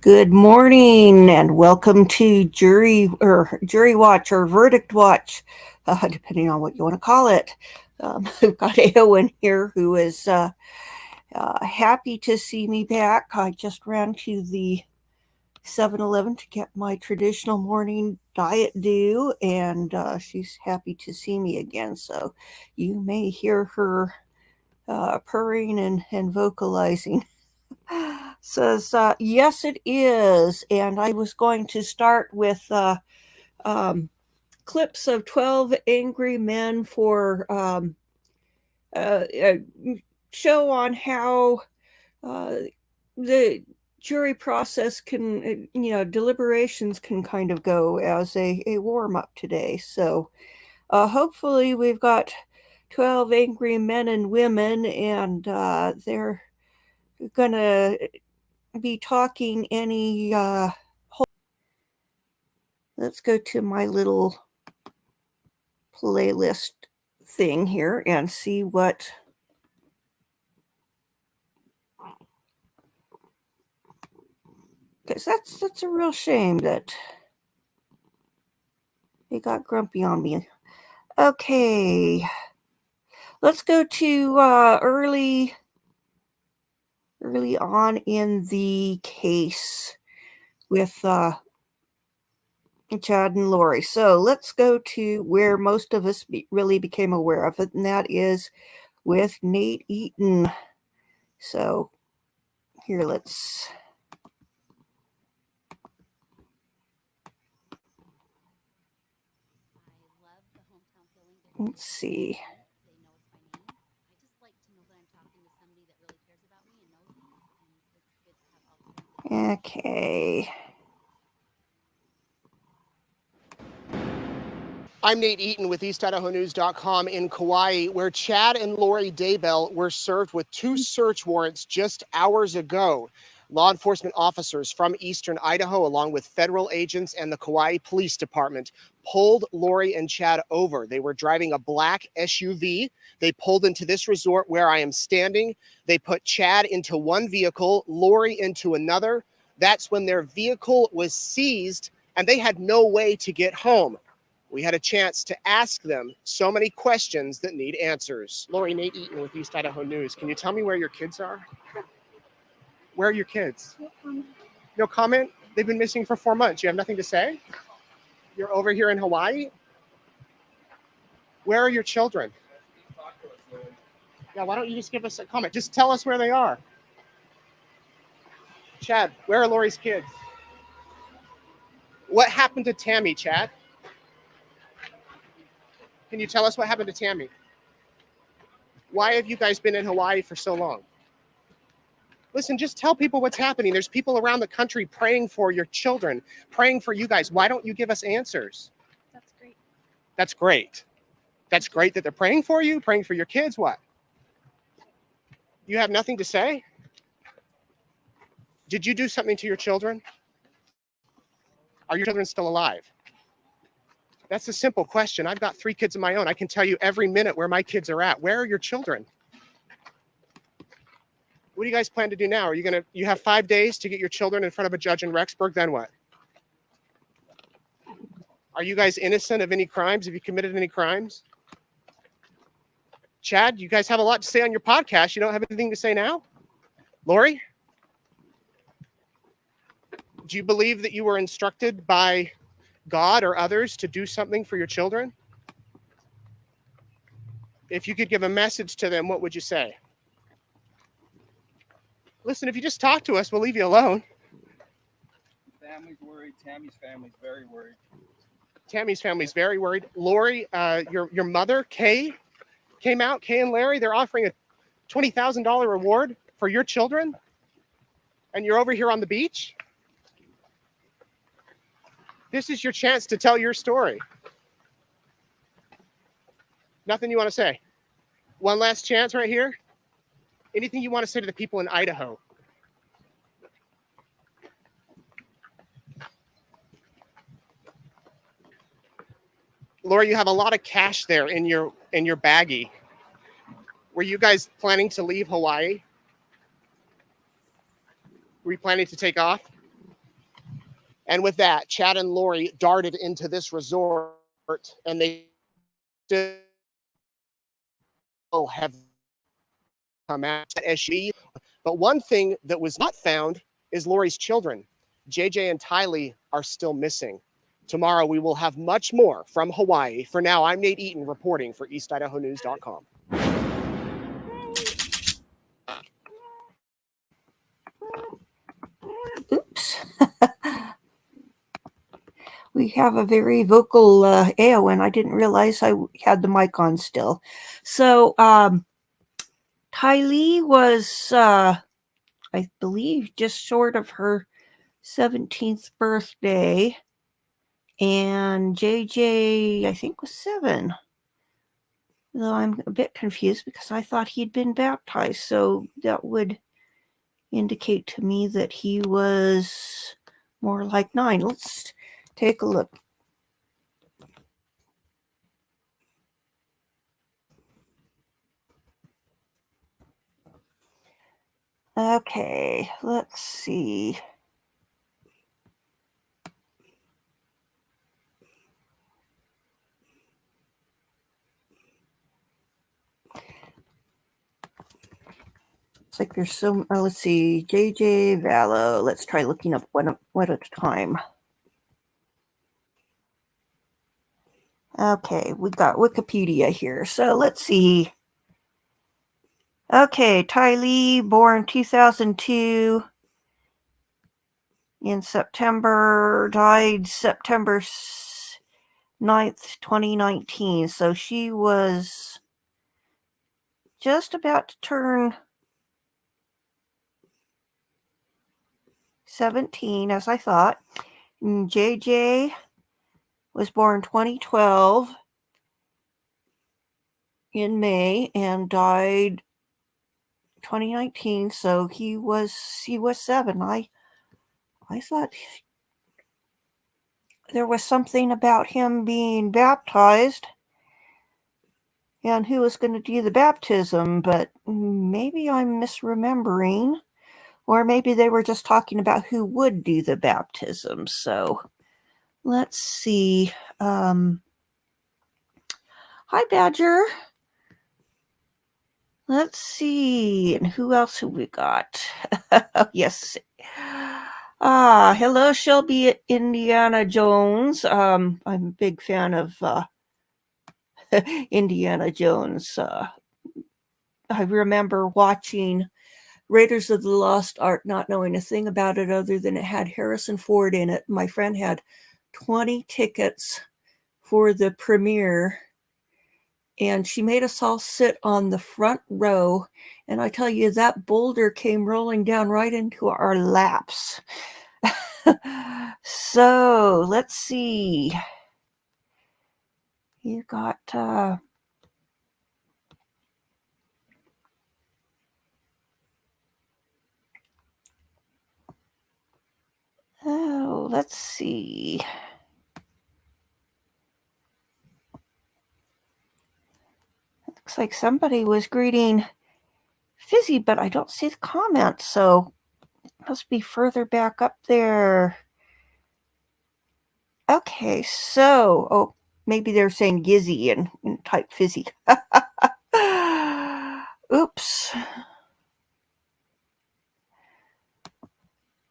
Good morning and welcome to Jury Watch or Verdict Watch, depending on what you want to call it. We've got Eowyn here who is happy to see me back. I just ran to the 7-Eleven to get my traditional morning diet due, and she's happy to see me again. So you may hear her purring and vocalizing. Says, yes, it is. And I was going to start with um, clips of 12 angry men for a show on how the jury process can, deliberations can kind of go as a warm up today. So hopefully we've got 12 angry men and women, and they're going to be talking any let's go to my little playlist thing here and see what because that's a real shame that they got grumpy on me. Okay, let's go to early on in the case with Chad and Lori. So let's go to where most of us really became aware of it, and that is with Nate Eaton. So here, let's see. Okay. I'm Nate Eaton with EastIdahoNews.com in Kauai, where Chad and Lori Daybell were served with 2 search warrants just hours ago. Law enforcement officers from eastern Idaho, along with federal agents and the Kauai Police Department, pulled Lori and Chad over. They were driving a black SUV. They pulled into this resort where I am standing. They put Chad into one vehicle, Lori into another. That's when their vehicle was seized and they had no way to get home. We had a chance to ask them so many questions that need answers. Lori, Nate Eaton with East Idaho News. Can you tell me where your kids are? Where are your kids? No comment. No comment? They've been missing for 4 months. You have nothing to say? You're over here in Hawaii? Where are your children? Yeah, why don't you just give us a comment? Just tell us where they are. Chad, where are Lori's kids? What happened to Tammy, Chad? Can you tell us what happened to Tammy? Why have you guys been in Hawaii for so long? Listen, just tell people what's happening. There's people around the country praying for your children, praying for you guys. Why don't you give us answers? That's great. That's great. That's great that they're praying for you, praying for your kids. What? You have nothing to say? Did you do something to your children? Are your children still alive? That's a simple question. I've got 3 kids of my own. I can tell you every minute where my kids are at. Where are your children? What do you guys plan to do now? Are you you have 5 days to get your children in front of a judge in Rexburg, then what? Are you guys innocent of any crimes? Have you committed any crimes? Chad, you guys have a lot to say on your podcast. You don't have anything to say now? Lori? Do you believe that you were instructed by God or others to do something for your children? If you could give a message to them, what would you say? Listen, if you just talk to us, we'll leave you alone. Family's worried. Tammy's family's very worried. Tammy's family's very worried. Lori, your mother, Kay, came out. Kay and Larry, they're offering a $20,000 reward for your children. And you're over here on the beach? This is your chance to tell your story. Nothing you want to say? One last chance right here. Anything you want to say to the people in Idaho? Laura, you have a lot of cash there in your baggie. Were you guys planning to leave Hawaii? Were you planning to take off? And with that, Chad and Lori darted into this resort, and they still have come out as she. But one thing that was not found is Lori's children. JJ and Tylee are still missing. Tomorrow we will have much more from Hawaii. For now, I'm Nate Eaton reporting for EastIdahoNews.com. Oops. We have a very vocal Eowyn. I didn't realize I had the mic on still. So, Tylee was, I believe, just short of her 17th birthday. And JJ, I think, was 7. Though I'm a bit confused because I thought he'd been baptized. So that would indicate to me that he was more like 9. Let's take a look. Okay, let's see. It's like there's so. Let's see. JJ Vallow. Let's try looking up one at a time. Okay, we got Wikipedia here. So let's see. Okay, Tylee, born 2002 in September, died September 9th, 2019. So she was just about to turn 17, as I thought. And JJ was born 2012 in May and died 2019. So he was 7. I thought there was something about him being baptized and who was going to do the baptism, but maybe I'm misremembering, or maybe they were just talking about who would do the baptism. So let's see. Hi, Badger. Let's see. And who else have we got? Yes. Hello, Shelby Indiana Jones. I'm a big fan of Indiana Jones. I remember watching Raiders of the Lost Ark, not knowing a thing about it other than it had Harrison Ford in it. My friend had 20 tickets for the premiere, and she made us all sit on the front row. And I tell you, that boulder came rolling down right into our laps. So let's see. You got let's see. Looks like somebody was greeting Fizzy, but I don't see the comments, so it must be further back up there. Okay, so maybe they're saying Gizzy and type Fizzy. Oops.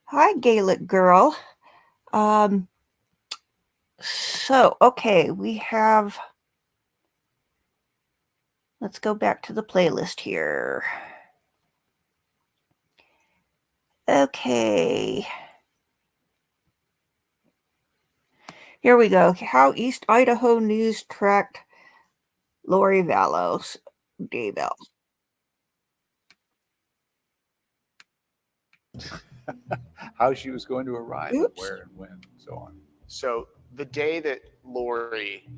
Hi, Gaelic girl. So, okay, we have. Let's go back to the playlist here. Okay. Here we go. How East Idaho News tracked Lori Vallow's Daybell. How she was going to arrive, and Oops. where and when, and so on. So the day that Lori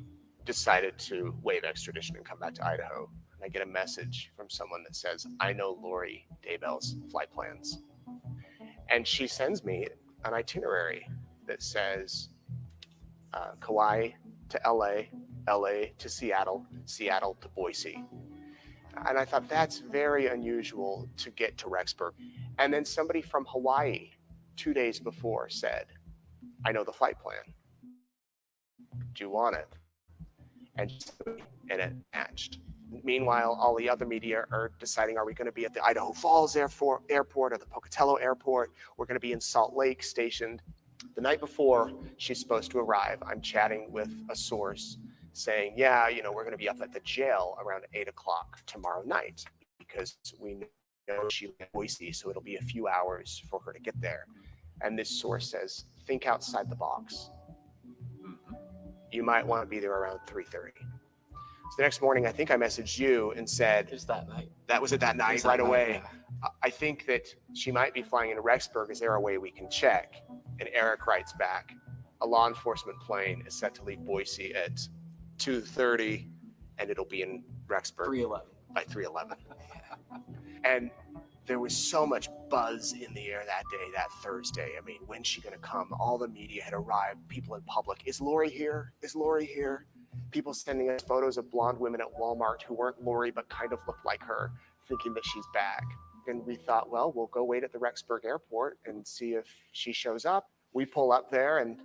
decided to waive extradition and come back to Idaho, I get a message from someone that says, I know Lori Daybell's flight plans. And she sends me an itinerary that says Kauai to LA, LA to Seattle, Seattle to Boise. And I thought that's very unusual to get to Rexburg. And then somebody from Hawaii 2 days before said, I know the flight plan. Do you want it? And it matched. Meanwhile, all the other media are deciding, are we going to be at the Idaho Falls Airport or the Pocatello Airport? We're going to be in Salt Lake stationed. The night before she's supposed to arrive, I'm chatting with a source saying, yeah, we're going to be up at the jail around 8 o'clock tomorrow night because we know she lives in Boise, so it'll be a few hours for her to get there. And this source says, think outside the box. You might want to be there around 3:30. So the next morning, I think I messaged you and said, It's that night. That was it that night, right away. Yeah. I think that she might be flying into Rexburg. Is there a way we can check? And Eric writes back, a law enforcement plane is set to leave Boise at 2:30, and it'll be in Rexburg 3:11. by 3:11. And there was so much buzz in the air that day, that Thursday. I mean, when's she going to come? All the media had arrived, people in public. Is Lori here? Is Lori here? People sending us photos of blonde women at Walmart who weren't Lori but kind of looked like her, thinking that she's back. And we thought, well, we'll go wait at the Rexburg airport and see if she shows up. We pull up there, and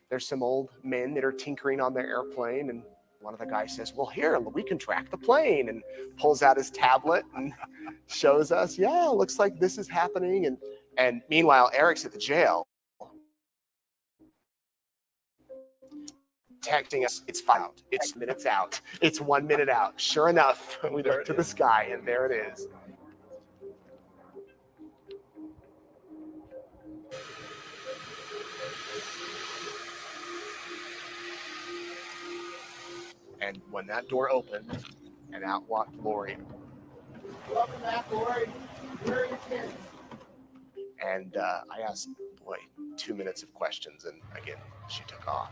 there's some old men that are tinkering on their airplane, and one of the guys says, well, here, we can track the plane, and pulls out his tablet and shows us, yeah, looks like this is happening. And meanwhile, Eric's at the jail, texting us, it's 5 out, it's minutes out, it's 1 minute out. Sure enough, we look to the sky, and there it is. And when that door opened and out walked Lori. Welcome back, Lori. Where are your kids? And I asked, 2 minutes of questions, and again, she took off.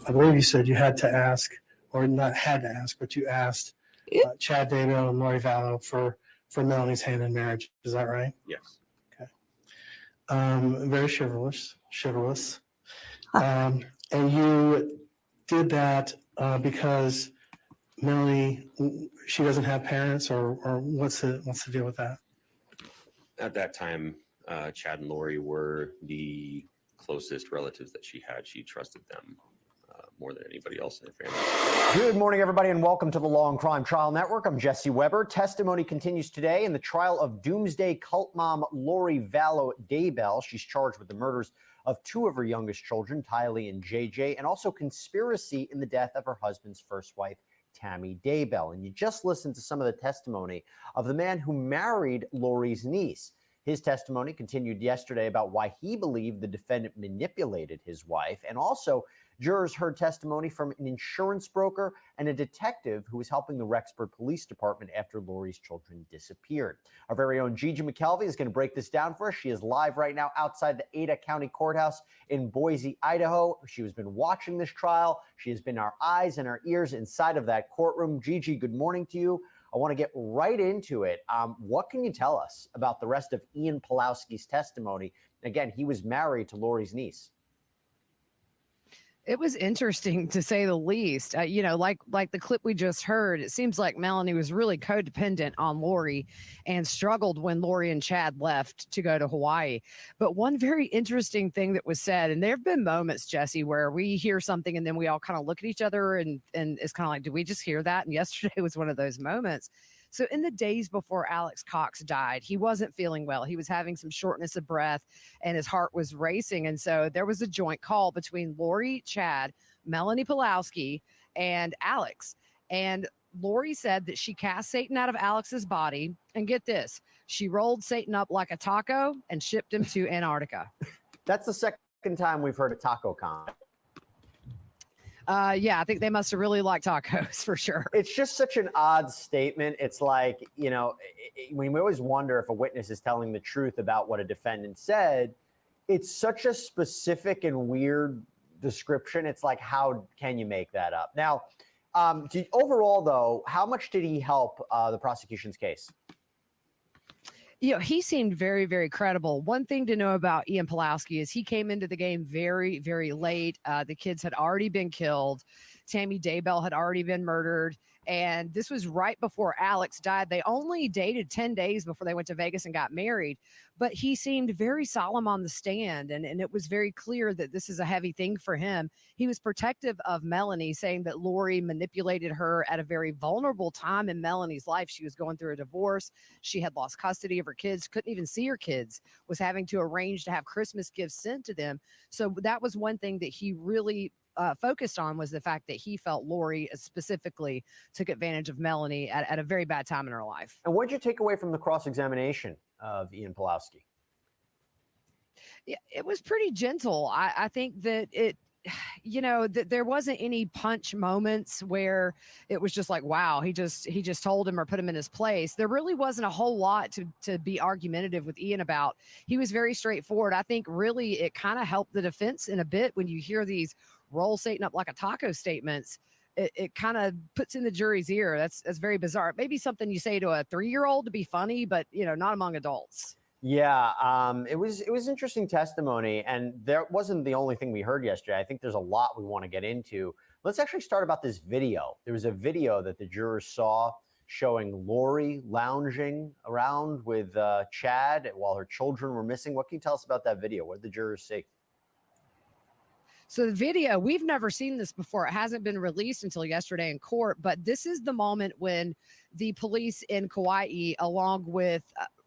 I believe you said you had to ask, or not had to ask, but you asked Chad Daybell and Lori Vallow for Melanie's hand in marriage. Is that right? Yes. Okay. Very chivalrous. And you did that because Melanie, she doesn't have parents, or what's the deal with that? At that time, Chad and Lori were the closest relatives that she had. She trusted them more than anybody else in her family. Good morning, everybody, and welcome to the Law and Crime Trial Network. I'm Jesse Weber. Testimony continues today in the trial of doomsday cult mom Lori Vallow Daybell. She's charged with the murders of 2 of her youngest children, Tylee and JJ, and also conspiracy in the death of her husband's first wife, Tammy Daybell. And you just listened to some of the testimony of the man who married Lori's niece. His testimony continued yesterday about why he believed the defendant manipulated his wife, and also jurors heard testimony from an insurance broker and a detective who was helping the Rexburg Police Department after Lori's children disappeared. Our very own Gigi McKelvey is going to break this down for us. She is live right now outside the Ada County Courthouse in Boise, Idaho. She has been watching this trial. She has been our eyes and our ears inside of that courtroom. Gigi, good morning to you. I want to get right into it. What can you tell us about the rest of Ian Pulowski's testimony? Again, he was married to Lori's niece. It was interesting, to say the least. Like the clip we just heard, it seems like Melanie was really codependent on Lori and struggled when Lori and Chad left to go to Hawaii. But one very interesting thing that was said, and there have been moments, Jesse, where we hear something and then we all kind of look at each other and it's kind of like, did we just hear that? And yesterday was one of those moments. So in the days before Alex Cox died, he wasn't feeling well. He was having some shortness of breath and his heart was racing. And so there was a joint call between Lori, Chad, Melanie Pulowski, and Alex. And Lori said that she cast Satan out of Alex's body. And get this, she rolled Satan up like a taco and shipped him to Antarctica. That's the second time we've heard a taco comment. Yeah, I think they must have really liked tacos for sure. It's just such an odd statement. It's like, we always wonder if a witness is telling the truth about what a defendant said. It's such a specific and weird description. It's like, how can you make that up? Now, overall, though, how much did he help the prosecution's case? He seemed very, very credible. One thing to know about Ian Pulaski is he came into the game very, very late. The kids had already been killed. Tammy Daybell had already been murdered. And this was right before Alex died. They only dated 10 days before they went to Vegas and got married. But he seemed very solemn on the stand. And it was very clear that this is a heavy thing for him. He was protective of Melanie, saying that Lori manipulated her at a very vulnerable time in Melanie's life. She was going through a divorce. She had lost custody of her kids, couldn't even see her kids, was having to arrange to have Christmas gifts sent to them. So that was one thing that he really focused on, was the fact that he felt Lori specifically took advantage of Melanie at a very bad time in her life. And what did you take away from the cross-examination of Ian Pulaski? Yeah, it was pretty gentle. I think that there wasn't any punch moments where it was just like, wow, he just told him or put him in his place. There really wasn't a whole lot to be argumentative with Ian about. He was very straightforward. I think really it kind of helped the defense in a bit when you hear these roll Satan up like a taco statements. It kind of puts in the jury's ear. That's very bizarre. Maybe something you say to a 3-year-old to be funny, but not among adults. Yeah, it was interesting testimony, and there wasn't the only thing we heard yesterday. I think there's a lot we want to get into. Let's actually start about this video. There was a video that the jurors saw showing Lori lounging around with Chad while her children were missing. What can you tell us about that video? What did the jurors see? So the video, we've never seen this before. It hasn't been released until yesterday in court, but this is the moment when the police in Kauai, along with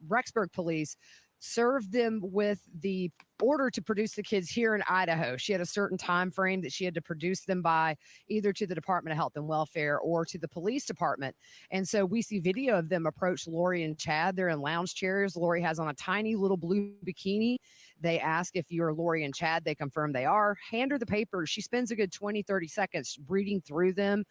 Rexburg police, served them with the order to produce the kids here in Idaho. She had a certain time frame that she had to produce them by, either to the Department of Health and Welfare or to the police department. And so we see video of them approach Lori and Chad. They're in lounge chairs. Lori has on a tiny little blue bikini. They ask if you're Lori and Chad. They confirm they are. Hand her the papers. She spends a good 20, 30 seconds reading through them.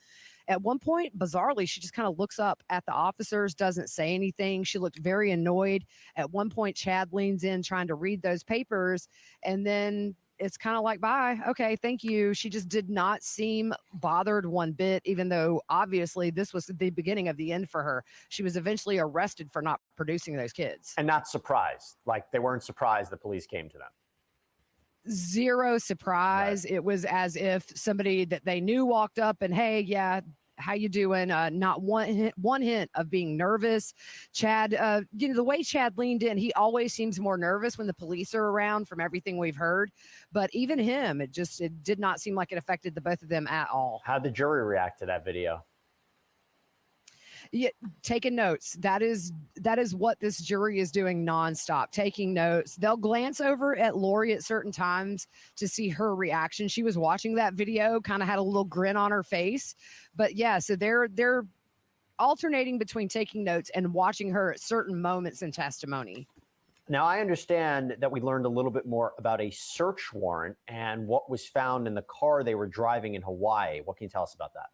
At one point, bizarrely, she just kind of looks up at the officers, doesn't say anything. She looked very annoyed. At one point, Chad leans in trying to read those papers, and then it's kind of like, bye. Okay, thank you. She just did not seem bothered one bit, even though obviously this was the beginning of the end for her. She was eventually arrested for not producing those kids. And not surprised. Like, they weren't surprised the police came to them. Zero surprise. Right. It was as if somebody that they knew walked up and, hey, yeah, how you doing? Not one hint of being nervous. Chad, the way Chad leaned in, he always seems more nervous when the police are around from everything we've heard. But even him, it did not seem like it affected the both of them at all. How'd the jury react to that video? Yeah, taking notes. That is what this jury is doing nonstop, taking notes. They'll glance over at Lori at certain times to see her reaction. She was watching that video, kind of had a little grin on her face. But yeah, so they're alternating between taking notes and watching her at certain moments in testimony. Now, I understand that we learned a little bit more about a search warrant and what was found in the car they were driving in Hawaii. What can you tell us about that?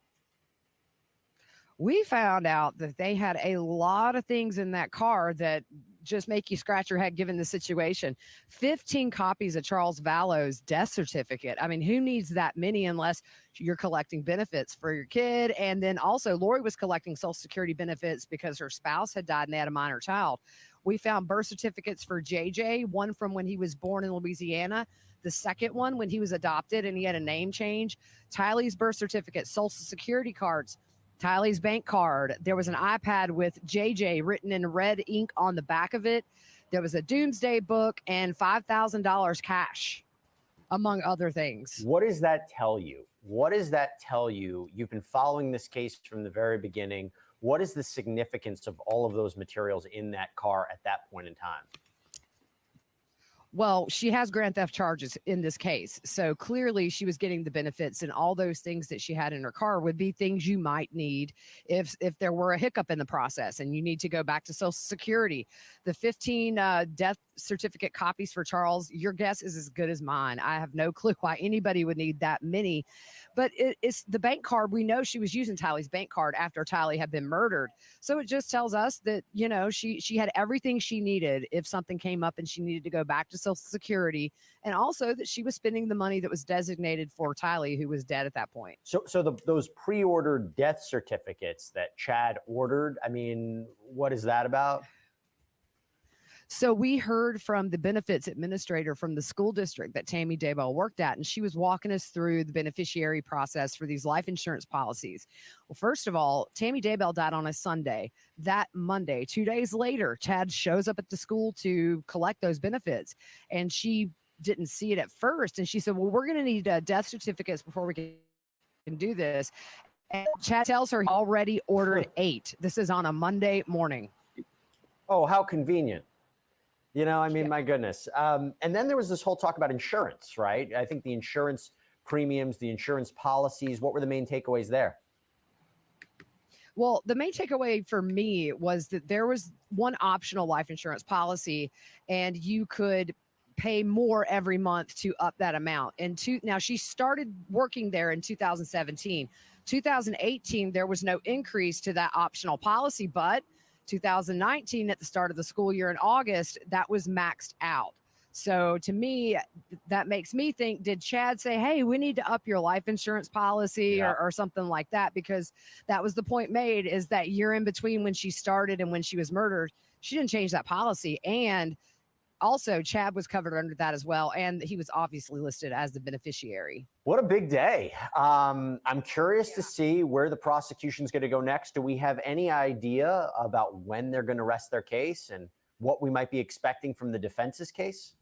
We found out that they had a lot of things in that car that just make you scratch your head given the situation. 15 copies of Charles Vallow's death certificate. I mean, who needs that many unless you're collecting benefits for your kid? And then also Lori was collecting Social Security benefits because her spouse had died and they had a minor child. We found birth certificates for JJ, one from when he was born in Louisiana, the second one when he was adopted and he had a name change, Tylee's birth certificate, Social Security cards, Tylee's bank card. There was an iPad with JJ written in red ink on the back of it. There was a doomsday book and $5,000 cash, among other things. What does that tell you? What does that tell you? You've been following this case from the very beginning. What is the significance of all of those materials in that car at that point in time? Well, she has grand theft charges in this case. So clearly she was getting the benefits, and all those things that she had in her car would be things you might need if there were a hiccup in the process and you need to go back to Social Security. The 15 death certificate copies for Charles, your guess is as good as mine. I have no clue why anybody would need that many. But it's the bank card. We know she was using Tylee's bank card after Tylee had been murdered. So it just tells us that, she had everything she needed if something came up and she needed to go back to Social Security, and also that she was spending the money that was designated for Tylee, who was dead at that point. So those pre-ordered death certificates that Chad ordered, I mean, what is that about? So we heard from the benefits administrator from the school district that Tammy Daybell worked at, and she was walking us through the beneficiary process for these life insurance policies. Well, first of all, Tammy Daybell died on a Sunday. That Monday, 2 days later, Chad shows up at the school to collect those benefits, and she didn't see it at first. And she said, well, we're going to need death certificates before we can do this. And Chad tells her he already ordered 8. This is on a Monday morning. Oh, how convenient. You know, I mean, Yeah. my goodness. And then there was this whole talk about insurance, right? I think the insurance premiums, the insurance policies, what were the main takeaways there? Well, the main takeaway for me was that there was one optional life insurance policy, and you could pay more every month to up that amount. Now she started working there in 2017. 2018, there was no increase to that optional policy, but 2019, at the start of the school year in August, that was maxed out. So to me, that makes me think, did Chad say, hey, we need to up your life insurance policy Yeah. or something like that? Because that was the point made, is that year in between when she started and when she was murdered, she didn't change that policy. And also Chad was covered under that as well. And he was obviously listed as the beneficiary. What a big day. I'm curious to see where the prosecution's going to go next. Do we have any idea about when they're going to rest their case and what we might be expecting from the defense's case?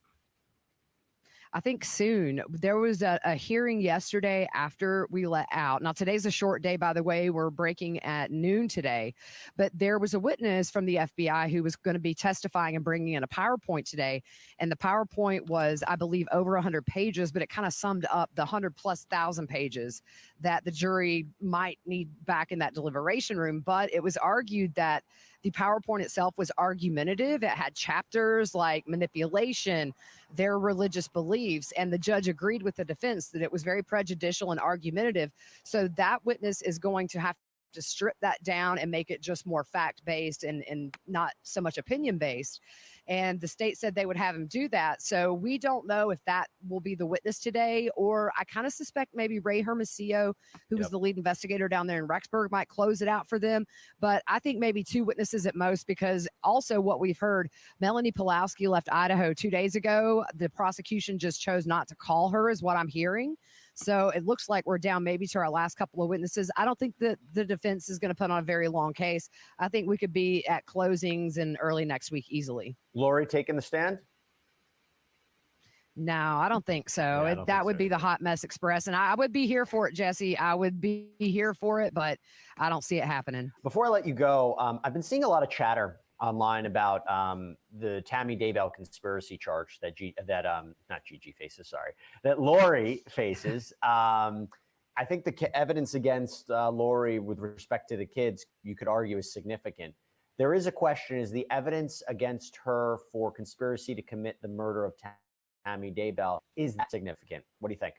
I think soon. There was a hearing yesterday after we let out. Now, today's a short day, by the way. We're breaking at noon today. But there was a witness from the FBI who was going to be testifying and bringing in a PowerPoint today. And the PowerPoint was, I believe, over 100 pages, but it kind of summed up the 100,000+ pages that the jury might need back in that deliberation room. But it was argued that the PowerPoint itself was argumentative. It had chapters like manipulation, their religious beliefs, and the judge agreed with the defense that it was very prejudicial and argumentative. So that witness is going to have to strip that down and make it just more fact-based and not so much opinion-based. And the state said they would have him do that. So we don't know if that will be the witness today, or I kind of suspect maybe Ray Hermosillo, who was the lead investigator down there in Rexburg, might close it out for them. But I think maybe 2 witnesses at most, because also what we've heard, Melanie Pulowski left Idaho 2 days ago. The prosecution just chose not to call her, is what I'm hearing. So it looks like we're down maybe to our last couple of witnesses. I don't think that the defense is going to put on a very long case. I think we could be at closings in early next week easily. Lori taking the stand? No, I don't think so. Yeah, I don't That think would so be the either. Hot Mess Express. And I would be here for it, Jesse. I would be here for it, but I don't see it happening. Before I let you go, I've been seeing a lot of chatter online about the Tammy Daybell conspiracy charge that not Gigi faces, sorry, that Lori faces. I think the evidence against Lori with respect to the kids, you could argue, is significant. There is a question: is the evidence against her for conspiracy to commit the murder of Tammy Daybell, is that significant? What do you think?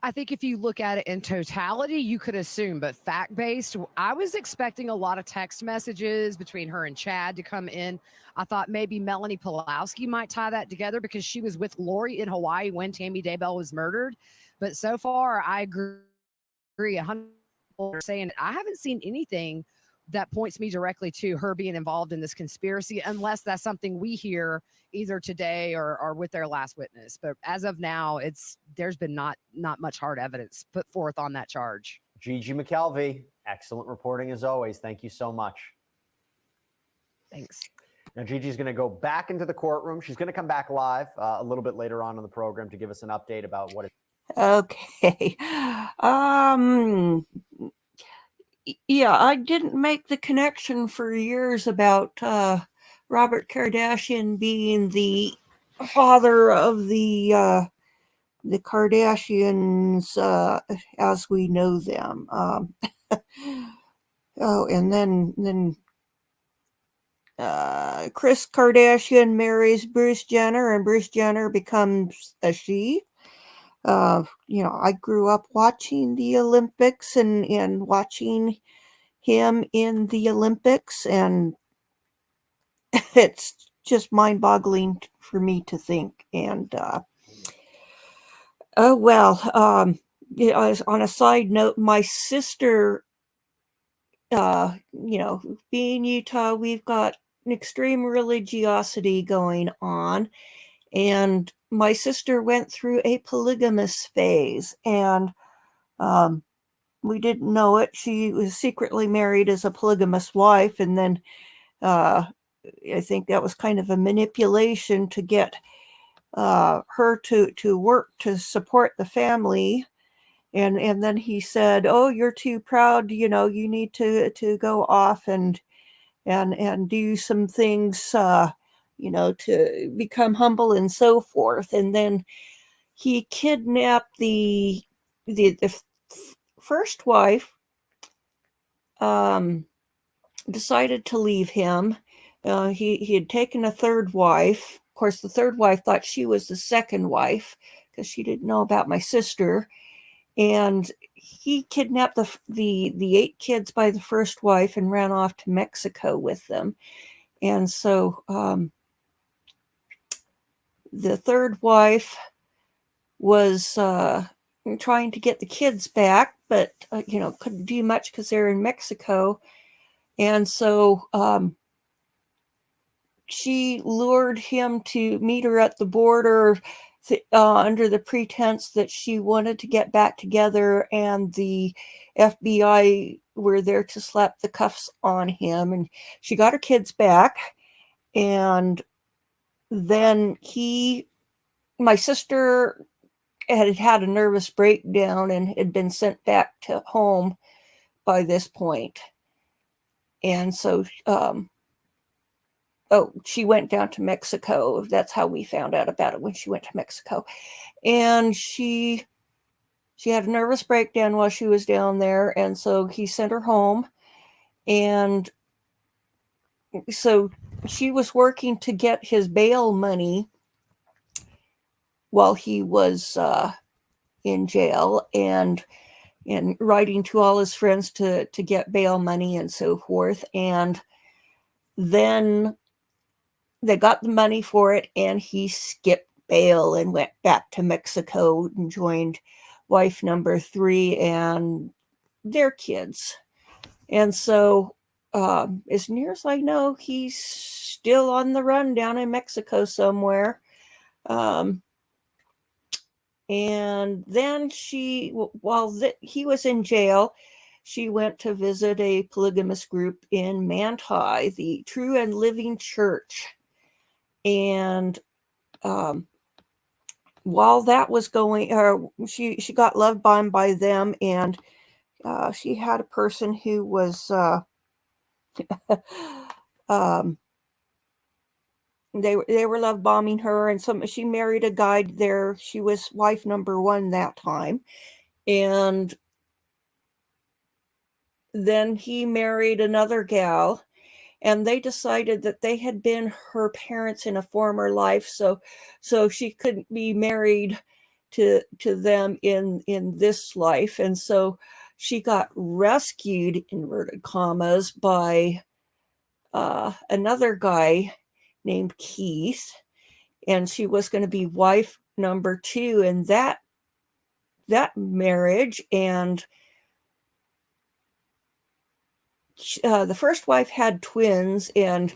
I think if you look at it in totality, you could assume, but fact-based, I was expecting a lot of text messages between her and Chad to come in. I thought maybe Melanie Pulowski might tie that together because she was with Lori in Hawaii when Tammy Daybell was murdered. But so far, I agree 100% saying I haven't seen anything that points me directly to her being involved in this conspiracy, unless that's something we hear either today or with their last witness. But as of now, there's been not much hard evidence put forth on that charge. Gigi McKelvey, excellent reporting as always. Thank you so much. Thanks. Now, Gigi's going to go back into the courtroom. She's going to come back live a little bit later on in the program to give us an update about what it's. Okay. Yeah, I didn't make the connection for years about Robert Kardashian being the father of the Kardashians as we know them. And then Kris Kardashian marries Bruce Jenner, and Bruce Jenner becomes a she. I grew up watching the Olympics and watching him in the Olympics, and it's just mind-boggling for me to think. And on a side note, my sister, being Utah, we've got extreme religiosity going on. And my sister went through a polygamous phase, and we didn't know it. She was secretly married as a polygamous wife, and then I think that was kind of a manipulation to get her to work to support the family. And then he said, "Oh, you're too proud. You know, you need to go off and do some things, you know, to become humble and so forth." And then he kidnapped the first wife. Decided to leave him. He had taken a third wife. Of course, the third wife thought she was the second wife because she didn't know about my sister. And he kidnapped the 8 kids by the first wife and ran off to Mexico with them. And so the third wife was trying to get the kids back, but you know, couldn't do much because they're in Mexico. And so she lured him to meet her at the border under the pretense that she wanted to get back together, and the FBI were there to slap the cuffs on him. And she got her kids back, and then my sister had a nervous breakdown and had been sent back to home by this point. And so she went down to Mexico. That's how we found out about it, when she went to Mexico. And she had a nervous breakdown while she was down there, and so he sent her home. And so she was working to get his bail money while he was in jail, and writing to all his friends to get bail money and so forth. And then they got the money for it, and he skipped bail and went back to Mexico and joined wife number 3 and their kids. And so as near as I know, he's still on the run down in Mexico somewhere. And then while he was in jail, she went to visit a polygamous group in Manti, the True and Living Church. And while that was going, she got love bombed by them, and she had a person who was they were love bombing her, and she married a guy there. She was wife number 1 that time, and then he married another gal, and they decided that they had been her parents in a former life, so she couldn't be married to them in this life. And so she got rescued, inverted commas, by another guy named Keith, and she was going to be wife number 2 in that marriage. And the first wife had twins, and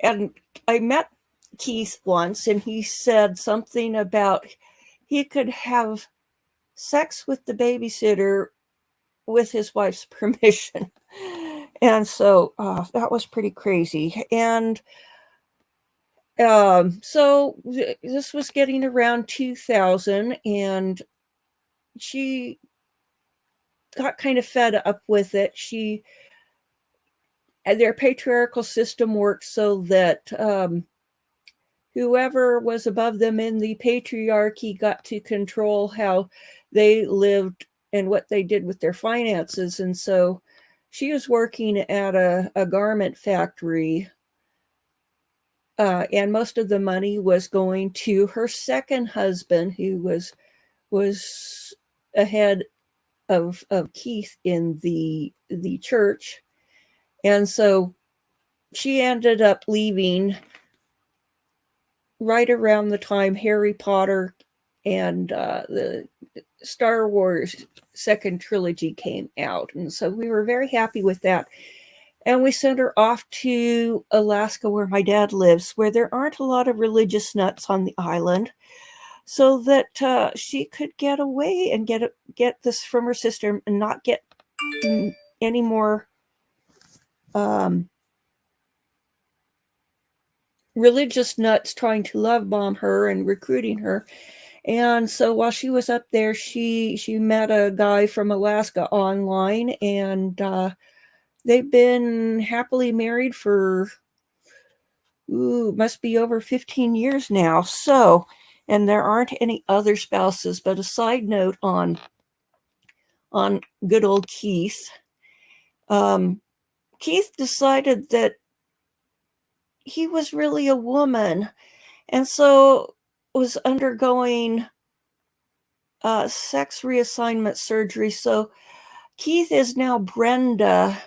I met Keith once, and he said something about he could have sex with the babysitter with his wife's permission. And so that was pretty crazy. And so this was getting around 2000, and she got kind of fed up with it. Their patriarchal system worked so that whoever was above them in the patriarchy got to control how they lived and what they did with their finances. And so she was working at a garment factory, and most of the money was going to her second husband, who was ahead of Keith in the church. And so she ended up leaving right around the time Harry Potter and the Star Wars second trilogy came out. And so we were very happy with that. And we sent her off to Alaska, where my dad lives, where there aren't a lot of religious nuts on the island, so that she could get away and get this from her sister and not get any more religious nuts trying to love bomb her and recruiting her. And so while she was up there, she met a guy from Alaska online, and they've been happily married for must be over 15 years now. So, and there aren't any other spouses. But a side note on good old Keith. Keith decided that he was really a woman, and so was undergoing sex reassignment surgery. So Keith is now Brenda,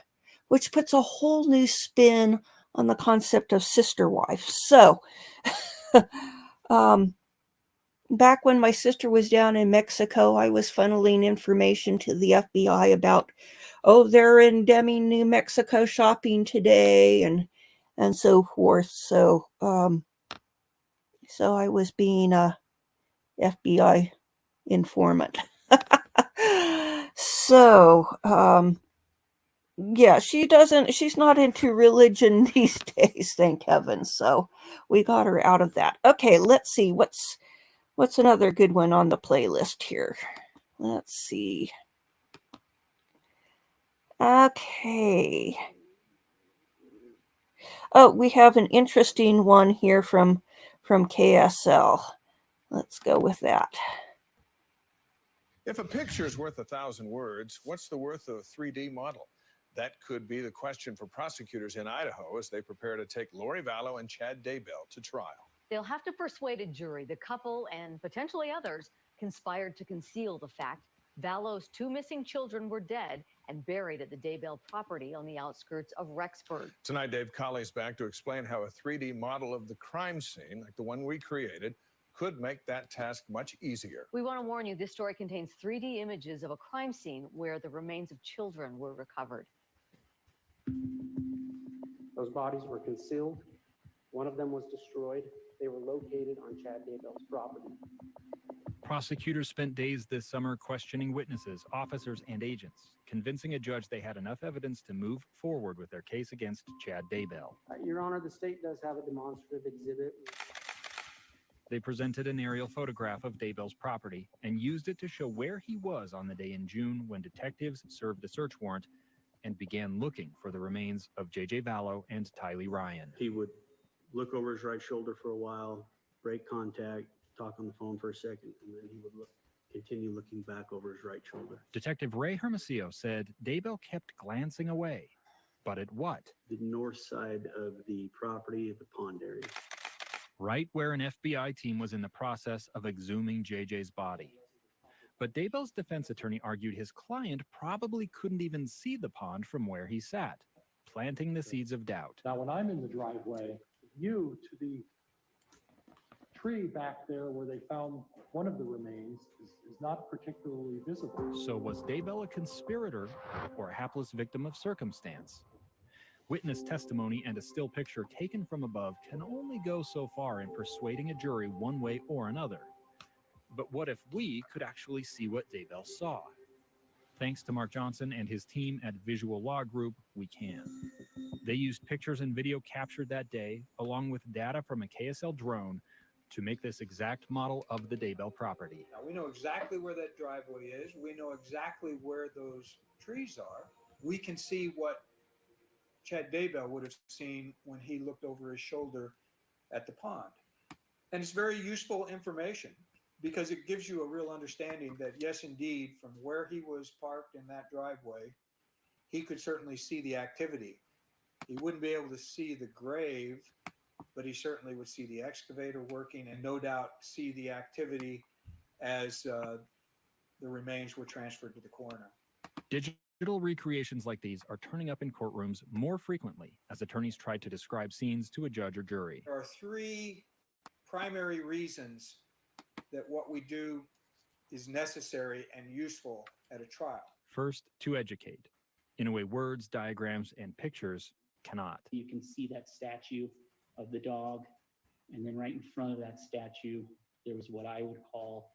which puts a whole new spin on the concept of sister wife. So, back when my sister was down in Mexico, I was funneling information to the FBI about, they're in Deming, New Mexico shopping today, and so forth. So, so I was being a FBI informant. So, yeah, she's not into religion these days, thank heaven. So we got her out of that. Okay, let's see. What's another good one on the playlist here? Let's see. Okay. Oh, we have an interesting one here from KSL. Let's go with that. If a picture is worth 1,000 words, what's the worth of a 3D model? That could be the question for prosecutors in Idaho as they prepare to take Lori Vallow and Chad Daybell to trial. They'll have to persuade a jury the couple and potentially others conspired to conceal the fact Vallow's 2 missing children were dead and buried at the Daybell property on the outskirts of Rexburg. Tonight, Dave Colley's back to explain how a 3D model of the crime scene, like the one we created, could make that task much easier. We want to warn you, this story contains 3D images of a crime scene where the remains of children were recovered. Those bodies were concealed. One of them was destroyed. They were located on Chad Daybell's property. Prosecutors spent days this summer questioning witnesses, officers, and agents, convincing a judge they had enough evidence to move forward with their case against Chad Daybell. Your Honor, the state does have a demonstrative exhibit. They presented an aerial photograph of Daybell's property and used it to show where he was on the day in June when detectives served a search warrant and began looking for the remains of J.J. Vallow and Tylee Ryan. He would look over his right shoulder for a while, break contact, talk on the phone for a second, and then he would continue looking back over his right shoulder. Detective Ray Hermosillo said Daybell kept glancing away. But at what? The north side of the property at the pond area. Right where an FBI team was in the process of exhuming JJ's body. But Daybell's defense attorney argued his client probably couldn't even see the pond from where he sat, planting the seeds of doubt. Now, when I'm in the driveway, view to the tree back there where they found one of the remains is not particularly visible. So was Daybell a conspirator or a hapless victim of circumstance? Witness testimony and a still picture taken from above can only go so far in persuading a jury one way or another. But what if we could actually see what Daybell saw? Thanks to Mark Johnson and his team at Visual Law Group, we can. They used pictures and video captured that day, along with data from a KSL drone, to make this exact model of the Daybell property. Now, we know exactly where that driveway is. We know exactly where those trees are. We can see what Chad Daybell would have seen when he looked over his shoulder at the pond. And it's very useful information because it gives you a real understanding that, yes, indeed, from where he was parked in that driveway, he could certainly see the activity. He wouldn't be able to see the grave, but he certainly would see the excavator working and no doubt see the activity as the remains were transferred to the coroner. Digital recreations like these are turning up in courtrooms more frequently as attorneys try to describe scenes to a judge or jury. There are 3 primary reasons that what we do is necessary and useful at a trial. First, to educate. in a way words, diagrams, and pictures cannot. You can see that statue of the dog, and then right in front of that statue, there was what I would call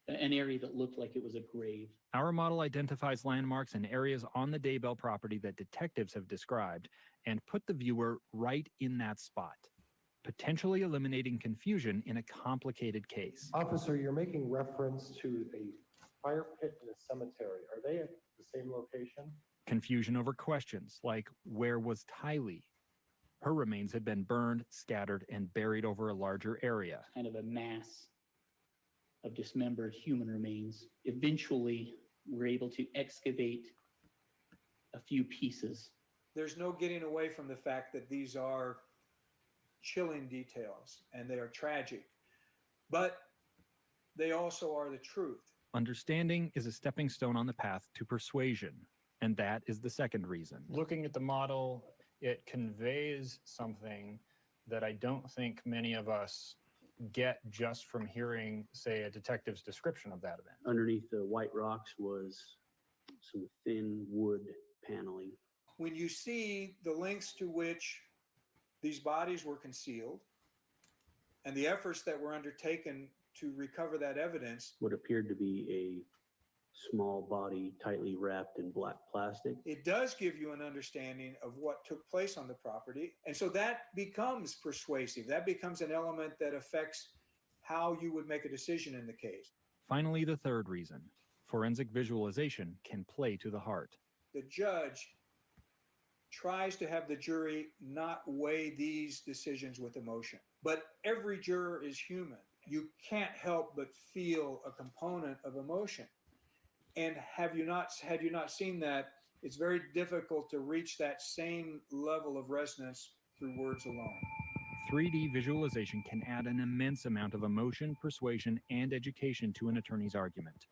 an area that looked like it was a grave. Our model identifies landmarks and areas on the Daybell property that detectives have described and put the viewer right in that spot, potentially eliminating confusion in a complicated case. Officer, you're making reference to a fire pit in a cemetery. Are they at the same location? Confusion over questions like, where was Tylee? Her remains had been burned, scattered, and buried over a larger area. Kind of a mass of dismembered human remains. Eventually, we're able to excavate a few pieces. There's no getting away from the fact that these are chilling details and they are tragic, but they also are the truth. Understanding is a stepping stone on the path to persuasion, and that is the second reason. Looking at the model, it conveys something that I don't think many of us get just from hearing, say, a detective's description of that event. Underneath the white rocks was some thin wood paneling. When you see the lengths to which these bodies were concealed and the efforts that were undertaken to recover that evidence, What appeared to be a small body tightly wrapped in black plastic. it does give you an understanding of what took place on the property. And so that becomes persuasive. That becomes an element that affects how you would make a decision in the case. Finally, the third reason. Forensic visualization can play to the heart. The judge tries to have the jury not weigh these decisions with emotion. But every juror is human. You can't help but feel a component of emotion. And had you not seen that, it's very difficult to reach that same level of resonance through words alone. 3D visualization can add an immense amount of emotion, persuasion, and education to an attorney's argument.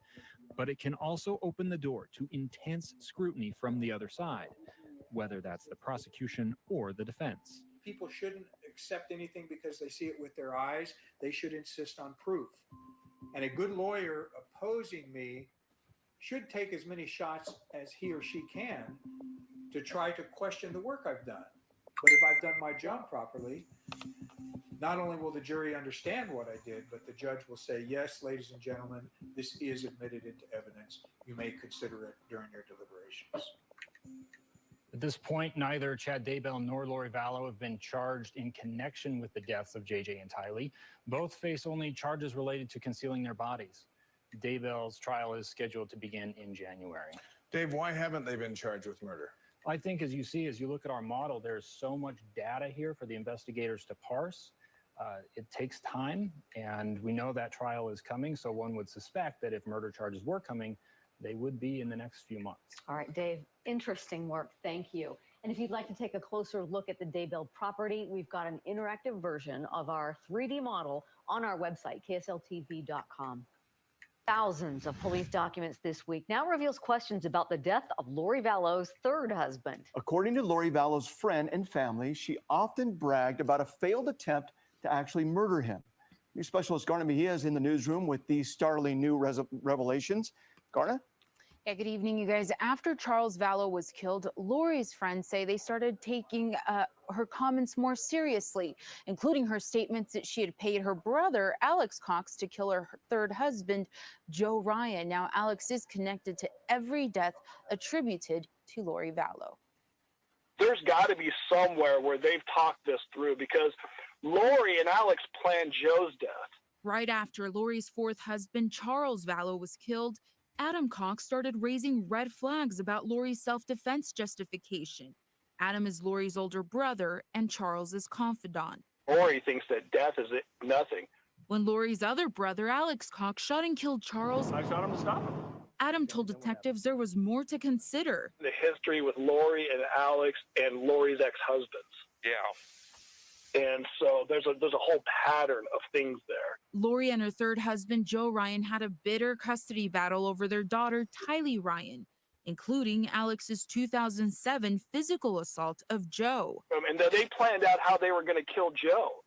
But it can also open the door to intense scrutiny from the other side, whether that's the prosecution or the defense. People shouldn't accept anything because they see it with their eyes. They should insist on proof. And a good lawyer opposing me should take as many shots as he or she can to try to question the work I've done. But if I've done my job properly, not only will the jury understand what I did, but the judge will say, yes, ladies and gentlemen, this is admitted into evidence. You may consider it during your deliberations. At this point, neither Chad Daybell nor Lori Vallow have been charged in connection with the deaths of JJ and Tylee. Both face only charges related to concealing their bodies. Daybell's trial is scheduled to begin in January. Dave, why haven't they been charged with murder? I think as you look at our model, there's so much data here for the investigators to parse. It takes time, and we know that trial is coming, so one would suspect that if murder charges were coming, they would be in the next few months. All right, Dave, interesting work. Thank you. And if you'd like to take a closer look at the Daybell property, we've got an interactive version of our 3D model on our website, ksltv.com. Thousands of police documents this week now reveals questions about the death of Lori Vallow's third husband. According to Lori Vallow's friend and family, she often bragged about a failed attempt to actually murder him. News specialist Garna Mejia is in the newsroom with these startling new revelations. Garna? Yeah, good evening, you guys. After Charles Vallow was killed, Lori's friends say they started taking her comments more seriously, including her statements that she had paid her brother, Alex Cox, to kill her third husband, Joe Ryan. Now, Alex is connected to every death attributed to Lori Vallow. There's got to be somewhere where they've talked this through, because Lori and Alex planned Joe's death. Right after Lori's fourth husband, Charles Vallow, was killed, Adam Cox started raising red flags about Lori's self-defense justification. Adam is Lori's older brother and Charles's confidant. Lori thinks that death is nothing. When Lori's other brother, Alex Cox, shot and killed Charles, I shot him to stop him. Adam told detectives there was more to consider. The history with Lori and Alex and Lori's ex-husbands. Yeah. And so there's a whole pattern of things there. Lori and her third husband, Joe Ryan, had a bitter custody battle over their daughter, Tylee Ryan, including Alex's 2007 physical assault of Joe. And they planned out how they were going to kill Joe.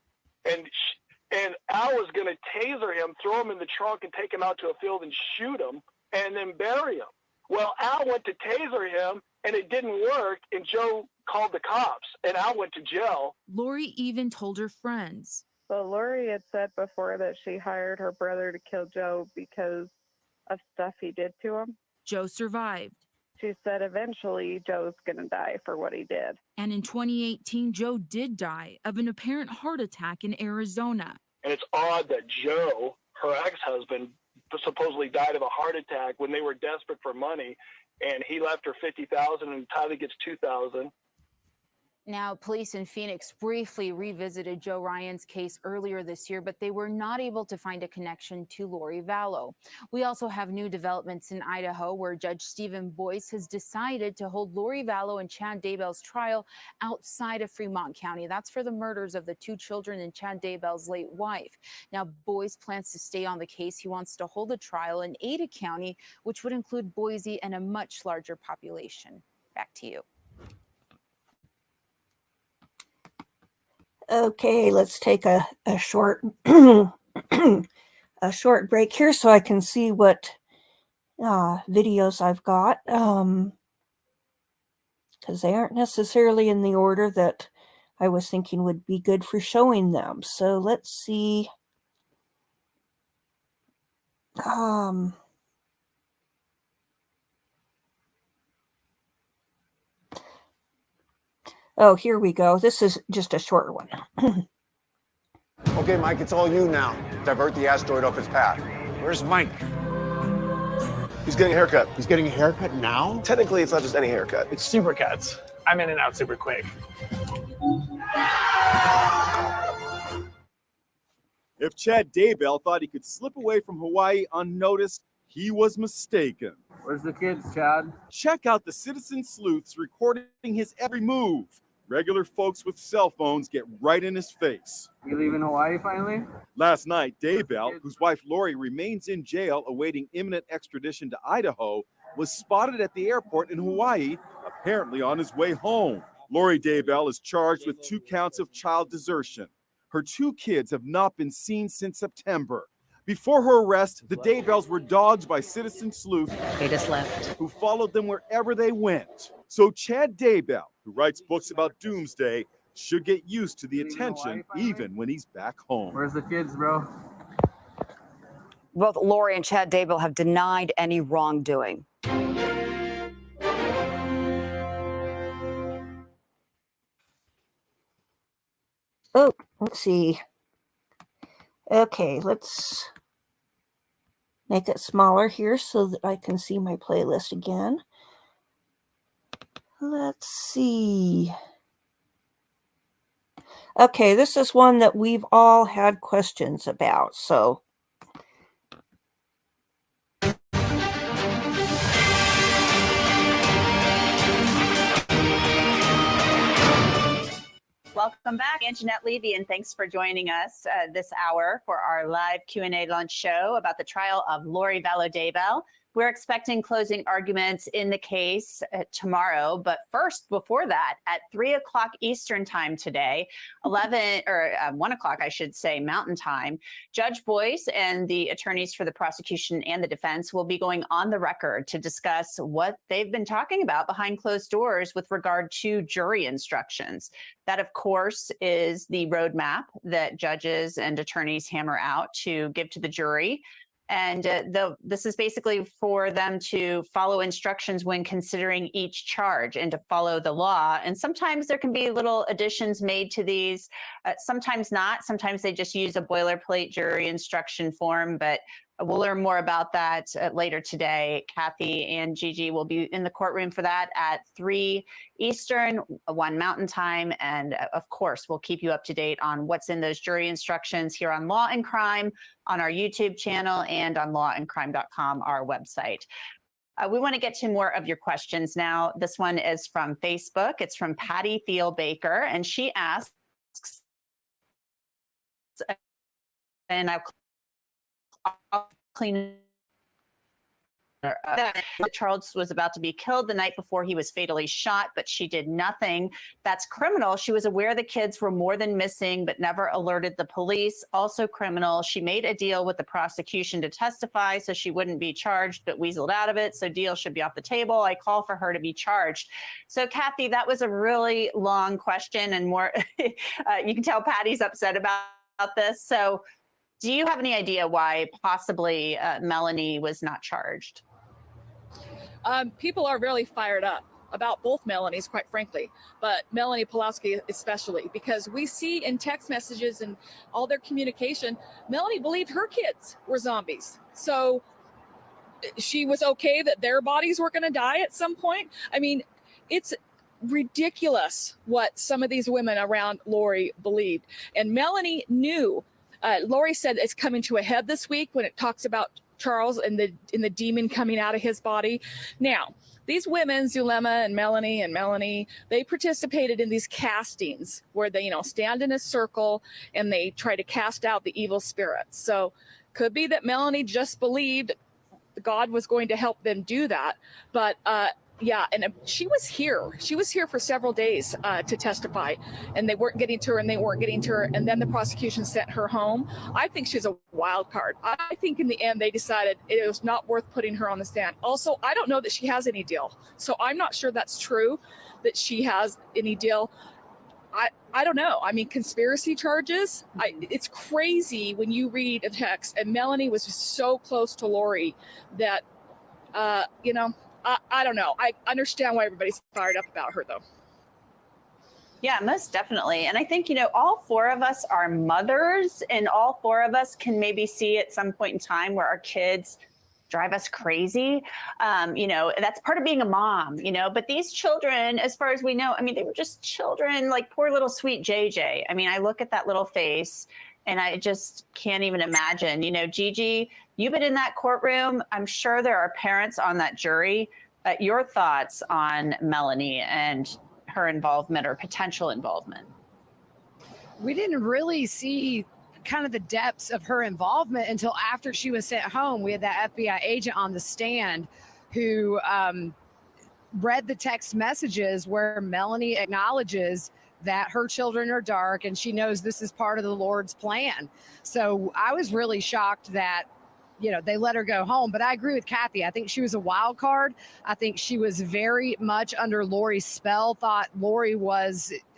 And Al was going to taser him, throw him in the trunk, and take him out to a field and shoot him, and then bury him. Well, Al went to taser him, and it didn't work, and Joe called the cops, and Al went to jail. Lori even told her friends. So Lori had said before that she hired her brother to kill Joe because of stuff he did to him. Joe survived. She said eventually Joe's going to die for what he did. And in 2018, Joe did die of an apparent heart attack in Arizona. And it's odd that Joe, her ex-husband, supposedly died of a heart attack when they were desperate for money, and he left her $50,000 and Tylee gets $2,000. Now, police in Phoenix briefly revisited Joe Ryan's case earlier this year, but they were not able to find a connection to Lori Vallow. We also have new developments in Idaho, where Judge Stephen Boyce has decided to hold Lori Vallow and Chad Daybell's trial outside of Fremont County. That's for the murders of the 2 children and Chad Daybell's late wife. Now, Boyce plans to stay on the case. He wants to hold a trial in Ada County, which would include Boise and a much larger population. Back to you. Okay, let's take a short a short break here so I can see what videos I've got, because they aren't necessarily in the order that I was thinking would be good for showing them. So let's see. Oh, here we go. This is just a short one. Okay, Mike, it's all you now. Divert the asteroid off its path. Where's Mike? He's getting a haircut. He's getting a haircut now? Technically, it's not just any haircut. It's supercuts. I'm in and out super quick. If Chad Daybell thought he could slip away from Hawaii unnoticed, he was mistaken. Where's the kids, Chad? Check out the citizen sleuths recording his every move. Regular folks with cell phones get right in his face. You leaving Hawaii finally? Last night, Daybell, whose wife Lori remains in jail awaiting imminent extradition to Idaho, was spotted at the airport in Hawaii, apparently on his way home. Lori Daybell is charged with 2 counts of child desertion. Her 2 kids have not been seen since September. Before her arrest, the Daybells were dogged by citizen sleuths. They just left. Who followed them wherever they went. So Chad Daybell, who writes books about doomsday, should get used to the attention even when he's back home. Where's the kids, bro? Both Lori and Chad Daybell have denied any wrongdoing. Oh, let's see. Okay, let's make it smaller here so that I can see my playlist again. Let's see. Okay, this is one that we've all had questions about, so. Welcome back, Anjanette Levy, and thanks for joining us this hour for our live Q&A lunch show about the trial of Lori Vallow Daybell. We're expecting closing arguments in the case tomorrow, but first, before that, at 3 o'clock Eastern time today, 1 o'clock, I should say, Mountain time, Judge Boyce and the attorneys for the prosecution and the defense will be going on the record to discuss what they've been talking about behind closed doors with regard to jury instructions. That, of course, is the roadmap that judges and attorneys hammer out to give to the jury. And this is basically for them to follow instructions when considering each charge and to follow the law. And sometimes there can be little additions made to these, sometimes not. Sometimes they just use a boilerplate jury instruction form, but we'll learn more about that later today. Kathy and Gigi will be in the courtroom for that at 3 Eastern, 1 Mountain time. And of course, we'll keep you up to date on what's in those jury instructions here on Law and Crime, on our YouTube channel, and on lawandcrime.com, our website. We want to get to more of your questions now. This one is from Facebook. It's from Patty Thiel Baker, and she asks, and I'll clean that Charles was about to be killed the night before he was fatally shot, but she did nothing. That's criminal. She was aware the kids were more than missing, but never alerted the police. Also criminal. She made a deal with the prosecution to testify so she wouldn't be charged, but weaseled out of it. So deal should be off the table. I call for her to be charged. So Kathy, that was a really long question and more, you can tell Patty's upset about this. So do you have any idea why possibly Melanie was not charged? People are really fired up about both Melanies, quite frankly, but Melanie Pulaski especially, because we see in text messages and all their communication, Melanie believed her kids were zombies. So she was okay that their bodies were going to die at some point. I mean, it's ridiculous what some of these women around Lori believed. And Melanie knew. Lori said it's coming to a head this week when it talks about Charles and the demon coming out of his body. Now, these women, Zulema and Melanie, they participated in these castings where they, stand in a circle and they try to cast out the evil spirits. So could be that Melanie just believed God was going to help them do that. But yeah, and she was here. She was here for several days to testify, and they weren't getting to her, and then the prosecution sent her home. I think she's a wild card. I think in the end they decided it was not worth putting her on the stand. Also, I don't know that she has any deal, so I'm not sure that's true, that she has any deal. I don't know. I mean, conspiracy charges. It's crazy when you read a text, and Melanie was so close to Lori that, I don't know. I understand why everybody's fired up about her, though. Yeah, most definitely. And I think, all four of us are mothers, and all four of us can maybe see at some point in time where our kids drive us crazy. That's part of being a mom, but these children, as far as we know, I mean, they were just children, like poor little sweet JJ. I mean, I look at that little face and I just can't even imagine, Gigi, you've been in that courtroom. I'm sure there are parents on that jury. Your thoughts on Melanie and her involvement or potential involvement? We didn't really see kind of the depths of her involvement until after she was sent home. We had that FBI agent on the stand who read the text messages where Melanie acknowledges that her children are dark and she knows this is part of the Lord's plan. So I was really shocked that, they let her go home. But I agree with Kathy. I think she was a wild card. I think she was very much under Lori's spell, thought Lori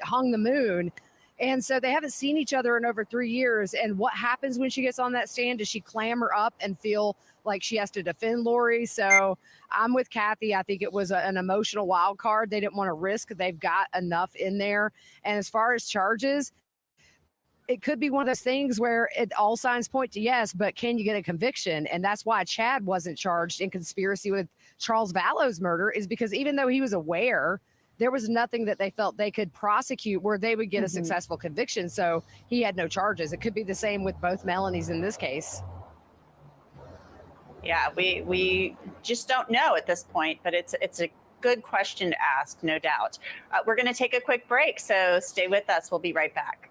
hung the moon. And so they haven't seen each other in over 3 years. And what happens when she gets on that stand? Does she clamor up and feel like she has to defend Lori? So I'm with Kathy. I think it was an emotional wild card. They didn't want to risk. They've got enough in there. And as far as charges, it could be one of those things where all signs point to yes, but can you get a conviction? And that's why Chad wasn't charged in conspiracy with Charles Vallow's murder, is because even though he was aware, there was nothing that they felt they could prosecute where they would get a successful conviction. So he had no charges. It could be the same with both Melanies in this case. Yeah, we just don't know at this point, but it's a good question to ask, no doubt. We're going to take a quick break, so stay with us. We'll be right back.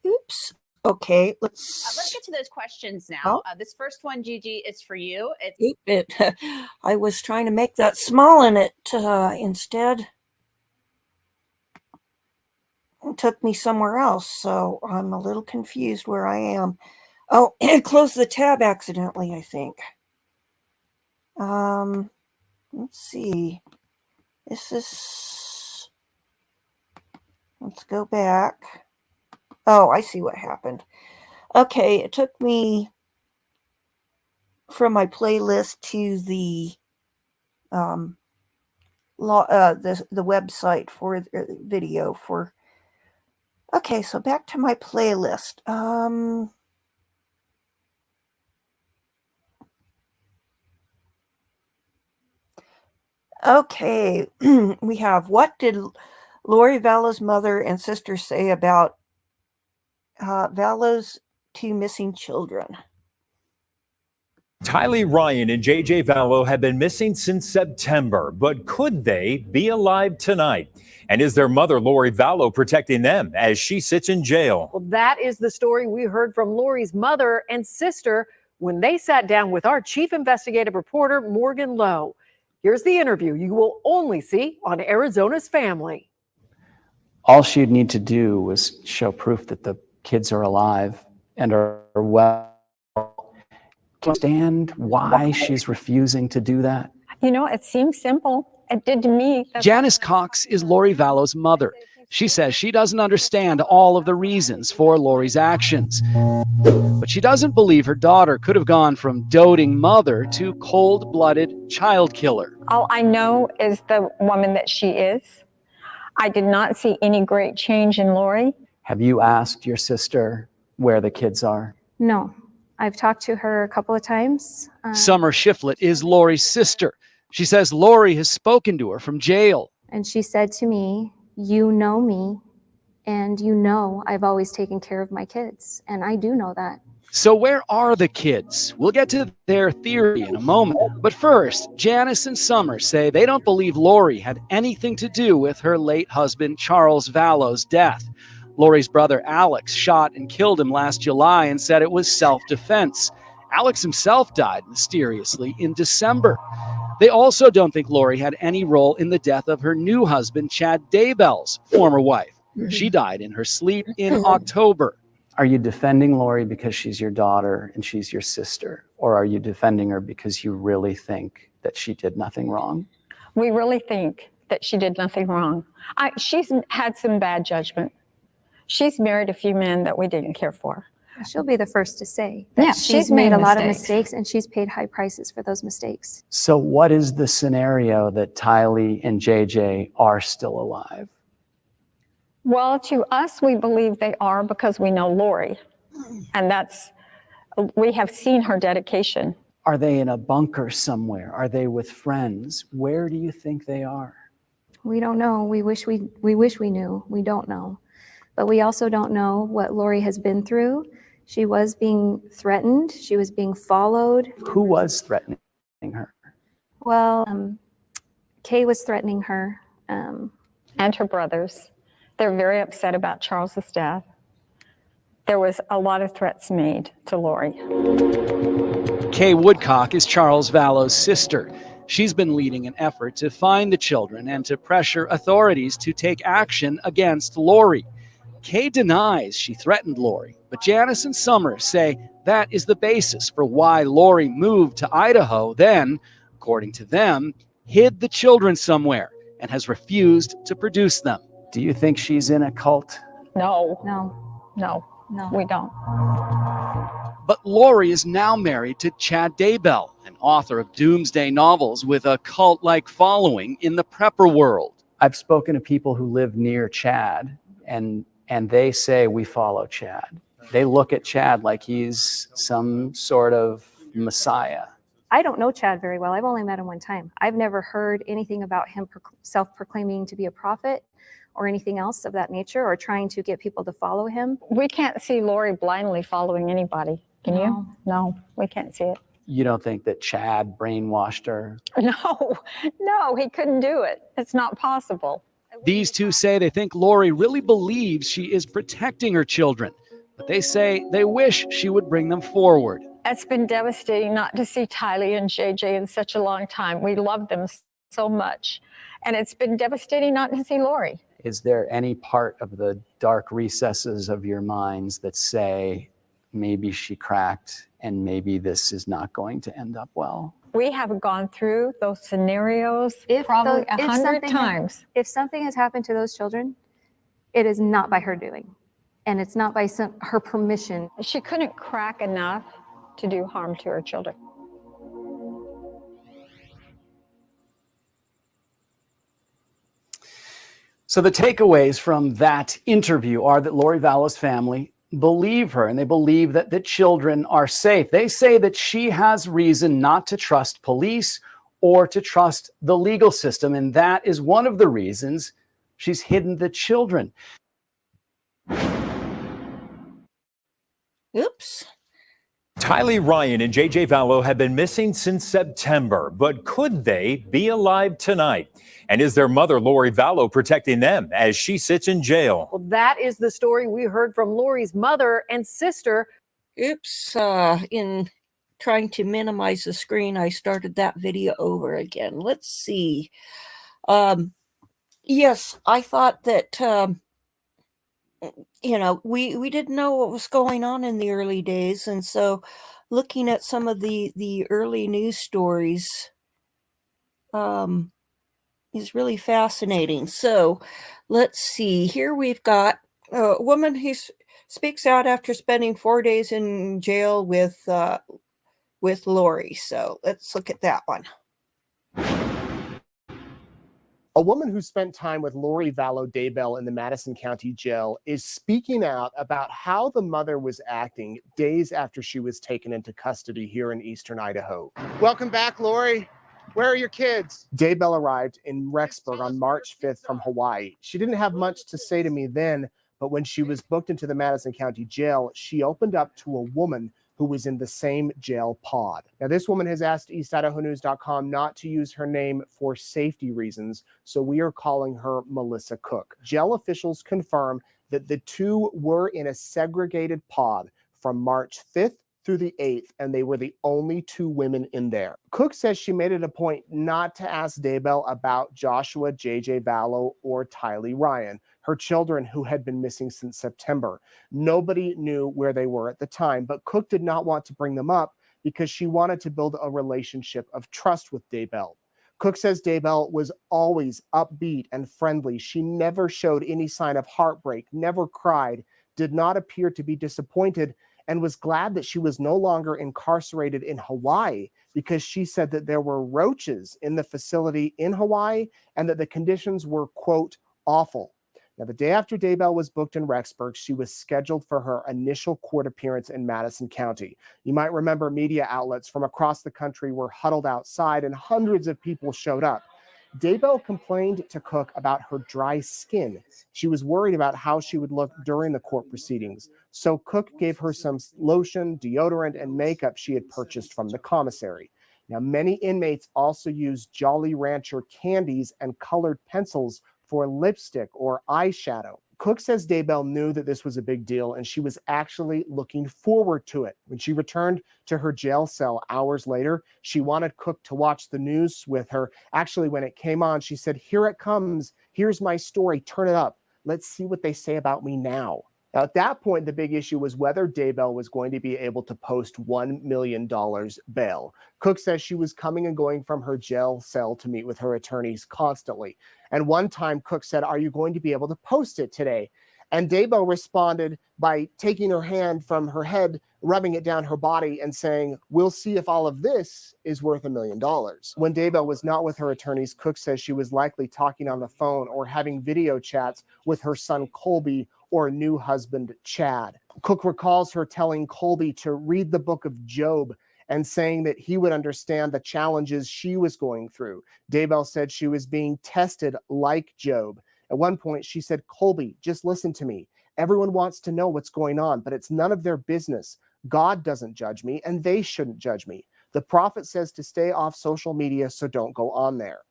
Oops. Okay, let's get to those questions now. Oh. This first one, Gigi, is for you. I was trying to make that small and it instead took me somewhere else. So I'm a little confused where I am. Oh, I closed the tab accidentally, I think. Let's see. Let's go back. Oh, I see what happened. Okay, it took me from my playlist to the website for the video for. Okay, so back to my playlist. Okay, we have, what did Lori Vallow's mother and sister say about Vallow's 2 missing children? Tylee, Ryan, and JJ Vallow have been missing since September, but could they be alive tonight? And is their mother, Lori Vallow, protecting them as she sits in jail? Well, that is the story we heard from Lori's mother and sister, when they sat down with our chief investigative reporter, Morgan Lowe. Here's the interview you will only see on Arizona's Family. All she'd need to do was show proof that the kids are alive and are well. Do you understand why she's refusing to do that? You know, it seems simple. It did to me. Janice Cox is Lori Vallow's mother. She says she doesn't understand all of the reasons for Lori's actions. But she doesn't believe her daughter could have gone from doting mother to cold-blooded child killer. All I know is the woman that she is. I did not see any great change in Lori. Have you asked your sister where the kids are? No, I've talked to her a couple of times. Summer Shiflett is Lori's sister. She says Lori has spoken to her from jail. And she said to me, "You know me, and you know I've always taken care of my kids." And I do know that. So where are the kids? We'll get to their theory in a moment. But first, Janice and Summer say they don't believe Lori had anything to do with her late husband Charles Vallow's death. Lori's brother Alex shot and killed him last July and said it was self-defense. Alex himself died mysteriously in December. They also don't think Lori had any role in the death of her new husband, Chad Daybell's former wife. She died in her sleep in October. Are you defending Lori because she's your daughter and she's your sister? Or are you defending her because you really think that she did nothing wrong? We really think that she did nothing wrong. She's had some bad judgment. She's married a few men that we didn't care for. She'll be the first to say that Yeah, she's made a lot of mistakes and she's paid high prices for those mistakes. So what is the scenario that Tylee and JJ are still alive? Well, to us, we believe they are because we know Lori. And we have seen her dedication. Are they in a bunker somewhere? Are they with friends? Where do you think they are? We don't know. We wish we knew. We don't know. But we also don't know what Lori has been through. She was being threatened. She was being followed. Who was threatening her? Well, Kay was threatening her. And her brothers. They're very upset about Charles's death. There was a lot of threats made to Lori. Kay Woodcock is Charles Vallow's sister. She's been leading an effort to find the children and to pressure authorities to take action against Lori. Kay denies she threatened Lori, but Janice and Summer say that is the basis for why Lori moved to Idaho, then, according to them, hid the children somewhere and has refused to produce them. Do you think she's in a cult? No, No. we don't. But Lori is now married to Chad Daybell, an author of doomsday novels with a cult-like following in the prepper world. I've spoken to people who live near Chad, and they say we follow Chad. They look at Chad like he's some sort of messiah. I don't know Chad very well. I've only met him one time. I've never heard anything about him self-proclaiming to be a prophet or anything else of that nature, or trying to get people to follow him. We can't see Lori blindly following anybody. Can you? No, we can't see it. You don't think that Chad brainwashed her? No, he couldn't do it. It's not possible. These two say they think Lori really believes she is protecting her children, but they say they wish she would bring them forward. It's been devastating not to see Tylee and JJ in such a long time. We love them so much. And it's been devastating not to see Lori. Is there any part of the dark recesses of your minds that say maybe she cracked and maybe this is not going to end up well? We have gone through those scenarios probably 100 times. If something has happened to those children, it is not by her doing. And it's not by her permission. She couldn't crack enough to do harm to her children. So the takeaways from that interview are that Lori Vallow's family believe her and they believe that the children are safe. They say that she has reason not to trust police or to trust the legal system, and that is one of the reasons she's hidden the children. Oops. Tylee, Ryan, and JJ Vallow have been missing since September, but could they be alive tonight? And is their mother, Lori Vallow, protecting them as she sits in jail? Well, that is the story we heard from Lori's mother and sister. Oops. In trying to minimize the screen, I started that video over again. Let's see. Yes, I thought that, we didn't know what was going on in the early days. And so looking at some of the early news stories is really fascinating. So let's see. Here we've got a woman who speaks out after spending 4 days in jail with Lori. So let's look at that one. A woman who spent time with Lori Vallow Daybell in the Madison County Jail is speaking out about how the mother was acting days after she was taken into custody here in eastern Idaho. Welcome back, Lori. Where are your kids? Daybell arrived in Rexburg on March 5th from Hawaii. She didn't have much to say to me then, but when she was booked into the Madison County Jail, she opened up to a woman who was in the same jail pod. Now, this woman has asked EastIdahoNews.com not to use her name for safety reasons, so we are calling her Melissa Cook. Jail officials confirm that the two were in a segregated pod from March 5th through the 8th, and they were the only two women in there. Cook says she made it a point not to ask Daybell about Joshua J.J. Vallow or Tylee Ryan, her children who had been missing since September. Nobody knew where they were at the time, but Cook did not want to bring them up because she wanted to build a relationship of trust with Daybell. Cook says Daybell was always upbeat and friendly. She never showed any sign of heartbreak, never cried, did not appear to be disappointed, and was glad that she was no longer incarcerated in Hawaii because she said that there were roaches in the facility in Hawaii and that the conditions were, quote, awful. Now, the day after Daybell was booked in Rexburg, she was scheduled for her initial court appearance in Madison County. You might remember media outlets from across the country were huddled outside and hundreds of people showed up. Daybell complained to Cook about her dry skin. She was worried about how she would look during the court proceedings. So Cook gave her some lotion, deodorant, and makeup she had purchased from the commissary. Now, many inmates also use Jolly Rancher candies and colored pencils for lipstick or eyeshadow. Cook says Daybell knew that this was a big deal, and she was actually looking forward to it. When she returned to her jail cell hours later, she wanted Cook to watch the news with her. Actually, when it came on, she said, "Here it comes. Here's my story. Turn it up. Let's see what they say about me now." Now, at that point, the big issue was whether Daybell was going to be able to post $1 million bail. Cook says she was coming and going from her jail cell to meet with her attorneys constantly. And one time, Cook said, "Are you going to be able to post it today?" And Daybell responded by taking her hand from her head, rubbing it down her body and saying, "We'll see if all of this is worth $1 million. When Daybell was not with her attorneys, Cook says she was likely talking on the phone or having video chats with her son Colby or new husband Chad. Cook recalls her telling Colby to read the book of Job and saying that he would understand the challenges she was going through. Daybell said she was being tested like Job. At one point, she said, "Colby, just listen to me. Everyone wants to know what's going on, but it's none of their business. God doesn't judge me, and they shouldn't judge me. The prophet says to stay off social media, so don't go on there."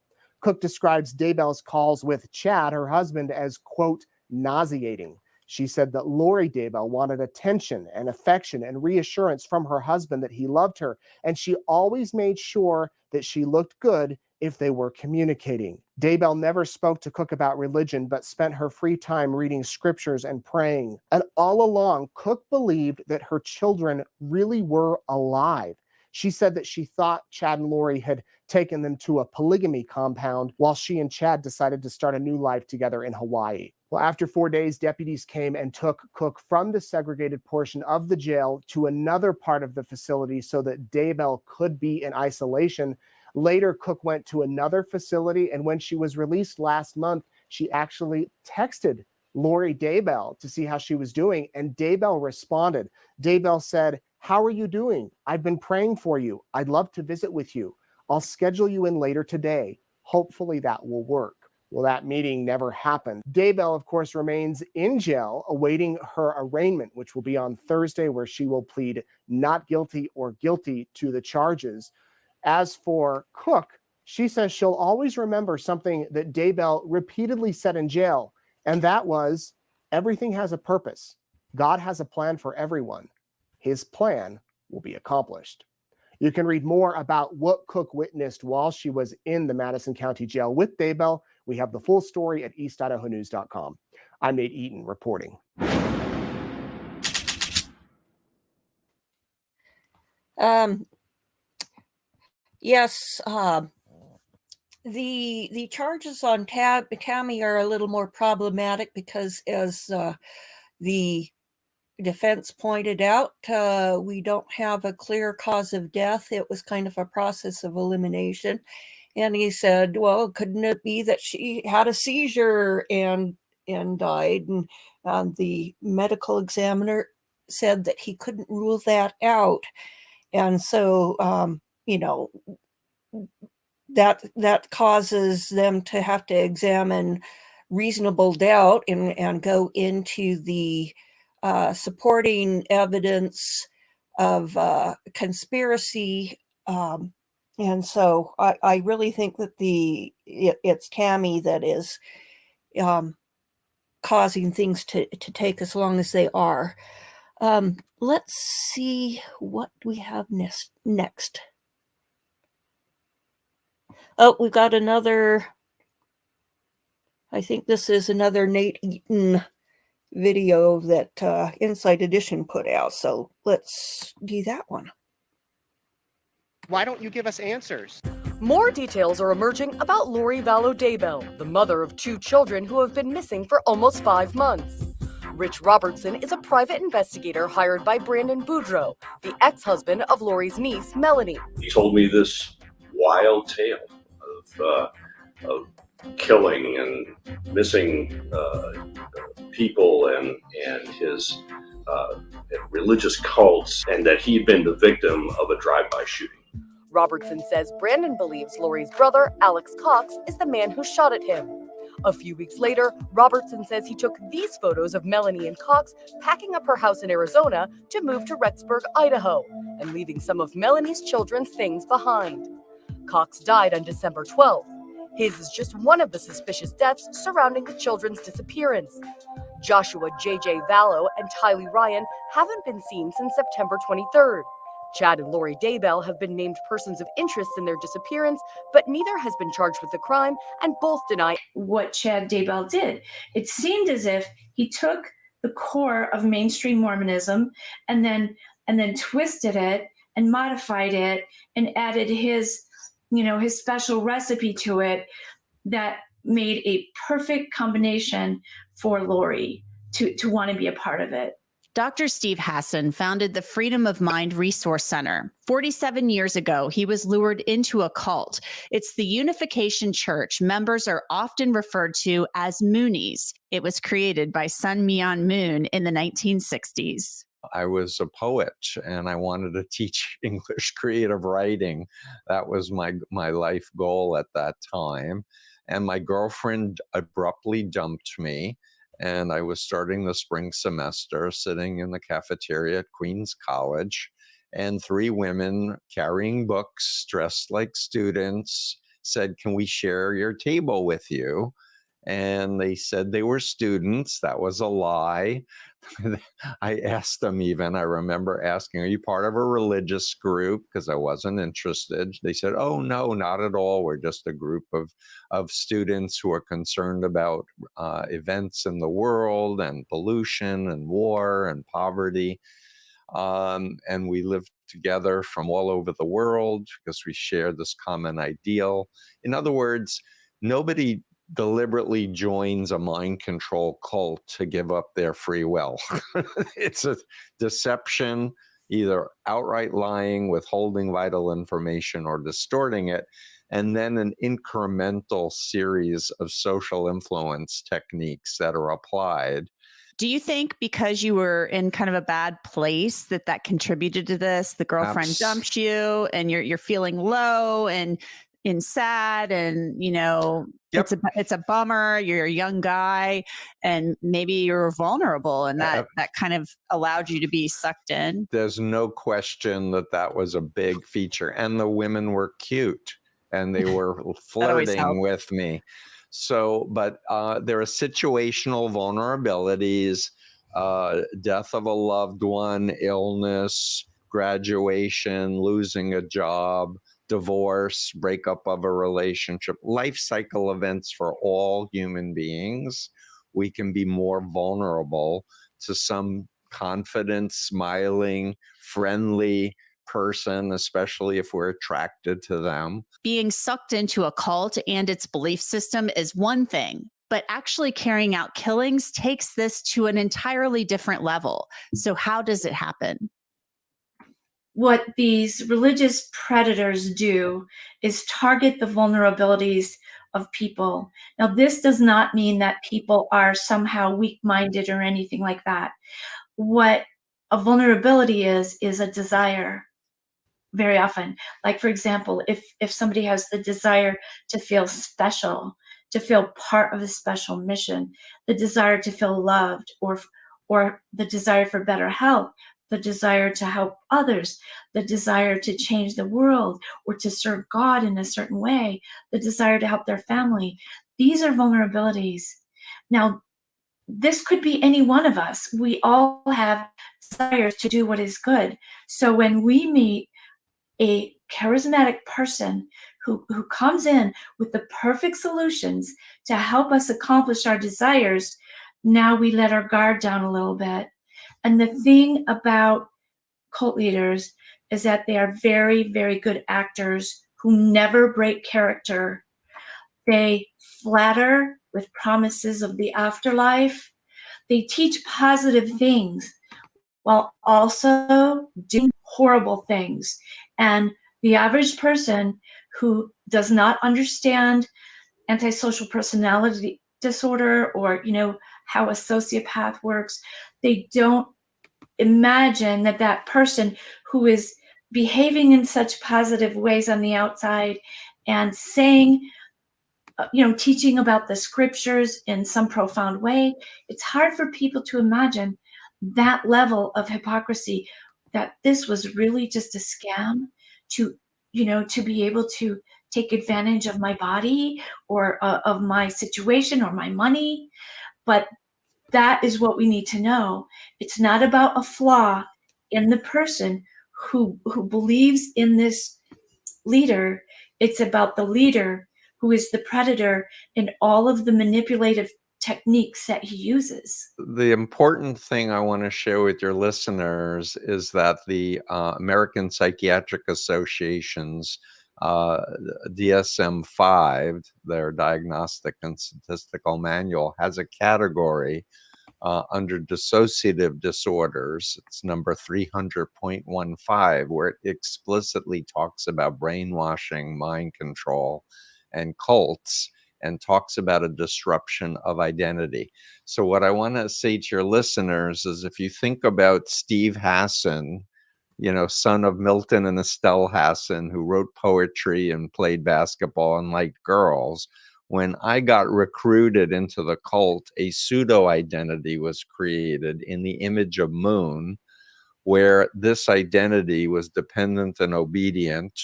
Cook describes Daybell's calls with Chad, her husband, as, quote, nauseating. She said that Lori Daybell wanted attention and affection and reassurance from her husband that he loved her, and she always made sure that she looked good if they were communicating. Daybell never spoke to Cook about religion, but spent her free time reading scriptures and praying. And all along, Cook believed that her children really were alive. She said that she thought Chad and Lori had taken them to a polygamy compound while she and Chad decided to start a new life together in Hawaii. Well, after 4 days, deputies came and took Cook from the segregated portion of the jail to another part of the facility so that Daybell could be in isolation. Later, Cook went to another facility, and when she was released last month, she actually texted Lori Daybell to see how she was doing, and Daybell responded. Daybell said, "How are you doing? I've been praying for you. I'd love to visit with you. I'll schedule you in later today. Hopefully that will work." Well, that meeting never happened. Daybell, of course, remains in jail awaiting her arraignment, which will be on Thursday, where she will plead not guilty or guilty to the charges. As for Cook, she says she'll always remember something that Daybell repeatedly said in jail, and that was, everything has a purpose. God has a plan for everyone. His plan will be accomplished. You can read more about what Cook witnessed while she was in the Madison County Jail with Daybell. We have the full story at eastidahonews.com. I'm Nate Eaton reporting. Yes, the charges on Tammy are a little more problematic because, as the defense pointed out, we don't have a clear cause of death. It was kind of a process of elimination. And he said, well, couldn't it be that she had a seizure and died? And the medical examiner said that he couldn't rule that out. And so, that causes them to have to examine reasonable doubt and go into the supporting evidence of conspiracy. And so I really think that it's Tammy that is causing things to take as long as they are. Let's see what we have next. Oh, we've got another, I think this is another Nate Eaton video that Inside Edition put out. So let's do that one. Why don't you give us answers? More details are emerging about Lori Vallow Daybell, the mother of 2 children who have been missing for almost 5 months. Rich Robertson is a private investigator hired by Brandon Boudreau, the ex-husband of Lori's niece, Melanie. He told me this wild tale of killing and missing people and his religious cults, and that he'd been the victim of a drive-by shooting. Robertson says Brandon believes Lori's brother, Alex Cox, is the man who shot at him. A few weeks later, Robertson says he took these photos of Melanie and Cox packing up her house in Arizona to move to Rexburg, Idaho, and leaving some of Melanie's children's things behind. Cox died on December 12th. His is just one of the suspicious deaths surrounding the children's disappearance. Joshua J.J. Vallow and Tylee Ryan haven't been seen since September 23rd. Chad and Lori Daybell have been named persons of interest in their disappearance, but neither has been charged with the crime, and both deny what Chad Daybell did. It seemed as if he took the core of mainstream Mormonism and then twisted it and modified it and added his special recipe to it that made a perfect combination for Lori to want to be a part of it. Dr. Steve Hassan founded the Freedom of Mind Resource Center. 47 years ago, he was lured into a cult. It's the Unification Church. Members are often referred to as Moonies. It was created by Sun Myung Moon in the 1960s. I was a poet and I wanted to teach English creative writing. That was my life goal at that time. And my girlfriend abruptly dumped me. And I was starting the spring semester sitting in the cafeteria at Queens College, and 3 women carrying books, dressed like students, said, "Can we share your table with you?" And they said they were students. That was a lie. I asked them even, I remember asking, "Are you part of a religious group?" Because I wasn't interested. They said, "Oh, no, not at all. We're just a group of students who are concerned about events in the world and pollution and war and poverty. And we live together from all over the world because we share this common ideal." In other words, nobody deliberately joins a mind control cult to give up their free will. It's a deception, either outright lying, withholding vital information, or distorting it, and then an incremental series of social influence techniques that are applied. Do you think because you were in kind of a bad place that contributed to this? The girlfriend dumped you and you're feeling low and sad, and Yep. it's a bummer. You're a young guy and maybe you're vulnerable, and that kind of allowed you to be sucked in. There's no question that was a big feature. And the women were cute and they were flirting with me. So, but there are situational vulnerabilities, death of a loved one, illness, graduation, losing a job, divorce, breakup of a relationship, life cycle events for all human beings, we can be more vulnerable to some confident, smiling, friendly person, especially if we're attracted to them. Being sucked into a cult and its belief system is one thing, but actually carrying out killings takes this to an entirely different level. So how does it happen? What these religious predators do is target the vulnerabilities of people. Now, this does not mean that people are somehow weak-minded or anything like that. What a vulnerability is a desire very often. Like, for example, if somebody has the desire to feel special, to feel part of a special mission, the desire to feel loved, or the desire for better health, the desire to help others, the desire to change the world or to serve God in a certain way, the desire to help their family. These are vulnerabilities. Now, this could be any one of us. We all have desires to do what is good. So when we meet a charismatic person who comes in with the perfect solutions to help us accomplish our desires, now we let our guard down a little bit. And the thing about cult leaders is that they are very, very good actors who never break character. They flatter with promises of the afterlife. They teach positive things while also doing horrible things. And the average person who does not understand antisocial personality disorder, or how a sociopath works, they don't imagine that that person who is behaving in such positive ways on the outside and saying, teaching about the scriptures in some profound way, it's hard for people to imagine that level of hypocrisy, that this was really just a scam to be able to take advantage of my body or of my situation or my money. But that is what we need to know. It's not about a flaw in the person who believes in this leader. It's about the leader who is the predator in all of the manipulative techniques that he uses. The important thing I want to share with your listeners is that the American Psychiatric Association's DSM-5, their Diagnostic and Statistical Manual, has a category under dissociative disorders. It's number 300.15, where it explicitly talks about brainwashing, mind control, and cults, and talks about a disruption of identity. So what I want to say to your listeners is, if you think about Steve Hassan, son of Milton and Estelle Hassan, who wrote poetry and played basketball and liked girls, when I got recruited into the cult, a pseudo identity was created in the image of Moon, where this identity was dependent and obedient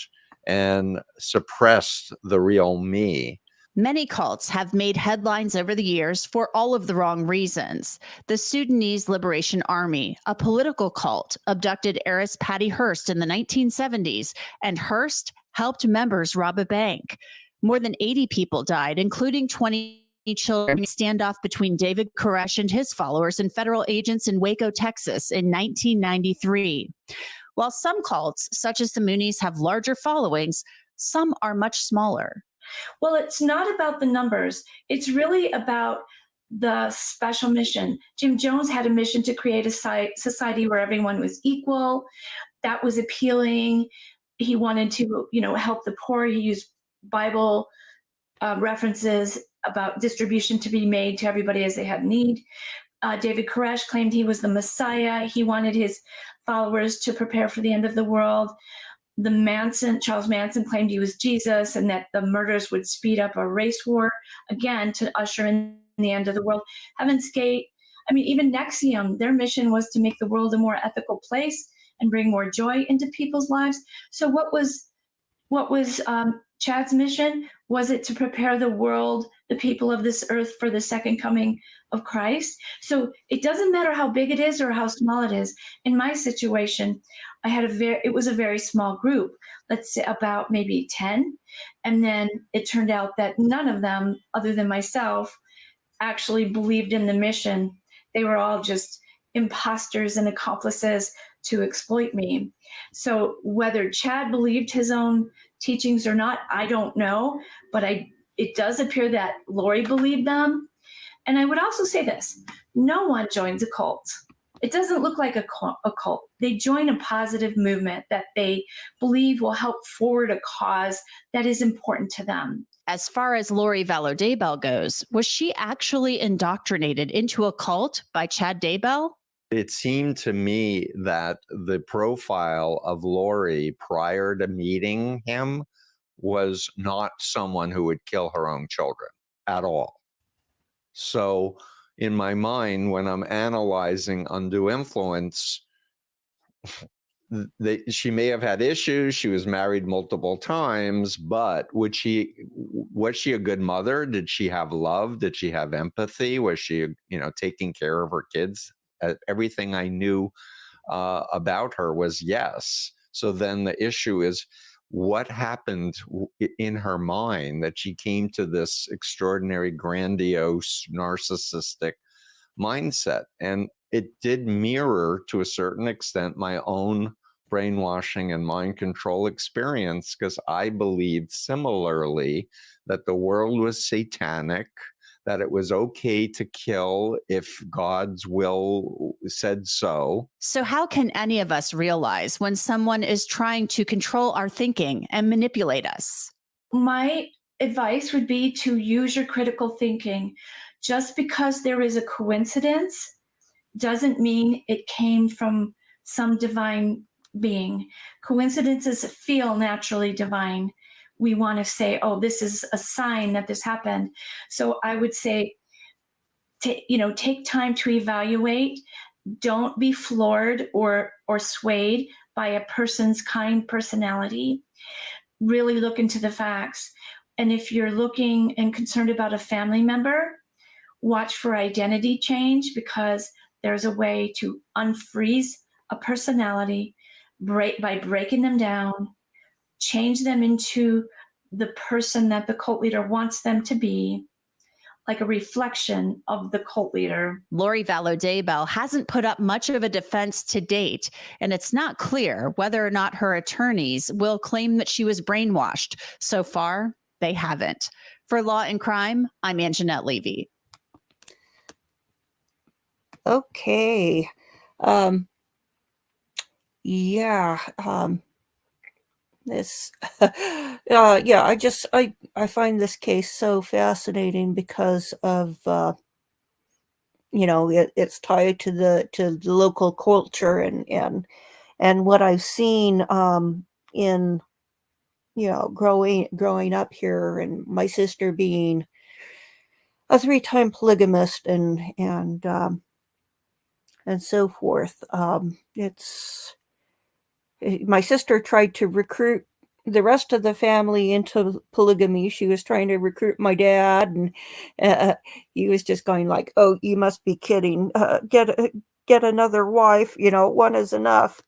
and suppressed the real me. Many cults have made headlines over the years for all of the wrong reasons. The Sudanese Liberation Army, a political cult, abducted heiress Patty Hearst in the 1970s, and Hearst helped members rob a bank. More than 80 people died, including 20 children, in a standoff between David Koresh and his followers and federal agents in Waco, Texas in 1993. While some cults, such as the Moonies, have larger followings, some are much smaller. Well, it's not about the numbers. It's really about the special mission. Jim Jones had a mission to create a society where everyone was equal. That was appealing. He wanted to, help the poor. He used Bible references about distribution to be made to everybody as they had need. David Koresh claimed he was the Messiah. He wanted his followers to prepare for the end of the world. Charles Manson claimed he was Jesus, and that the murders would speed up a race war, again, to usher in the end of the world. Heaven's Gate, even NXIVM, their mission was to make the world a more ethical place and bring more joy into people's lives. So what was Chad's mission? Was it to prepare the world the people of this earth for the second coming of Christ. So it doesn't matter how big it is or how small it is. In my situation, it was a very small group, let's say about maybe 10. And then it turned out that none of them, other than myself, actually believed in the mission. They were all just imposters and accomplices to exploit me. So whether Chad believed his own teachings or not, I don't know, but it does appear that Lori believed them. And I would also say this, no one joins a cult. It doesn't look like a cult. They join a positive movement that they believe will help forward a cause that is important to them. As far as Lori Vallow Daybell goes, was she actually indoctrinated into a cult by Chad Daybell? It seemed to me that the profile of Lori prior to meeting him was not someone who would kill her own children at all. So in my mind, when I'm analyzing undue influence, she may have had issues. She was married multiple times, but was she a good mother? Did she have love? Did she have empathy? Was she, taking care of her kids? Everything I knew about her was yes. So then the issue is, what happened in her mind that she came to this extraordinary, grandiose, narcissistic mindset? And it did mirror, to a certain extent, my own brainwashing and mind control experience, because I believed similarly that the world was satanic, that it was okay to kill if God's will said so. So how can any of us realize when someone is trying to control our thinking and manipulate us? My advice would be to use your critical thinking. Just because there is a coincidence doesn't mean it came from some divine being. Coincidences feel naturally divine. We want to say, oh, this is a sign that this happened. So I would say, take time to evaluate. Don't be floored or swayed by a person's kind personality. Really look into the facts. And if you're looking and concerned about a family member, watch for identity change, because there's a way to unfreeze a personality by breaking them down, change them into the person that the cult leader wants them to be, like a reflection of the cult leader. Lori Vallow Daybell hasn't put up much of a defense to date, and it's not clear whether or not her attorneys will claim that she was brainwashed. So far, they haven't. For Law and Crime, I'm Anjanette Levy. Okay. This I find this case so fascinating because of it's tied to the local culture and what I've seen in growing up here, and my sister being a 3-time polygamist and so forth. My sister tried to recruit the rest of the family into polygamy. She was trying to recruit my dad, and he was just going like, "Oh, you must be kidding! Get another wife. One is enough."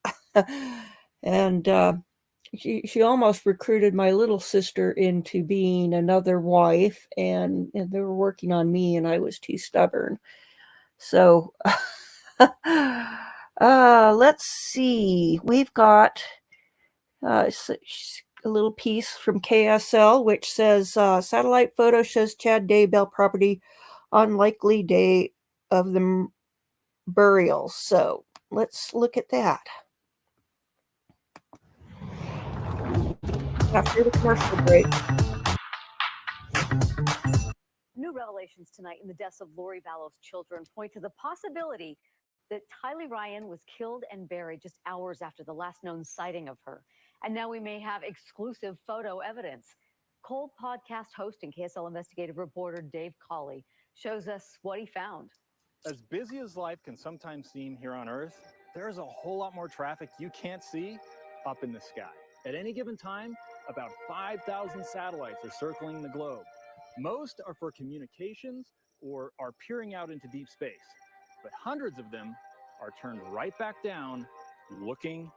And she almost recruited my little sister into being another wife, and they were working on me, and I was too stubborn. So. Let's see. We've got a little piece from KSL, which says satellite photo shows Chad Daybell property on likely day of the burial. So let's look at that. After the commercial break. New revelations tonight in the deaths of Lori Vallow's children point to the possibility that Tylee Ryan was killed and buried just hours after the last known sighting of her. And now we may have exclusive photo evidence. Cold podcast host and KSL investigative reporter Dave Cawley shows us what he found. As busy as life can sometimes seem here on Earth, there's a whole lot more traffic you can't see up in the sky. At any given time, about 5,000 satellites are circling the globe. Most are for communications or are peering out into deep space, but hundreds of them are turned right back down, looking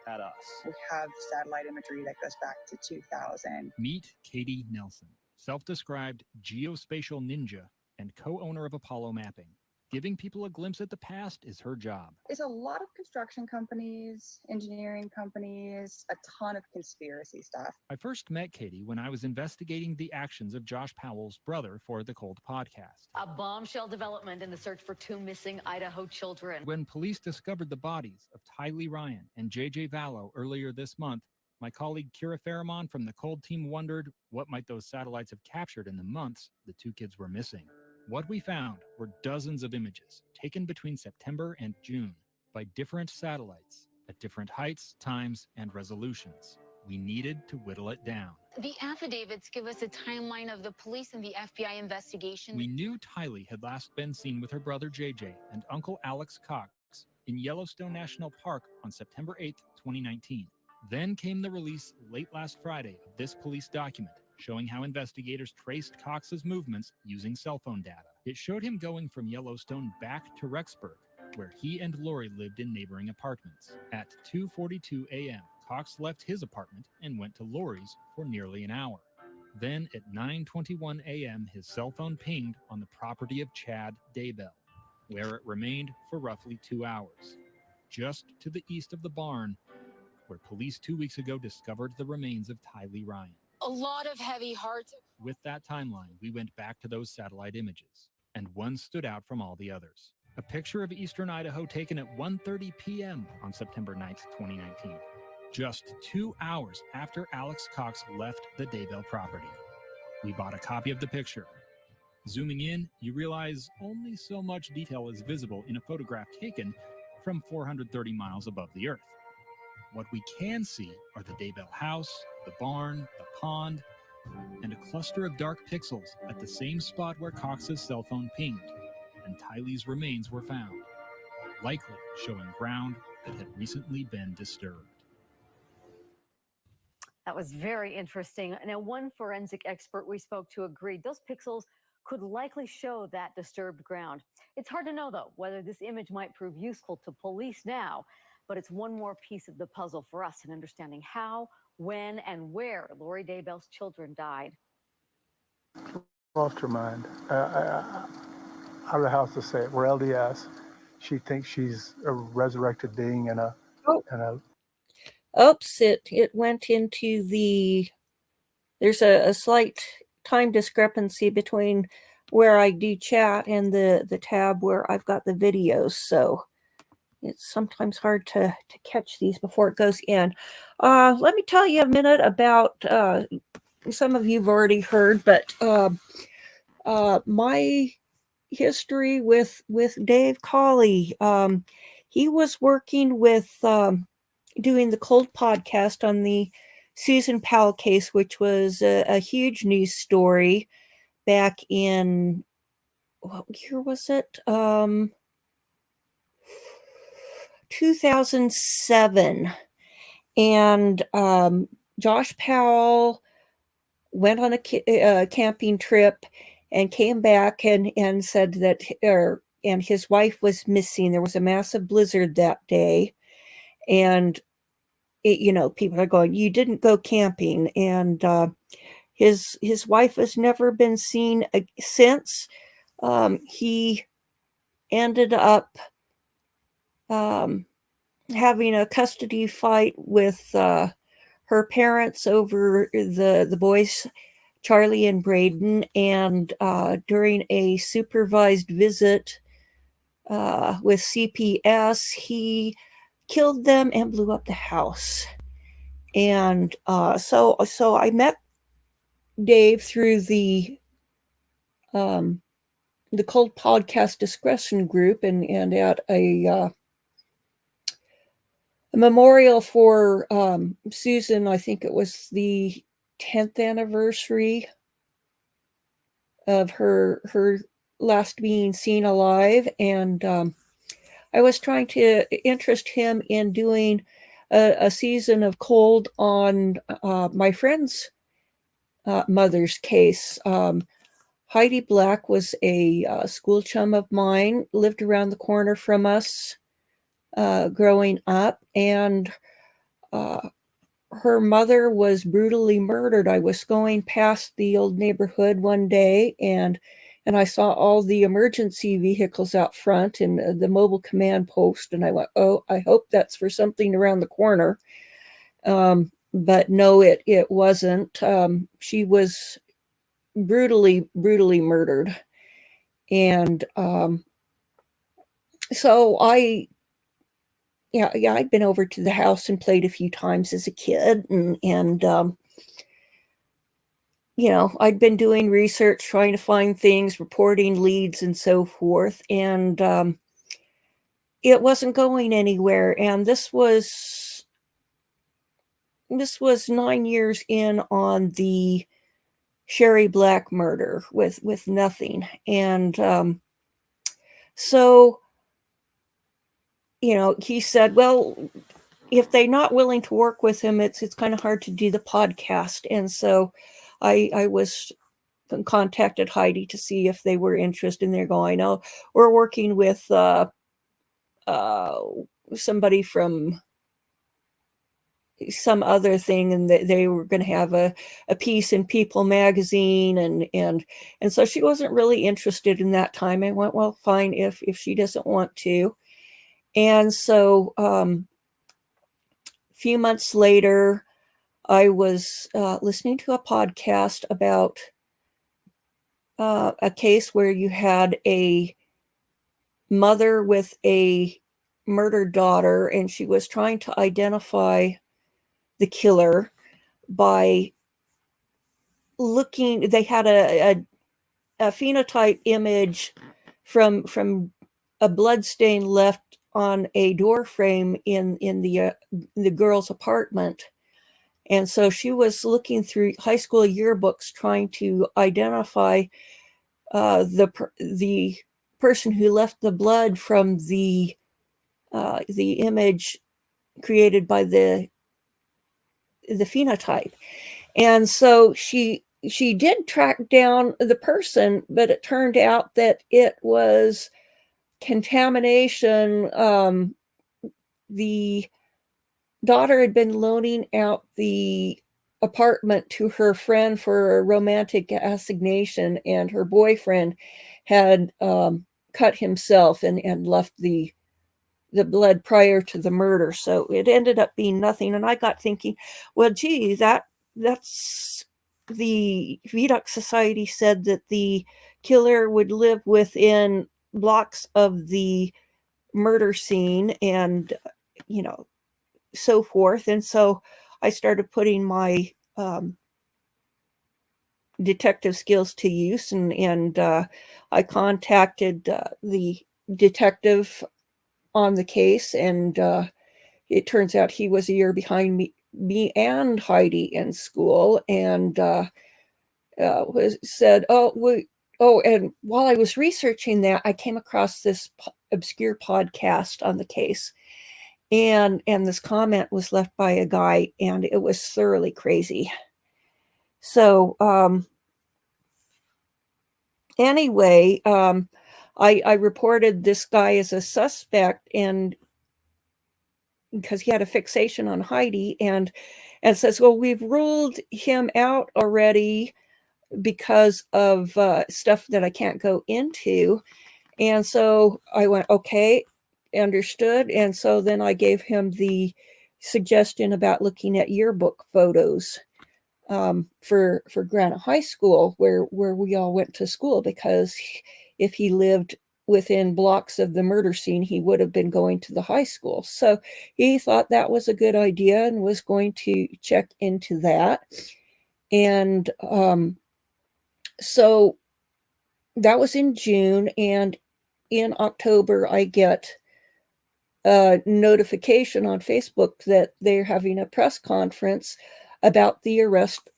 at us. We have satellite imagery that goes back to 2000. Meet Katie Nelson, self-described geospatial ninja and co-owner of Apollo Mapping. Giving people a glimpse at the past is her job. There's a lot of construction companies, engineering companies, a ton of conspiracy stuff. I first met Katie when I was investigating the actions of Josh Powell's brother for the Cold podcast. A bombshell development in the search for two missing Idaho children. When police discovered the bodies of Tylee Ryan and JJ Vallow earlier this month, my colleague Kira Faramon from the Cold team wondered what might those satellites have captured in the months the two kids were missing. What we found were dozens of images taken between September and June by different satellites at different heights, times, and resolutions. We needed to whittle it down. The affidavits give us a timeline of the police and the FBI investigation. We knew Tylee had last been seen with her brother JJ and Uncle Alex Cox in Yellowstone National Park on September 8, 2019. Then came the release late last Friday of this police document showing how investigators traced Cox's movements using cell phone data. It showed him going from Yellowstone back to Rexburg, where he and Lori lived in neighboring apartments. At 2:42 a.m., Cox left his apartment and went to Lori's for nearly an hour. Then at 9:21 a.m., his cell phone pinged on the property of Chad Daybell, where it remained for roughly 2 hours, just to the east of the barn, where police 2 weeks ago discovered the remains of Tylee Ryan. A lot of heavy hearts. With that timeline, we went back to those satellite images, and one stood out from all the others. A picture of eastern Idaho taken at 1:30 p.m. on September 9th, 2019, just 2 hours after Alex Cox left the Daybell property. We bought a copy of the picture. Zooming in, you realize only so much detail is visible in a photograph taken from 430 miles above the Earth. What we can see are the Daybell house, the barn, the pond, and a cluster of dark pixels at the same spot where Cox's cell phone pinged, and Tylee's remains were found, likely showing ground that had recently been disturbed. That was very interesting. Now, one forensic expert we spoke to agreed those pixels could likely show that disturbed ground. It's hard to know, though, whether this image might prove useful to police now, but it's one more piece of the puzzle for us in understanding how, when, and where Lori Daybell's children died. Lost her mind. I don't know how else to say it. We're LDS. She thinks she's a resurrected being in a. Oops! It went into the. There's a slight time discrepancy between where I do chat and the tab where I've got the videos. So it's sometimes hard to catch these before it goes in. Let me tell you a minute about, some of you've already heard, but my history with Dave Colley. He was working with doing the Cold podcast on the Susan Powell case, which was a huge news story back in, what year was it? 2007. And Josh Powell went on a camping trip and came back and said that, and his wife was missing. There was a massive blizzard that day. And, people are going, you didn't go camping. And his wife has never been seen since. He ended up having a custody fight with her parents over the boys, Charlie and Braden, and during a supervised visit with CPS, he killed them and blew up the house. And so I met Dave through the Cold Podcast discussion group and at a memorial for Susan. I think it was the 10th anniversary of her last being seen alive. And I was trying to interest him in doing a season of Cold on my friend's mother's case. Heidi Black was a school chum of mine, lived around the corner from us growing up, and her mother was brutally murdered. I was going past the old neighborhood one day, and I saw all the emergency vehicles out front and the mobile command post, and I went, oh, I hope that's for something around the corner. But no, it wasn't. She was brutally murdered. And so I'd been over to the house and played a few times as a kid, and I'd been doing research, trying to find things, reporting leads and so forth, and it wasn't going anywhere. And this was 9 years in on the Sherry Black murder with nothing. And so, he said, well, if they're not willing to work with him, it's kind of hard to do the podcast. And so I was contacted Heidi to see if they were interested, and they're going, oh, we're working with somebody from some other thing, and they were going to have a piece in People magazine, and so she wasn't really interested in that time. I went, well, fine, if she doesn't want to. And so a few months later, I was listening to a podcast about a case where you had a mother with a murdered daughter, and she was trying to identify the killer by looking. They had a phenotype image from a blood stain left on a door frame in the girl's apartment. And so she was looking through high school yearbooks trying to identify the person who left the blood from the image created by the phenotype. And so she did track down the person, but it turned out that it was contamination. The daughter had been loaning out the apartment to her friend for a romantic assignation, and her boyfriend had cut himself and left the blood prior to the murder. So it ended up being nothing. And I got thinking, well, gee, that's the Vidocq Society said that the killer would live within blocks of the murder scene, and so forth. And so I started putting my detective skills to use, and I contacted the detective on the case, and it turns out he was a year behind me and Heidi in school, and said, and while I was researching that, I came across this obscure podcast on the case, and this comment was left by a guy, and it was thoroughly crazy. So anyway, I reported this guy as a suspect, and because he had a fixation on Heidi, and says, well, we've ruled him out already because of stuff that I can't go into. And so I went, okay, understood. And so then I gave him the suggestion about looking at yearbook photos for Granite High School, where we all went to school, because if he lived within blocks of the murder scene, he would have been going to the high school. So he thought that was a good idea and was going to check into that. And so that was in June, and in October, I get a notification on Facebook that they're having a press conference about the arrest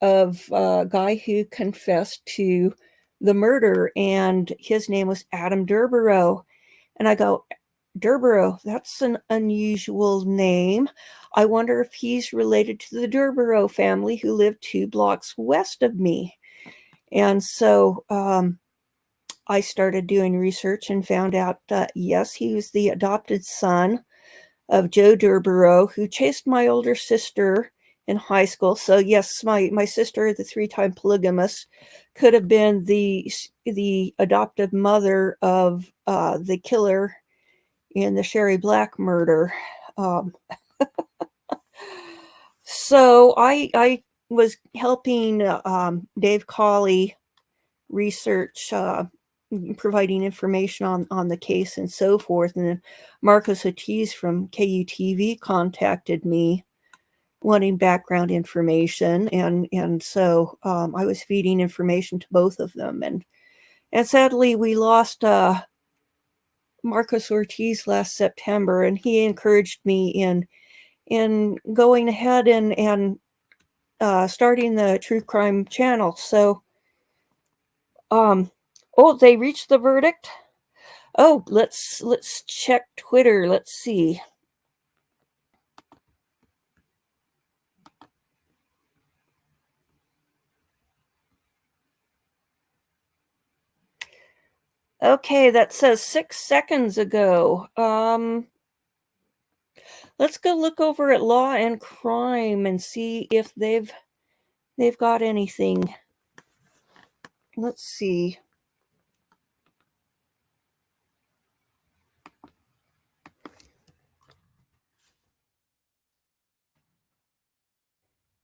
of a guy who confessed to the murder, and his name was Adam Durborough. And I go, Durborough, that's an unusual name. I wonder if he's related to the Durborough family who lived 2 blocks west of me. And so I started doing research and found out that, yes, he was the adopted son of Joe Durborough, who chased my older sister in high school. So yes, my sister, the 3-time polygamist, could have been the adoptive mother of the killer in the Sherry Black murder. So I was helping Dave Cawley research, providing information on the case and so forth. And then Marcos Ortiz from KUTV contacted me wanting background information. And so I was feeding information to both of them. And sadly, we lost Marcos Ortiz last September, and he encouraged me in going ahead and starting the true crime channel. So, oh, they reached the verdict. Oh, let's check Twitter. Let's see. Okay, that says 6 seconds ago. Let's go look over at Law and Crime and see if they've got anything. Let's see.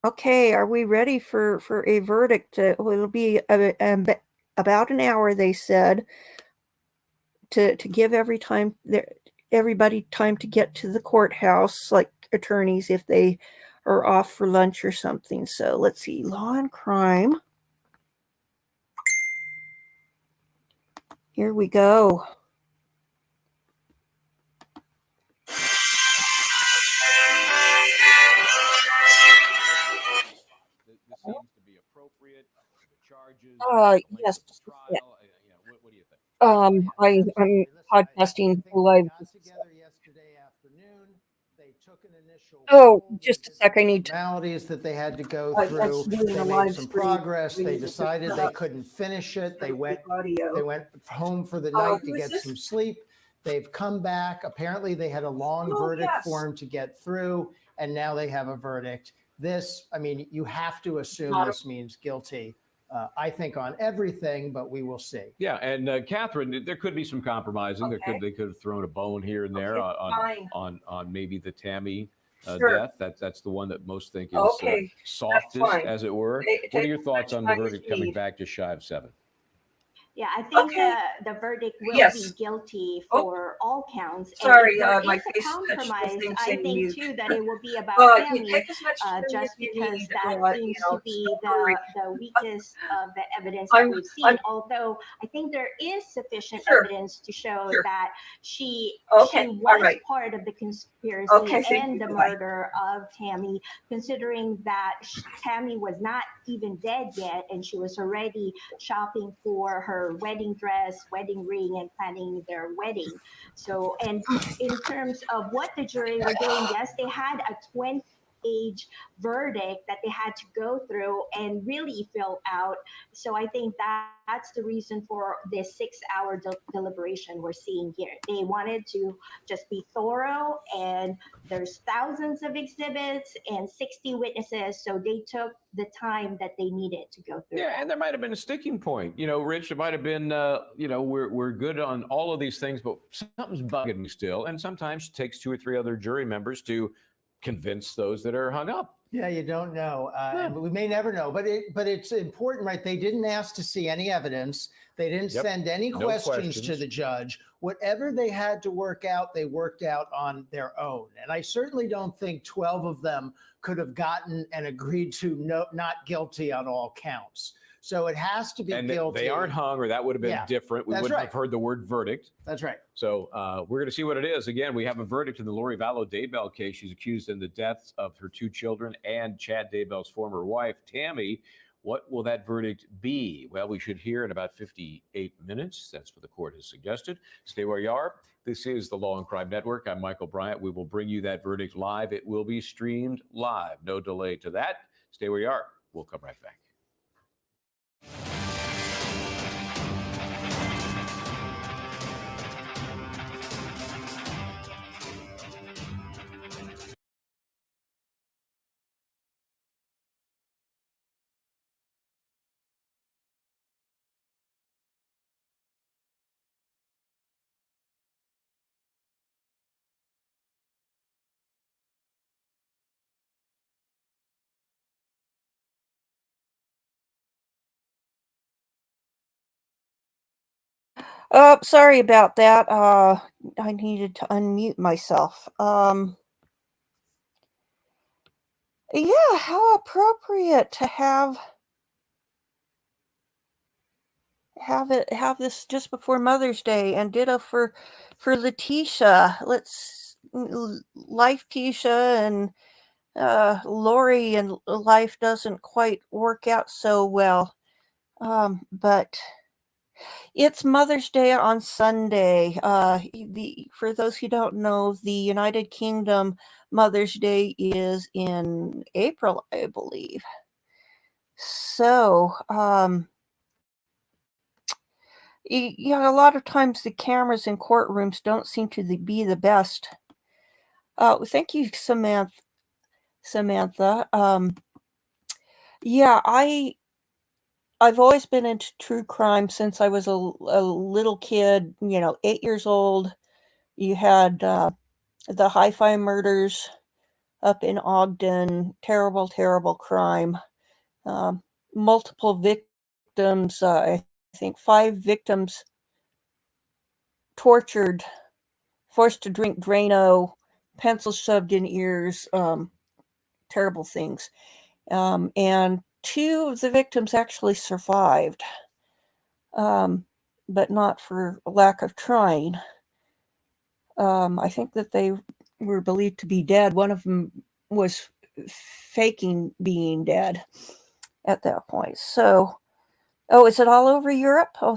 Okay, are we ready for a verdict? It'll be about an hour, they said, to give everybody time to get to the courthouse, like attorneys, if they are off for lunch or something. So let's see. Law and Crime. Here we go. This seems to be appropriate. The charges, Yes. trial. What do you think? I'm podcasting live. Oh, just a sec. I need formalities that they had to go that's through. doing They a made live some stream. progress. They decided they couldn't finish it. They went home for the night to get some sleep. They've come back. Apparently, they had a long verdict form to get through, and now they have a verdict. This, I mean, you have to assume this means guilty. I think on everything, but we will see. Yeah, and Catherine, there could be some compromising. They could have thrown a bone here and there on maybe the Tammy death. That's the one that most think is softest, as it were. What are your thoughts on the verdict coming back just shy of 7? Yeah, I think the verdict will be guilty for all counts. Sorry, and if my there is face a compromise, thing I saying think mute. too that it will be about Tammy, take as much time just as you because need, that seems to be the weakest of the evidence that we've seen. Although I think there is sufficient evidence to show that she was part of the conspiracy and the murder of Tammy, considering that Tammy was not even dead yet, and she was already shopping for her wedding dress, wedding ring, and planning their wedding. So, and in terms of what the jury were doing, yes, they had a 20-page verdict that they had to go through and really fill out. So I think that's the reason for this 6-hour deliberation we're seeing here. They wanted to just be thorough, and there's thousands of exhibits and 60 witnesses, so they took the time that they needed to go through. Yeah, and there might have been a sticking point. Rich, it might have been, we're good on all of these things, but something's bugging me still. And sometimes it takes 2 or 3 other jury members to convince those that are hung up. Yeah, you don't know. But we may never know. But it's important, right? They didn't ask to see any evidence. They didn't send any questions to the judge. Whatever they had to work out, they worked out on their own. And I certainly don't think 12 of them could have gotten and agreed to not guilty on all counts. So it has to be guilty. They aren't hung, or that would have been different. We wouldn't have heard the word verdict. That's right. So we're going to see what it is. Again, we have a verdict in the Lori Vallow Daybell case. She's accused in the deaths of her 2 children and Chad Daybell's former wife, Tammy. What will that verdict be? Well, we should hear in about 58 minutes. That's what the court has suggested. Stay where you are. This is the Law and Crime Network. I'm Michael Bryant. We will bring you that verdict live. It will be streamed live. No delay to that. Stay where you are. We'll come right back. Sorry about that. I needed to unmute myself. Yeah, how appropriate to have this just before Mother's Day, and ditto for Letitia. Life Tisha and Lori and life doesn't quite work out so well. But it's Mother's Day on Sunday. For those who don't know, the United Kingdom Mother's Day is in April, I believe. So, yeah, a lot of times the cameras in courtrooms don't seem to be the best. Thank you, Samantha. Yeah, I've always been into true crime since I was a little kid, 8 years old. You had the Hi-Fi murders up in Ogden, terrible, terrible crime. Um, Multiple victims, I think 5 victims tortured, forced to drink Drano, pencils shoved in ears, terrible things. And 2 of the victims actually survived, but not for lack of trying. I think that they were believed to be dead. One of them was faking being dead at that point. So, is it all over Europe? Oh,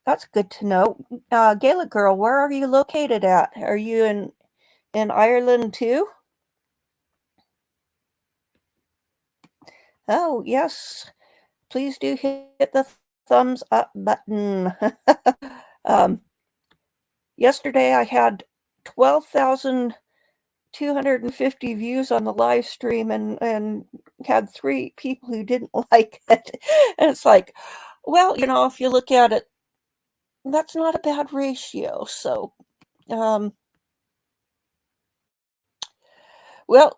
that's good to know. Gaelic girl, where are you located at? Are you in Ireland too? Oh, yes. Please do hit the thumbs up button. um, Yesterday I had 12,250 views on the live stream and had 3 people who didn't like it. And it's like, well, if you look at it, that's not a bad ratio. So, well,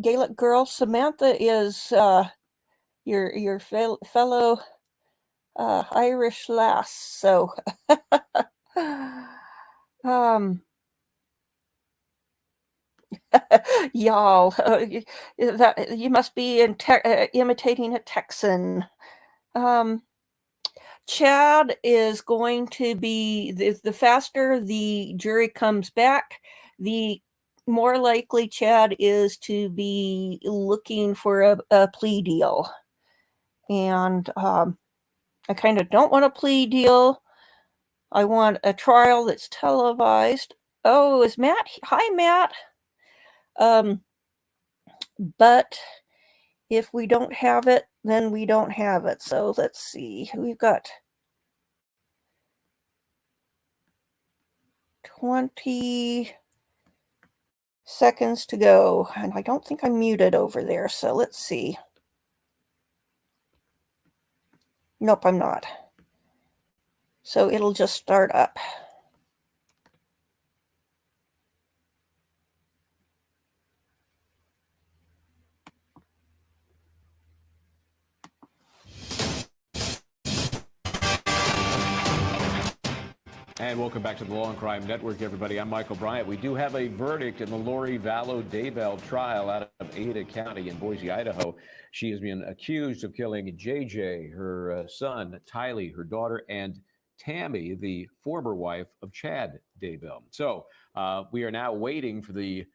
Gaelic girl Samantha is your fellow Irish lass. So, y'all, that you must be imitating a Texan. Chad is going to be the faster the jury comes back, the more likely Chad is to be looking for a plea deal. And I kind of don't want a plea deal. I want a trial that's televised. Oh, is Matt? Hi, Matt. But if we don't have it, then we don't have it. So let's see. We've got 20 seconds to go. And I don't think I'm muted over there. So let's see. Nope, I'm not. So it'll just start up. And welcome back to the Law and Crime Network, everybody. I'm Michael Bryant. We do have a verdict in the Lori Vallow Daybell trial out of Ada County in Boise, Idaho. She has been accused of killing JJ, her son, Tylee, her daughter, and Tammy, the former wife of Chad Daybell. So we are now waiting for the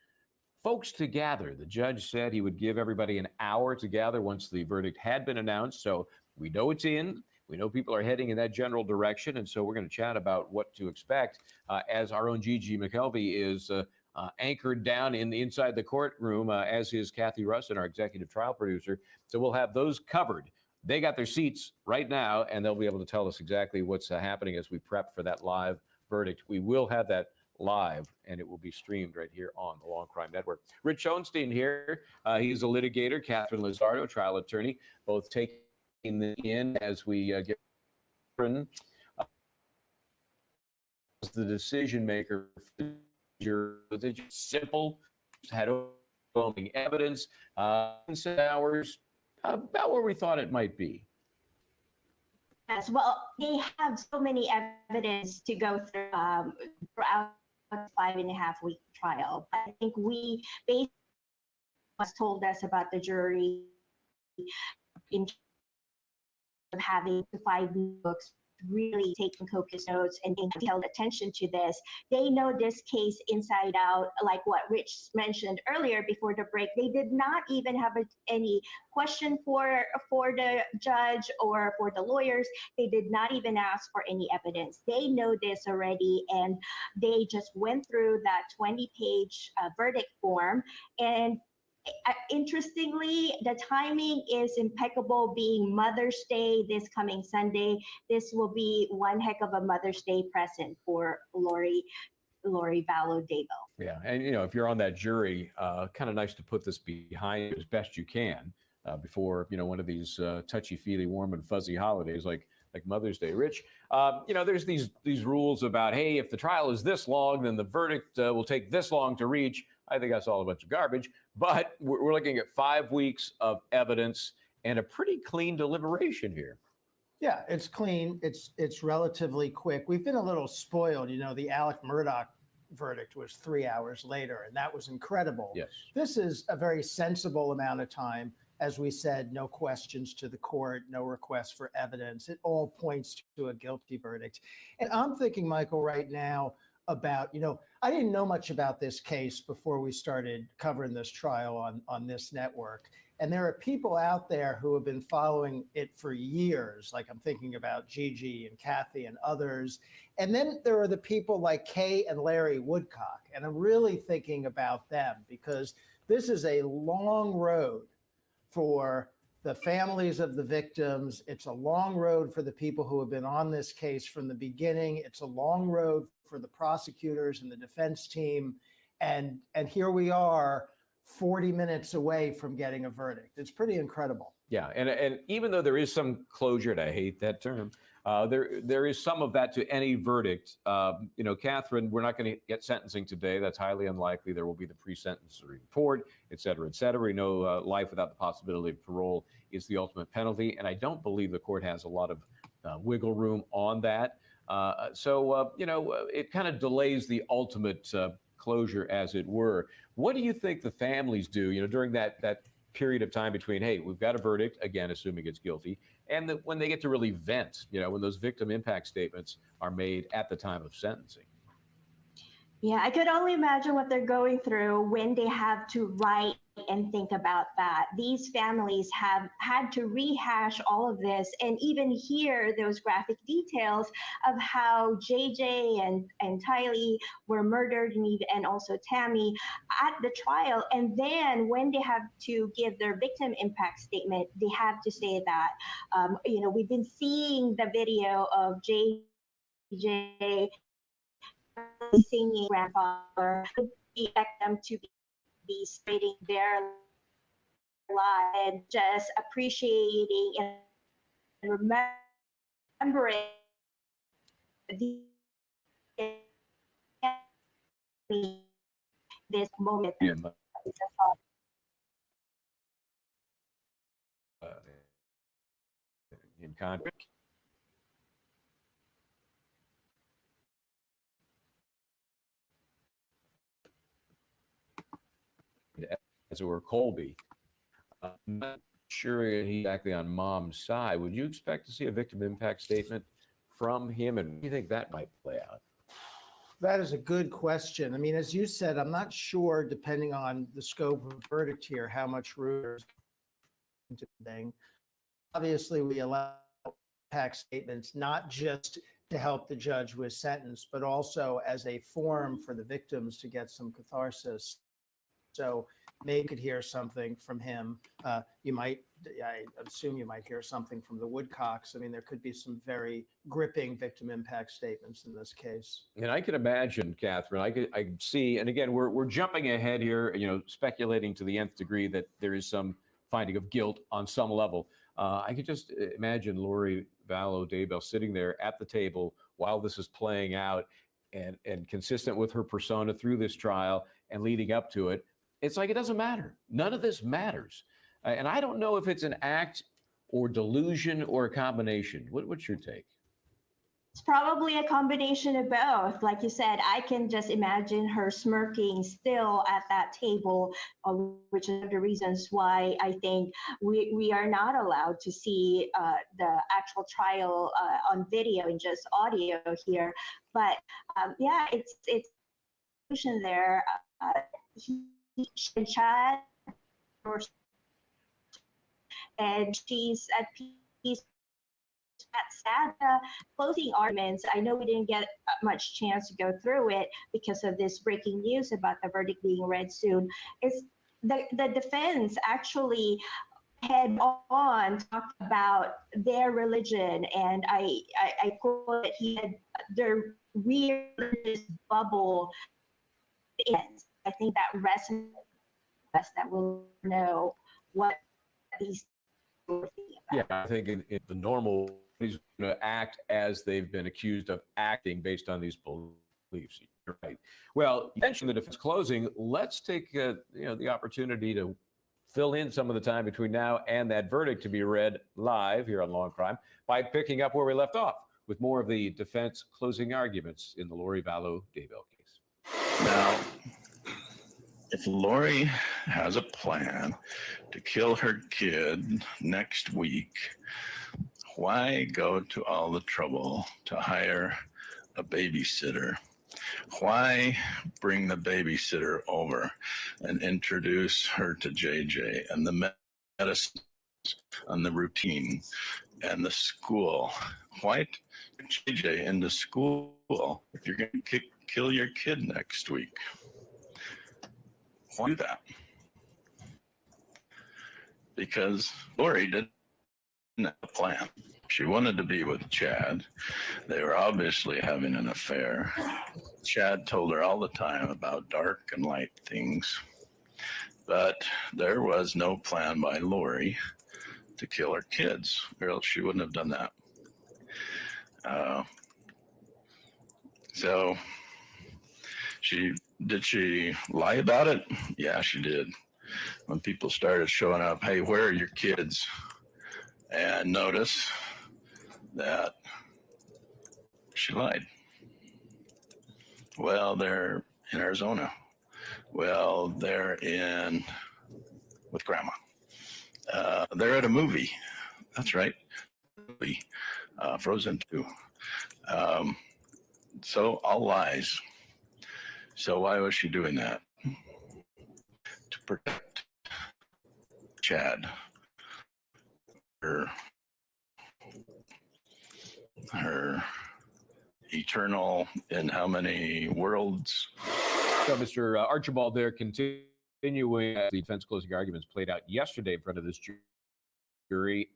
folks to gather. The judge said he would give everybody an hour to gather once the verdict had been announced. So we know it's in. We know people are heading in that general direction, and so we're going to chat about what to expect as our own Gigi McKelvey is anchored down inside the courtroom, as is Kathy Russin, our executive trial producer. So we'll have those covered. They got their seats right now, and they'll be able to tell us exactly what's happening as we prep for that live verdict. We will have that live, and it will be streamed right here on the Law and Crime Network. Rich Schoenstein here. He's a litigator. Catherine Lizardo, trial attorney, both taking in as we get the decision maker. It's simple, had overwhelming evidence, 7 hours, about where we thought it might be. Yes, well, they have so many evidence to go through throughout a 5.5 week trial. I think we based on what's told us about the jury in of having the 5 books, really taking copious notes and paying detailed attention to this. They know this case inside out, like what Rich mentioned earlier before the break. They did not even have any question for the judge or for the lawyers. They did not even ask for any evidence. They know this already, and they just went through that 20-page verdict form. And interestingly, the timing is impeccable, being Mother's Day this coming Sunday. This will be one heck of a Mother's Day present for Lori Vallow Daybell. Yeah, and if you're on that jury, kind of nice to put this behind you as best you can before one of these touchy-feely, warm and fuzzy holidays like Mother's Day. Rich, there's these rules about, hey, if the trial is this long, then the verdict will take this long to reach. I think that's all a bunch of garbage. But we're looking at 5 weeks of evidence and a pretty clean deliberation here. Yeah, it's clean. It's relatively quick. We've been a little spoiled. The Alec Murdaugh verdict was 3 hours later, and that was incredible. Yes. This is a very sensible amount of time. As we said, no questions to the court, no requests for evidence. It all points to a guilty verdict. And I'm thinking, Michael, right now about, I didn't know much about this case before we started covering this trial on this network. And there are people out there who have been following it for years. Like I'm thinking about Gigi and Kathy and others. And then there are the people like Kay and Larry Woodcock. And I'm really thinking about them because this is a long road for the families of the victims. It's a long road for the people who have been on this case from the beginning. It's a long road for the prosecutors and the defense team. And here we are 40 minutes away from getting a verdict. It's pretty incredible. Yeah, and even though there is some closure, and I hate that term, there is some of that to any verdict. Catherine, we're not going to get sentencing today. That's highly unlikely. There will be the pre-sentence report, et cetera, et cetera. We know life without the possibility of parole is the ultimate penalty, and I don't believe the court has a lot of wiggle room on that. It kind of delays the ultimate closure, as it were. What do you think the families do, during that period of time between, hey, we've got a verdict, again, assuming it's guilty, and when they get to really vent, when those victim impact statements are made at the time of sentencing? Yeah, I could only imagine what they're going through when they have to write and think about that. These families have had to rehash all of this and even hear those graphic details of how JJ and Tylee were murdered, and also Tammy at the trial. And then when they have to give their victim impact statement, they have to say that, we've been seeing the video of JJ singing grandfather. We expect them to be stating their life and just appreciating and remembering this moment. In conflict. As it were, Colby. I'm not sure he's exactly on mom's side. Would you expect to see a victim impact statement from him? And do you think that might play out? That is a good question. I mean, as you said, I'm not sure, depending on the scope of the verdict here, how much room there's into the thing. Obviously, we allow impact statements not just to help the judge with sentence, but also as a forum for the victims to get some catharsis. So maybe you could hear something from him. I assume you might hear something from the Woodcocks. I mean, there could be some very gripping victim impact statements in this case. And I can imagine, Catherine, I could see, and again, we're jumping ahead here, speculating to the nth degree that there is some finding of guilt on some level. I could just imagine Lori Vallow Daybell sitting there at the table while this is playing out and consistent with her persona through this trial and leading up to it. It's like, it doesn't matter. None of this matters. And I don't know if it's an act or delusion, or a combination? What's your take? It's probably a combination of both. Like you said, I can just imagine her smirking still at that table, which is one of the reasons why I think we are not allowed to see the actual trial on video and just audio here. But yeah, it's there. Chad, and she's at peace. Sad closing arguments. I know we didn't get much chance to go through it because of this breaking news about the verdict being read soon. Is the defense actually head on talked about their religion, and I quote that he had their weird religious bubble ends. I think that resonates that we'll know what these were thinking about. Yeah, I think in the normal, he's going to act as they've been accused of acting based on these beliefs. You're right. Well, you mentioned the defense closing. Let's take the opportunity to fill in some of the time between now and that verdict to be read live here on Law and Crime by picking up where we left off with more of the defense closing arguments in the Lori Vallow Daybell case. Now, if Lori has a plan to kill her kid next week, why go to all the trouble to hire a babysitter? Why bring the babysitter over and introduce her to JJ and the medicine and the routine and the school? Why take JJ into school if you're going to kill your kid next week? Why do that? Because Lori didn't have a plan. She wanted to be with Chad. They were obviously having an affair. Chad told her all the time about dark and light things. But there was no plan by Lori to kill her kids, or else she wouldn't have done that. So did she lie about it? Yeah, she did. When people started showing up, hey, where are your kids? And notice that she lied. Well, they're in Arizona. Well, they're with grandma. They're at a movie. That's right. Frozen 2. So all lies. So why was she doing that? To protect Chad. Her eternal in how many worlds? So Mr. Archibald there continuing as the defense closing arguments played out yesterday in front of this jury.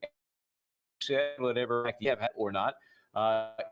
Said whatever act you have or not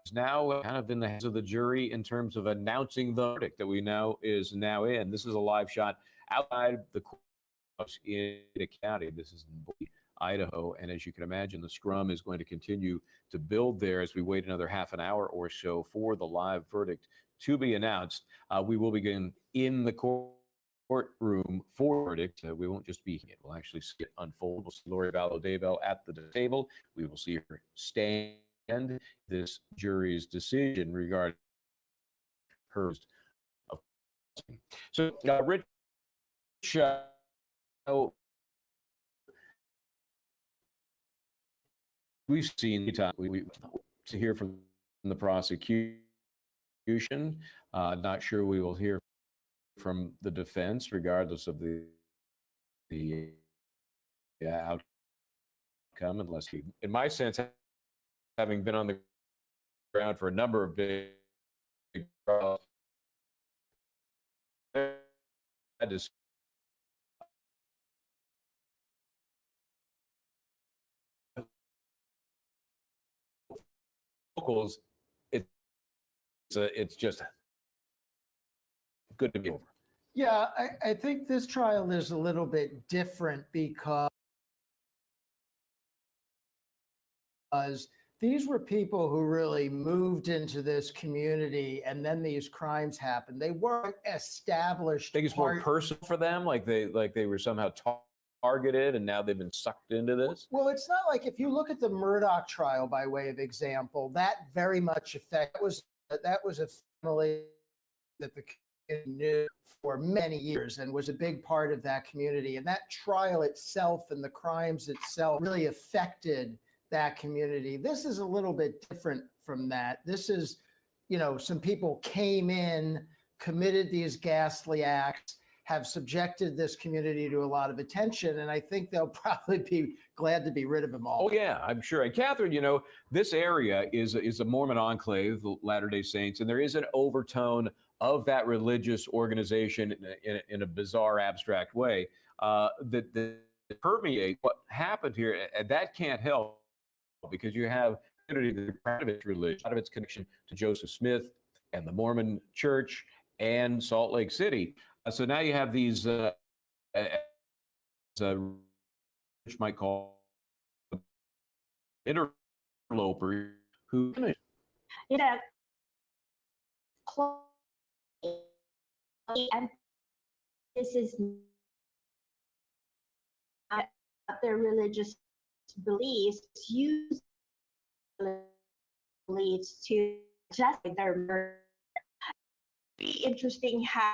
is now kind of in the hands of the jury in terms of announcing the verdict that we know is now in. This is a live shot outside the courthouse in the county. This is in Boise, Idaho, and as you can imagine, the scrum is going to continue to build there as we wait another half an hour or so for the live verdict to be announced. We will begin in the courtroom for verdict. We won't just be here. We'll actually see it unfold. We'll see Lori Vallow Daybell at the table. We will see her stand this jury's decision regarding her. So, Rich, we've seen we to hear from the prosecution. Not sure we will hear from the defense, regardless of the outcome, unless he, in my sense, having been on the ground for a number of big trials, locals, it's just good to be over. Yeah, I think this trial is a little bit different because these were people who really moved into this community, and then these crimes happened. They weren't established. I think it's more personal for them, like they were somehow targeted and now they've been sucked into this? Well, it's not like if you look at the Murdoch trial by way of example, that very much that was a family that the community knew for many years and was a big part of that community. And that trial itself and the crimes itself really affected that community. This is a little bit different from that. This is, some people came in, committed these ghastly acts, have subjected this community to a lot of attention, and I think they'll probably be glad to be rid of them all. Oh, yeah, I'm sure. And Catherine, this area is a Mormon enclave, the Latter-day Saints, and there is an overtone of that religious organization in a bizarre, abstract way that permeate what happened here. And that can't help because you have community that of its religion, out of its connection to Joseph Smith and the Mormon Church and Salt Lake City. So now you have these, which might call interlopers who. And this is not their religious beliefs. Use beliefs to justify their murder. Be interesting how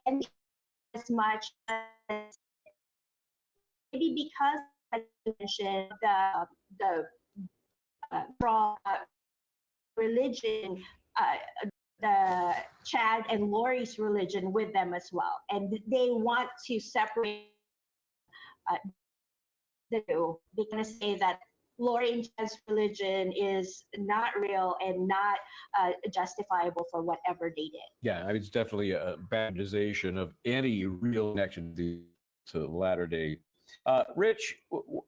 and as much as maybe because I mentioned the religion, the Chad and Lori's religion with them as well, and they want to separate the two. They're going to say that Lori and Chad's religion is not real and not justifiable for whatever they did. Yeah, it's definitely a bandization of any real connection to Latter-day. Rich,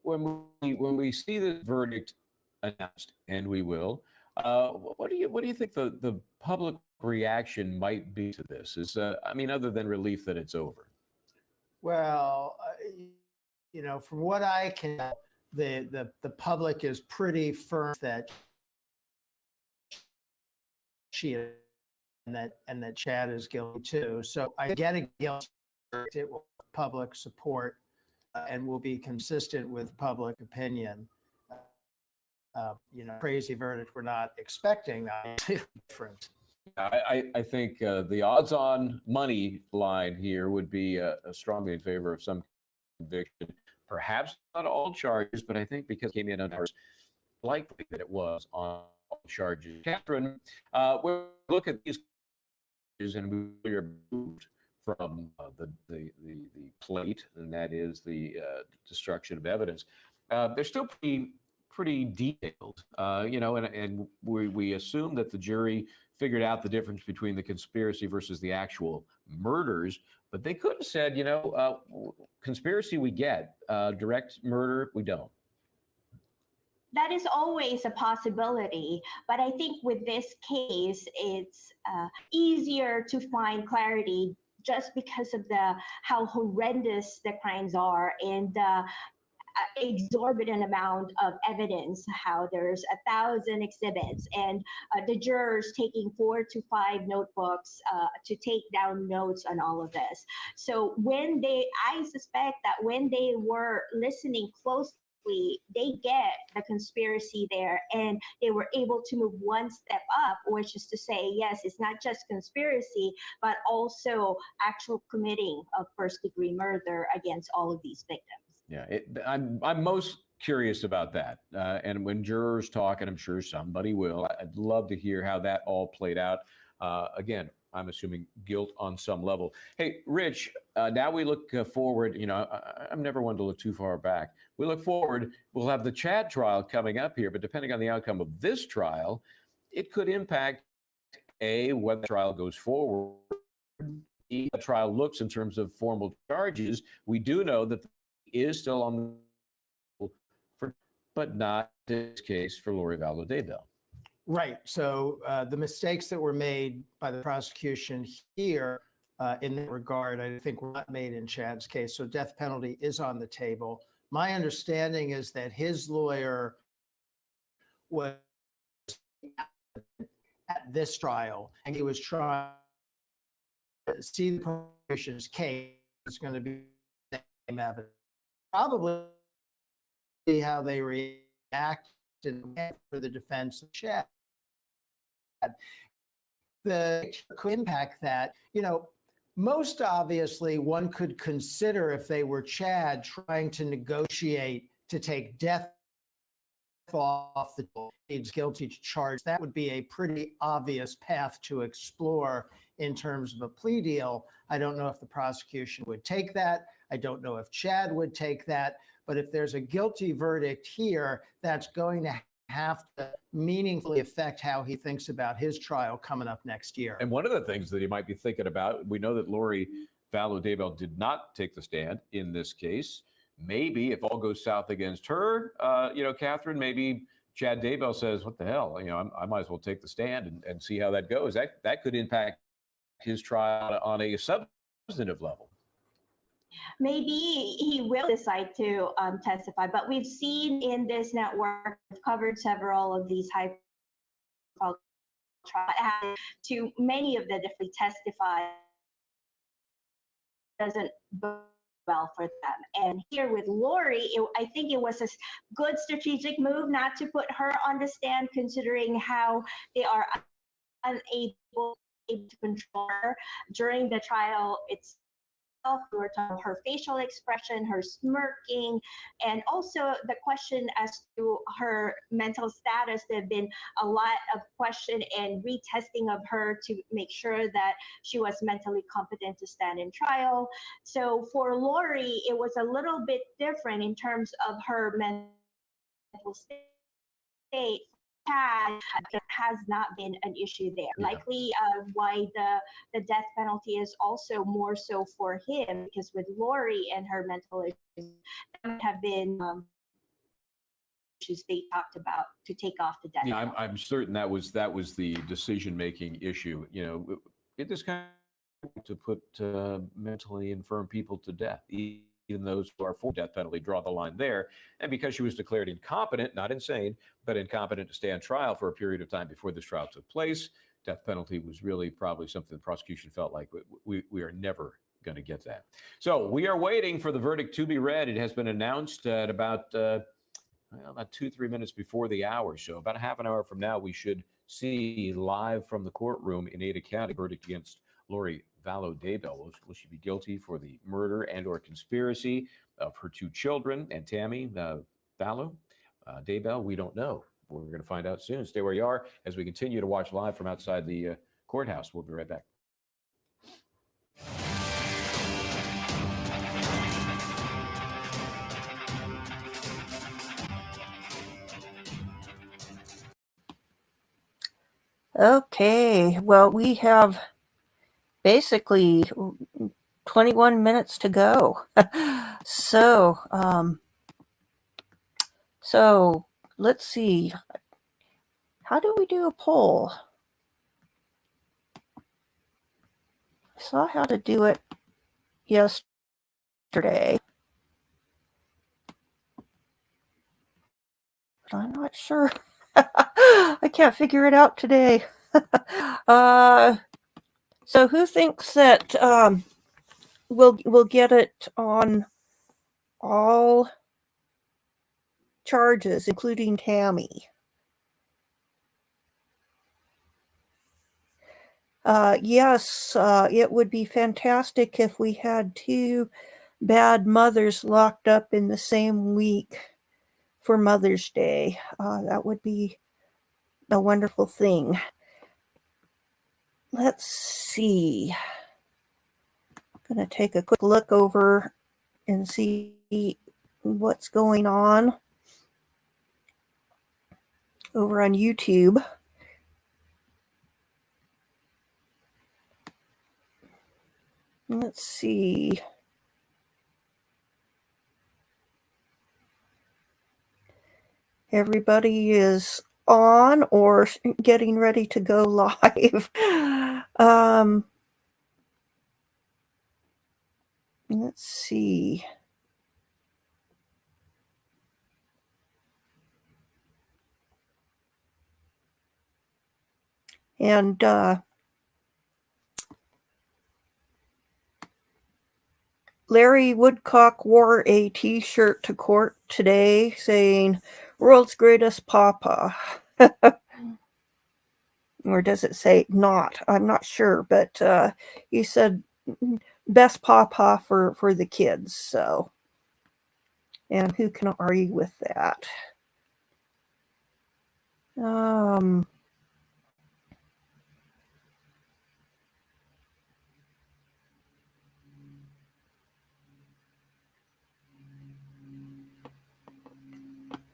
when we see the verdict announced, and we will, what do you think the public reaction might be to this? Is other than relief that it's over? Well, from what I can tell, the public is pretty firm that she and that Chad is guilty too. So I get a guilty verdict. It will have public support and will be consistent with public opinion. Crazy verdict we're not expecting. Different. I think the odds-on money line here would be strongly in favor of some conviction. Perhaps not all charges, but I think because it came in under, likely that it was on all charges. Catherine, we'll look at these and we are moved from the plate, and that is the destruction of evidence. They're still pretty detailed, and we assume that the jury figured out the difference between the conspiracy versus the actual murders, but they could have said, conspiracy we get, direct murder we don't. That is always a possibility, but I think with this case, it's easier to find clarity just because of how horrendous the crimes are and the exorbitant amount of evidence, how there's 1,000 exhibits and the jurors taking 4 to 5 notebooks to take down notes on all of this. So I suspect that when they were listening closely, they get the conspiracy there, and they were able to move one step up, which is to say, yes, it's not just conspiracy, but also actual committing of first-degree murder against all of these victims. Yeah, I'm most curious about that. And when jurors talk, and I'm sure somebody will, I'd love to hear how that all played out. Again, I'm assuming guilt on some level. Hey, Rich, now we look forward. I'm never one to look too far back. We look forward. We'll have the Chad trial coming up here, but depending on the outcome of this trial, it could impact, A, whether the trial goes forward, B, the trial looks in terms of formal charges. We do know that is still on the, but not in this case for Lori Vallow Daybell. Right. So the mistakes that were made by the prosecution here in that regard, I think were not made in Chad's case. So death penalty is on the table. My understanding is that his lawyer was at this trial, and he was trying see the prosecution's case, it's going to be the same evidence. Probably see how they react for the defense of Chad. The could impact that, most obviously one could consider, if they were Chad, trying to negotiate to take death off the he's guilty to charge. That would be a pretty obvious path to explore in terms of a plea deal. I don't know if the prosecution would take that. I don't know if Chad would take that. But if there's a guilty verdict here, that's going to have to meaningfully affect how he thinks about his trial coming up next year. And one of the things that he might be thinking about, we know that Lori Vallow Daybell did not take the stand in this case. Maybe if all goes south against her, Catherine, maybe Chad Daybell says, what the hell, I might as well take the stand and see how that goes. That could impact his trial on a substantive level. Maybe he will decide to testify, but we've seen in this network, we've covered several of these high-profile trials. To many of the different testify doesn't bode well for them. And here with Lori, I think it was a good strategic move not to put her on the stand, considering how they are unable to control her during the trial itself. We were talking about her facial expression, her smirking, and also the question as to her mental status. There have been a lot of question and retesting of her to make sure that she was mentally competent to stand in trial. So for Lori, it was a little bit different in terms of her mental state. It has not been an issue there. Yeah. Likely why the death penalty is also more so for him, because with Lori and her mental issues, that have been issues they talked about to take off the death penalty. I'm certain that was the decision-making issue. It is kind of to put mentally infirm people to death. Even those who are for death penalty draw the line there. And because she was declared incompetent, not insane, but incompetent to stand trial for a period of time before this trial took place, death penalty was really probably something the prosecution felt like we are never going to get that. So we are waiting for the verdict to be read. It has been announced at about 2-3 minutes before the hour. So about a half an hour from now, we should see live from the courtroom in Ada County verdict against Lori Vallow Daybell. Will she be guilty for the murder and or conspiracy of her two children and Tammy Vallow Daybell? We don't know. We're going to find out soon. Stay where you are as we continue to watch live from outside the courthouse. We'll be right back. Okay, well, we have basically 21 minutes to go. So let's see. How do we do a poll? I saw how to do it yesterday, but I'm not sure. I can't figure it out today. So who thinks that we'll get it on all charges, including Tammy? Yes, it would be fantastic if we had two bad mothers locked up in the same week for Mother's Day. That would be a wonderful thing. Let's see. I'm going to take a quick look over and see what's going on over on YouTube. Let's see. Everybody is on or getting ready to go live. Let's see. And Larry Woodcock wore a t-shirt to court today saying, "World's greatest papa." Or does it say not? I'm not sure, but he said best papa for the kids. So, and who can argue with that?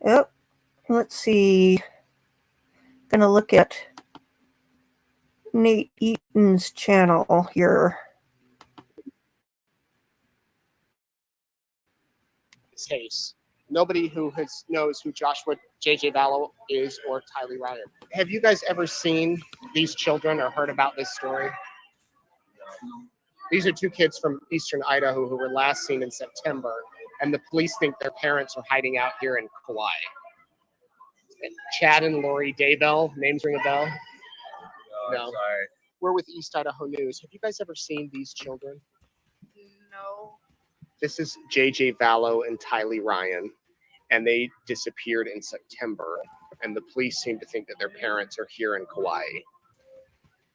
Yep. Let's see. Gonna look at Nate Eaton's channel here. Case. Nobody who knows who Joshua JJ Vallow is or Tylee Ryan. Have you guys ever seen these children or heard about this story? These are two kids from eastern Idaho who were last seen in September, and the police think their parents are hiding out here in Kauai. And Chad and Lori Daybell, names ring a bell? No. Sorry. We're with East Idaho News. Have you guys ever seen these children? No. This is JJ Vallow and Tylee Ryan, and they disappeared in September, and the police seem to think that their parents are here in Kauai.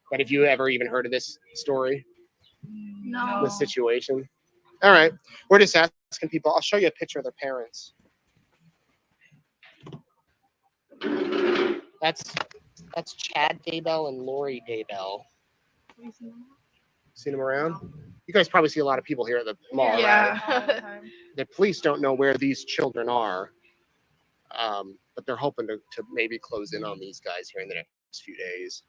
But have you ever even heard of this story? No. The situation? All right. We're just asking people. I'll show you a picture of their parents. That's Chad Daybell and Lori Daybell. Seen them around? You guys probably see a lot of people here at the mall, right? The police don't know where these children are, but they're hoping to maybe close in on these guys here in the next few days.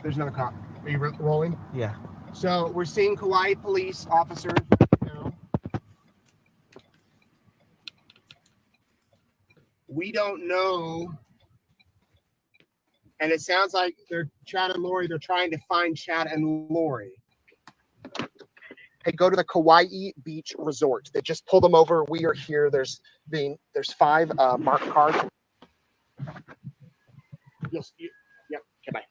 There's another cop. Are you rolling? Yeah. So we're seeing Kauai police officers right now. We don't know. And it sounds like they're Chad and Lori. They're trying to find Chad and Lori. Hey, go to the Kauai Beach Resort. They just pulled them over. We are here. There's 5 marked cars. Yes. Yep. Okay, bye.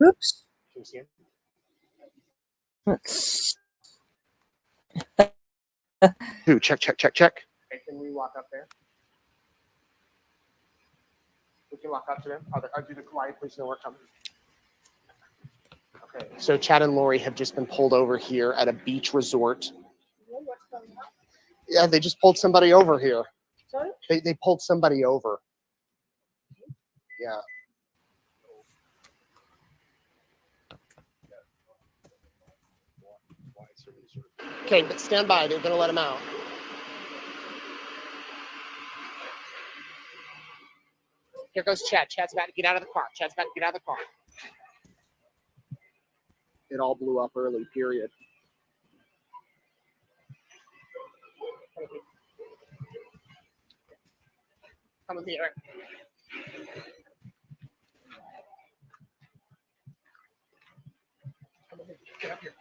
Oops. Can you see him? Let's. Who? Check. Okay, can we walk up there? We can walk up to them. Do the Kauai police know we're coming? Okay. So Chad and Lori have just been pulled over here at a beach resort. Yeah, they just pulled somebody over here. Sorry? They pulled somebody over. Yeah. Okay, but stand by. They're going to let him out. Here goes Chad. Chad's about to get out of the car. It all blew up early, period. Come here. Get up here.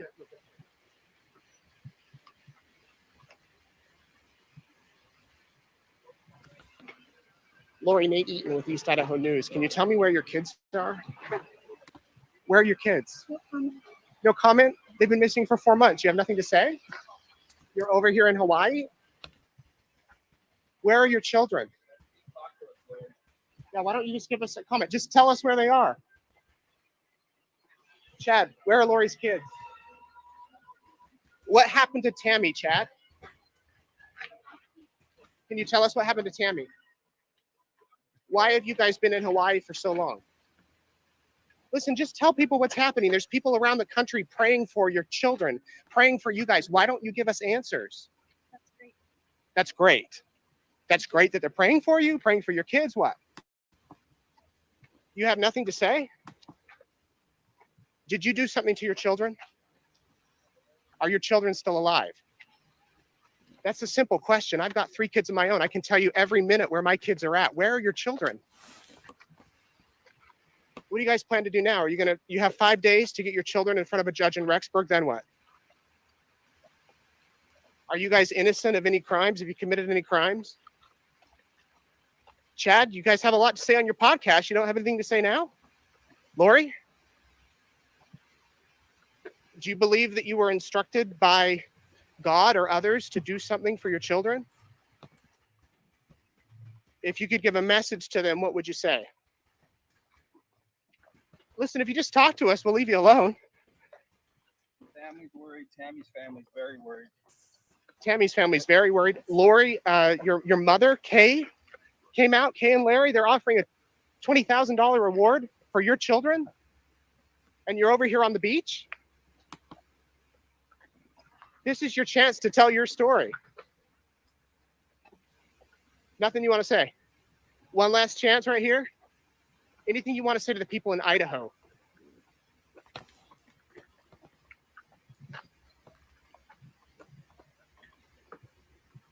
Lori, Nate Eaton with East Idaho News. Can you tell me where your kids are? Where are your kids? No comment? They've been missing for 4 months. You have nothing to say? You're over here in Hawaii? Where are your children? Yeah, why don't you just give us a comment? Just tell us where they are. Chad, where are Lori's kids? What happened to Tammy, Chad? Can you tell us what happened to Tammy? Why have you guys been in Hawaii for so long? Listen, just tell people what's happening. There's people around the country praying for your children, praying for you guys. Why don't you give us answers? That's great. That's great. That's great that they're praying for you, praying for your kids. What? You have nothing to say? Did you do something to your children? Are your children still alive? That's a simple question. I've got 3 kids of my own. I can tell you every minute where my kids are at. Where are your children? What do you guys plan to do now? Are you have 5 days to get your children in front of a judge in Rexburg, then what? Are you guys innocent of any crimes? Have you committed any crimes? Chad, you guys have a lot to say on your podcast. You don't have anything to say now? Lori? Do you believe that you were instructed by God or others to do something for your children? If you could give a message to them, what would you say? Listen, if you just talk to us, we'll leave you alone. Family's worried. Tammy's family's very worried. Tammy's family's very worried. Lori, your mother, Kay, came out. Kay and Larry, they're offering a $20,000 reward for your children. And you're over here on the beach? This is your chance to tell your story. Nothing you want to say? One last chance right here. Anything you want to say to the people in Idaho?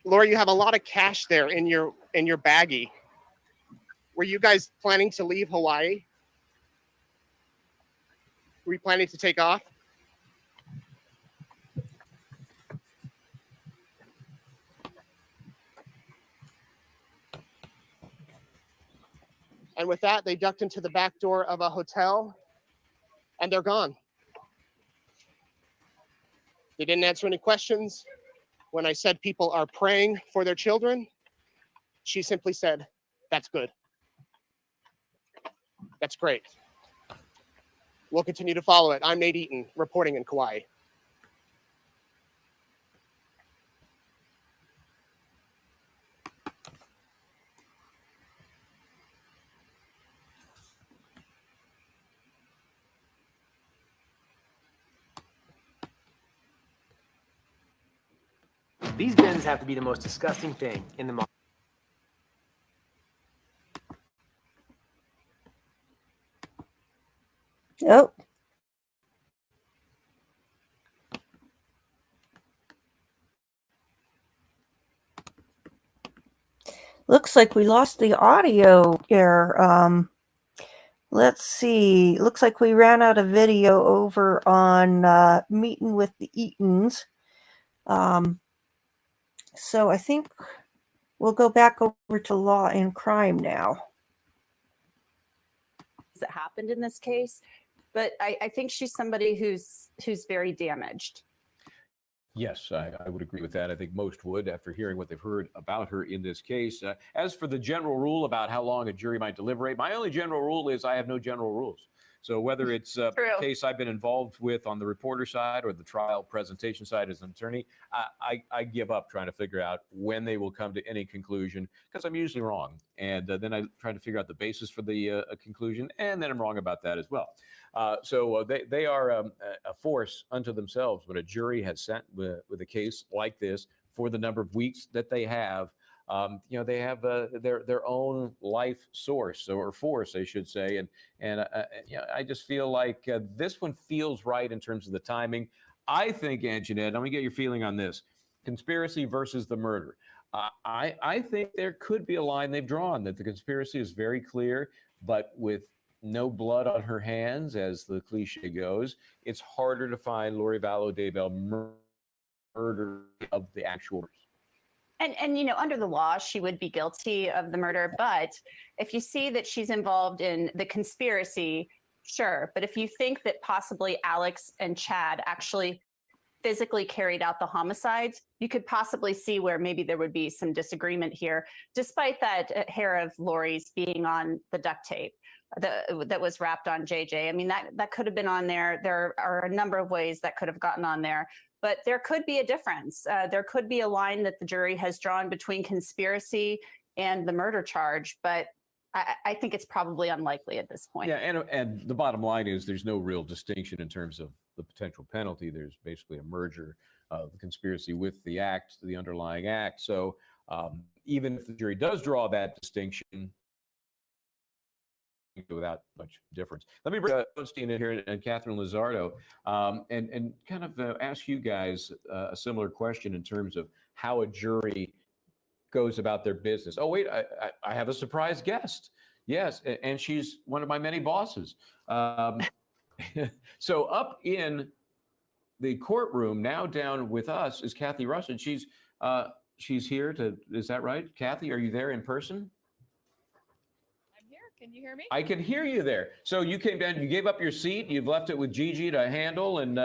Laura, you have a lot of cash there in your baggie. Were you guys planning to leave Hawaii? Were you planning to take off? And with that, they ducked into the back door of a hotel and they're gone. They didn't answer any questions. When I said people are praying for their children, she simply said, "That's good. That's great." We'll continue to follow it. I'm Nate Eaton, reporting in Kauai. These bins have to be the most disgusting thing in the market. Oh. Looks like we lost the audio there. Let's see. Looks like we ran out of video over on Meeting with the Eatons. So I think we'll go back over to Law and Crime now. That happened in this case, but I think she's somebody who's very damaged. Yes, I would agree with that. I think most would after hearing what they've heard about her in this case. As for the general rule about how long a jury might deliberate, my only general rule is I have no general rules. So whether it's a case I've been involved with on the reporter side or the trial presentation side as an attorney, I give up trying to figure out when they will come to any conclusion because I'm usually wrong. And then I try to figure out the basis for the conclusion, and then I'm wrong about that as well. So they are a force unto themselves when a jury has sat with a case like this for the number of weeks that they have. They have their own life source or force, I should say, and I just feel like this one feels right in terms of the timing. I think, Anjanette, let me get your feeling on this: conspiracy versus the murder. I think there could be a line they've drawn that the conspiracy is very clear, but with no blood on her hands, as the cliche goes, it's harder to find Lori Vallow Daybell murder of the actual. And under the law, she would be guilty of the murder. But if you see that she's involved in the conspiracy, sure. But if you think that possibly Alex and Chad actually physically carried out the homicides, you could possibly see where maybe there would be some disagreement here, despite that hair of Lori's being on the duct tape that was wrapped on JJ. I mean, that could have been on there. There are a number of ways that could have gotten on there. But there could be a difference. There could be a line that the jury has drawn between conspiracy and the murder charge, but I think it's probably unlikely at this point. Yeah, and the bottom line is there's no real distinction in terms of the potential penalty. There's basically a merger of the conspiracy with the act, the underlying act. So even if the jury does draw that distinction, without much difference. Let me bring Osteen in here and Catherine Lizardo and kind of ask you guys a similar question in terms of how a jury goes about their business. Oh, wait, I have a surprise guest. Yes, and she's one of my many bosses. So up in the courtroom, now down with us, is Kathy Rush, and she's here to, is that right? Kathy, are you there in person? Can you hear me? I can hear you there. So you came down, you gave up your seat, you've left it with Gigi to handle, and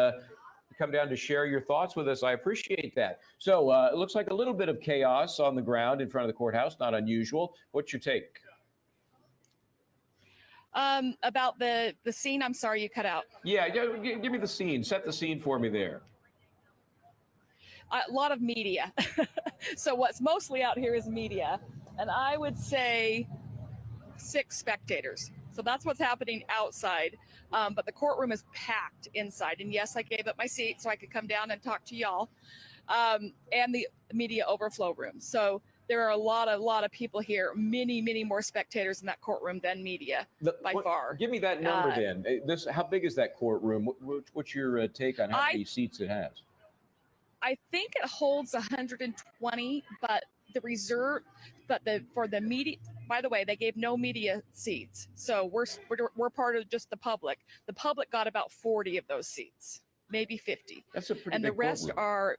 come down to share your thoughts with us. I appreciate that. So it looks like a little bit of chaos on the ground in front of the courthouse, not unusual. What's your take? About the scene, I'm sorry you cut out. Yeah, give me the scene. Set the scene for me there. A lot of media. So what's mostly out here is media. And I would say 6 spectators. So that's what's happening outside. But the courtroom is packed inside. And yes, I gave up my seat so I could come down and talk to y'all. And the media overflow room. So there are a lot of people here, many more spectators in that courtroom than media by far. Give me that number then. How big is that courtroom? What's your take on how many seats it has? I think it holds 120, but for the media, by the way, they gave no media seats. So we're part of just the public. The public got about 40 of those seats, maybe 50. That's a pretty and big the rest courtroom.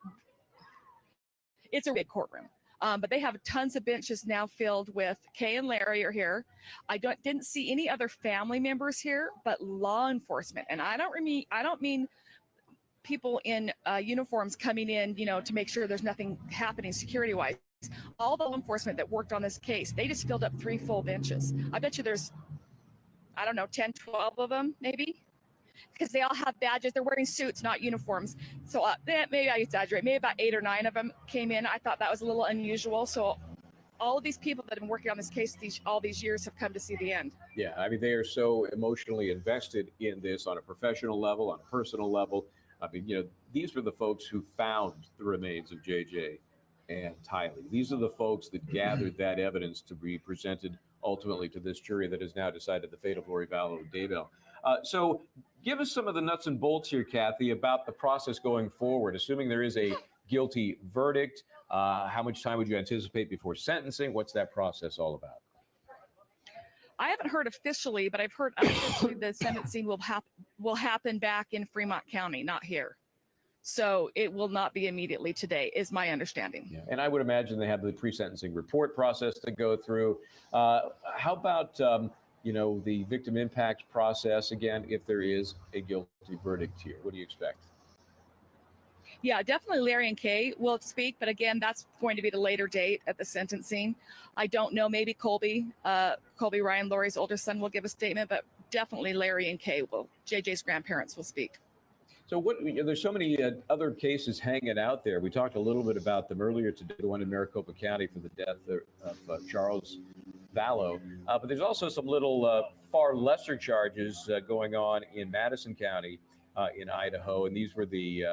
It's a big courtroom. But they have tons of benches now filled with Kay and Larry are here. I didn't see any other family members here, but law enforcement. And I don't mean people in uniforms coming in, to make sure there's nothing happening security-wise. All the law enforcement that worked on this case, they just filled up 3 full benches. I bet you there's, 10, 12 of them, maybe. Because they all have badges. They're wearing suits, not uniforms. So maybe I exaggerate. Maybe about 8 or 9 of them came in. I thought that was a little unusual. So all of these people that have been working on this case all these years have come to see the end. Yeah, I mean, they are so emotionally invested in this on a professional level, on a personal level. I mean, these were the folks who found the remains of JJ and Tylee. These are the folks that gathered that evidence to be presented ultimately to this jury that has now decided the fate of Lori Vallow and Daybell. So give us some of the nuts and bolts here, Kathy, about the process going forward. Assuming there is a guilty verdict, how much time would you anticipate before sentencing? What's that process all about? I haven't heard officially, but I've heard unofficially the sentencing will happen back in Fremont County, not here. So it will not be immediately today, is my understanding. Yeah. And I would imagine they have the pre-sentencing report process to go through. How about the victim impact process, again, if there is a guilty verdict here? What do you expect? Yeah, definitely Larry and Kay will speak, but again, that's going to be the later date at the sentencing. I don't know, maybe Colby Ryan, Lori's older son, will give a statement, but definitely Larry and Kay will. JJ's grandparents will speak. So there's so many other cases hanging out there. We talked a little bit about them earlier today, the one in Maricopa County for the death of Charles Vallow. But there's also some little far lesser charges going on in Madison County in Idaho. And these were the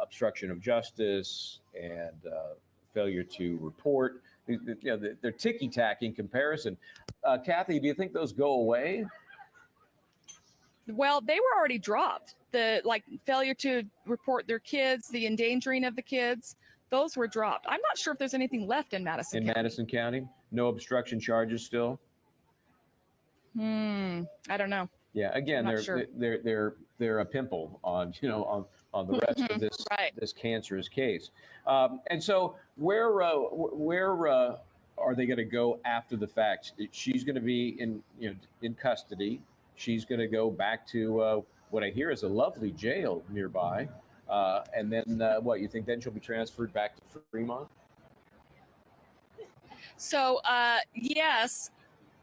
obstruction of justice and failure to report. They're ticky-tacky in comparison. Kathy, do you think those go away? Well, they were already dropped. The failure to report their kids, the endangering of the kids, those were dropped. I'm not sure if there's anything left in Madison County. Madison County? No obstruction charges still? I don't know. Yeah, again, they're a pimple on on the rest of this this cancerous case. And so where are they going to go after the fact? She's going to be in custody. She's going to go back to what I hear is a lovely jail nearby. And then what, you think then she'll be transferred back to Fremont? So, yes,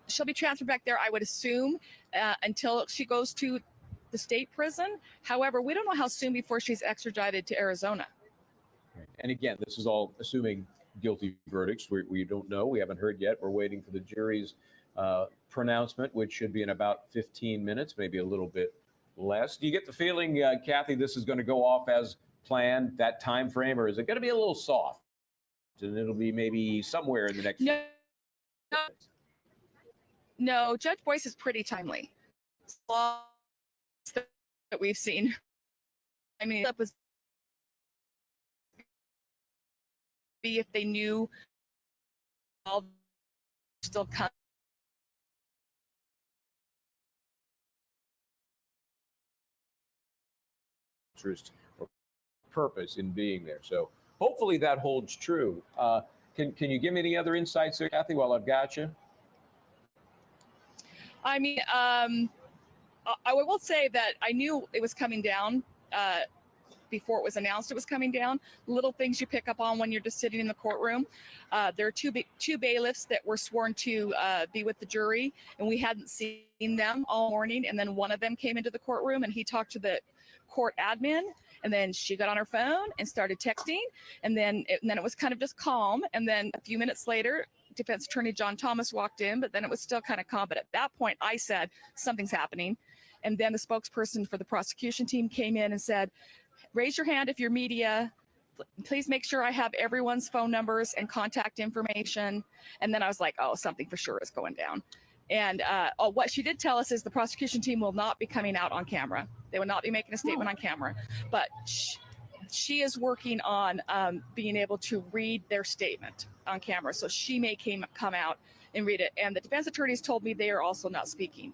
she'll be transferred back there, I would assume, until she goes to the state prison. However, we don't know how soon before she's extradited to Arizona. And again, this is all assuming guilty verdicts. We don't know. We haven't heard yet. We're waiting for the jury's pronouncement, which should be in about 15 minutes, maybe a little bit less. Do you get the feeling, Kathy, this is going to go off as planned, that time frame, or is it going to be a little soft? And it'll be maybe somewhere in the next. No, Judge Boyce is pretty timely. That we've seen. I mean, that was be if they knew all still come. Interest or purpose in being there. So hopefully that holds true. Can you give me any other insights there, Kathy, while I've got you? I mean, I will say that I knew it was coming down before it was announced it was coming down. Little things you pick up on when you're just sitting in the courtroom. There are two bailiffs that were sworn to be with the jury, and we hadn't seen them all morning. And then one of them came into the courtroom, and he talked to the court admin, and then she got on her phone and started texting, and then it was kind of just calm. And then a few minutes later, defense attorney John Thomas walked in, but then it was still kind of calm. But at that point, I said, something's happening. And then the spokesperson for the prosecution team came in and said, raise your hand if you're media. Please make sure I have everyone's phone numbers and contact information. And then I was like, oh, something for sure is going down. And what she did tell us is the prosecution team will not be coming out on camera. They will not be making a statement on camera. But she is working on being able to read their statement on camera. So she may come out and read it. And the defense attorneys told me they are also not speaking.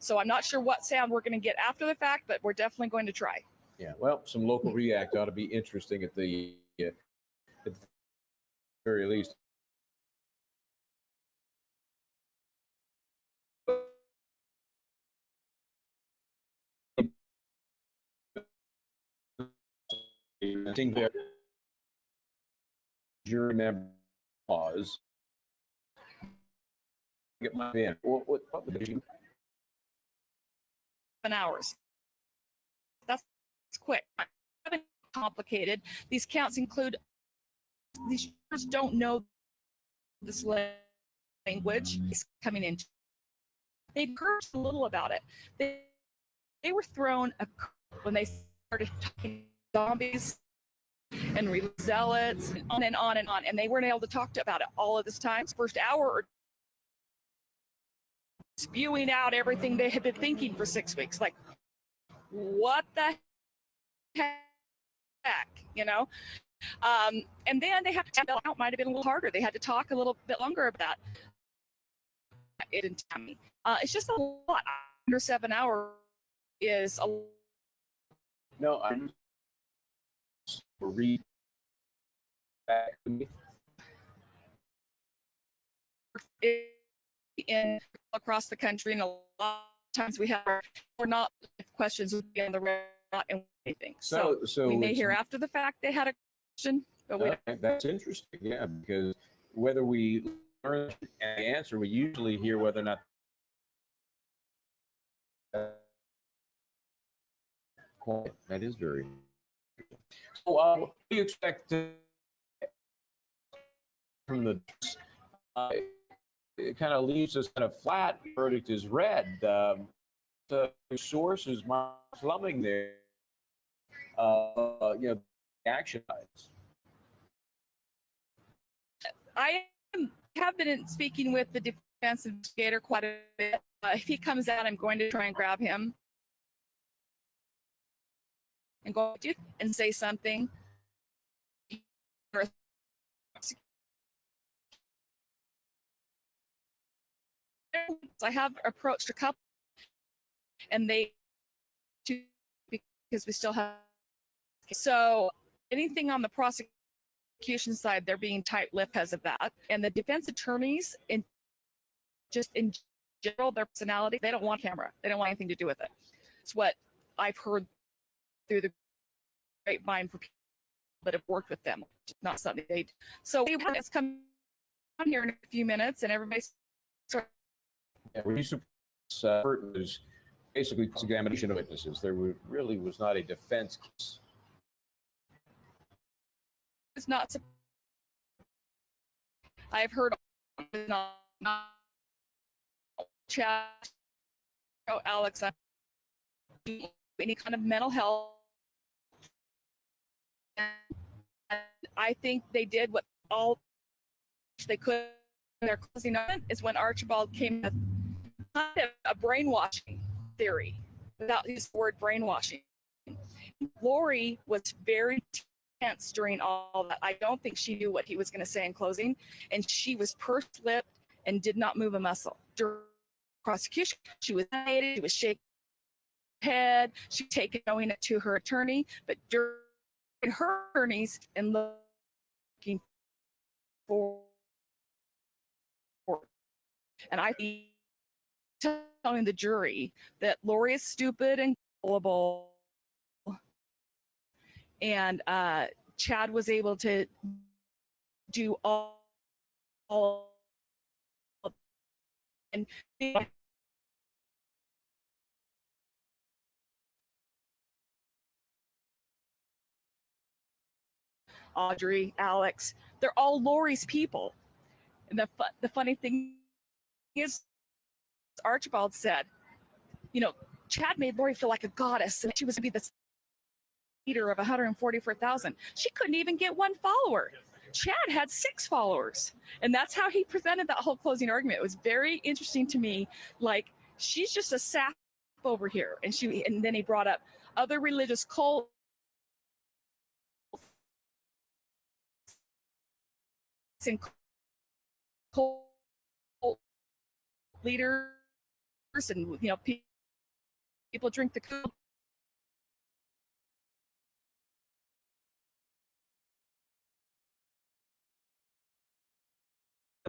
So I'm not sure what sound we're going to get after the fact, but we're definitely going to try. Yeah, well, some local react ought to be interesting at the very least. I think that jury member pause. Get my in. What hours. That's quick. Complicated. These counts include these jurors don't know this language is coming in. They've heard a little about it. They were thrown when they started talking zombies and zealots and on and on and on, and they weren't able to talk about it all of this time. First hour or spewing out everything they had been thinking for 6 weeks. Like, what the heck, you know? And then they have to out might have been a little harder. They had to talk a little bit longer about it in Tammy. It's just a lot. Under 7 hours is a no, I'm read back to me. In across the country, and a lot of times we're not questions would be on the route and anything. So we may hear after the fact they had a question, but we don't. That's interesting, yeah, because whether we learn the answer, we usually hear whether or not that is very. So, what do you expect from the? It kind of leaves us kind of flat. Verdict is red. The source is slumming there. Action sides. I have been speaking with the defense investigator quite a bit. If he comes out, I'm going to try and grab him and go and say something. I have approached a couple, and because we still have. So anything on the prosecution side, they're being tight-lipped because of that. And the defense attorneys, in general, their personality, they don't want camera. They don't want anything to do with it. It's what I've heard through the grapevine for people that have worked with them. It's not something they do. So we want to come on here in a few minutes, and everybody's sort of. Yeah, was basically examination of witnesses. There really was not a defense case. It's not. I've heard chat. Alex, any kind of mental health. And I think they did what all they could. Their closing argument is when Archibald came with kind of a brainwashing theory, without using the word brainwashing. Lori was very tense during all that. I don't think she knew what he was going to say in closing, and she was pursed-lipped and did not move a muscle. During prosecution, she was excited, she was shaking her head, she taken knowing it to her attorney, but during her attorneys and looking for, and I think telling the jury that Lori is stupid and gullible, and Chad was able to do all and Audrey, Alex, they're all Lori's people. And the funny thing is, Archibald said, Chad made Lori feel like a goddess, and she was to be the leader of 144,000. She couldn't even get one follower. Chad had 6 followers, and that's how he presented that whole closing argument. It was very interesting to me. Like, she's just a sap over here, and then he brought up other religious cults and cult leaders, and people drink the Kool-Aid.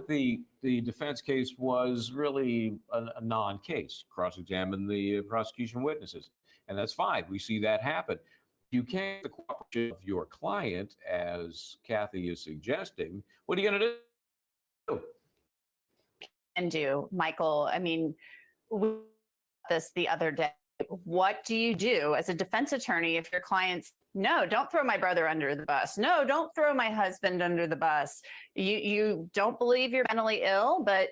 The defense case was really a non-case. Cross-examine the prosecution witnesses, and that's fine. We see that happen. You can't get the cooperation of your client, as Kathy is suggesting. What are you going to do? And do, Michael? I mean, we this the other day. What do you do as a defense attorney if your client's, no, don't throw my brother under the bus. No, don't throw my husband under the bus. You don't believe you're mentally ill, but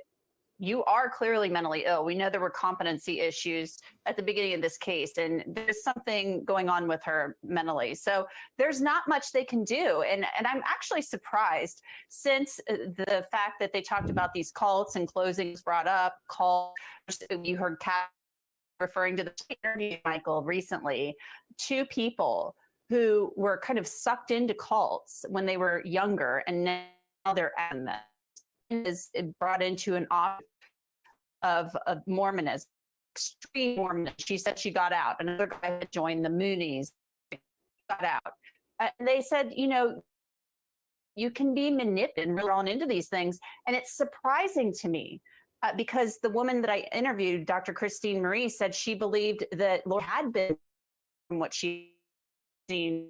you are clearly mentally ill. We know there were competency issues at the beginning of this case, and there's something going on with her mentally. So there's not much they can do. And I'm actually surprised, since the fact that they talked about these cults and closings brought up, cults, you heard Kat referring to the interview, Michael, recently, 2 people who were kind of sucked into cults when they were younger, and now they're in them. Is brought into an office of Mormonism, extreme Mormonism. She said she got out. Another guy had joined the Moonies, got out. And they said, you can be manipulated and drawn into these things. And it's surprising to me because the woman that I interviewed, Dr. Christine Marie, said she believed that Lori had been, from what she seen,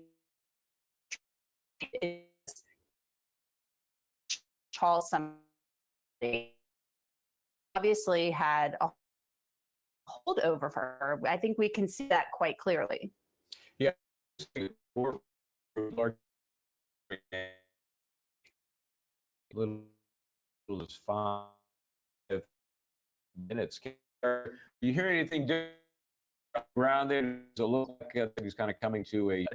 Charles somebody obviously had a hold over her. I think we can see that quite clearly. Yeah. Little is 5 minutes. You hear anything different around there? Does it look like he's kind of coming to a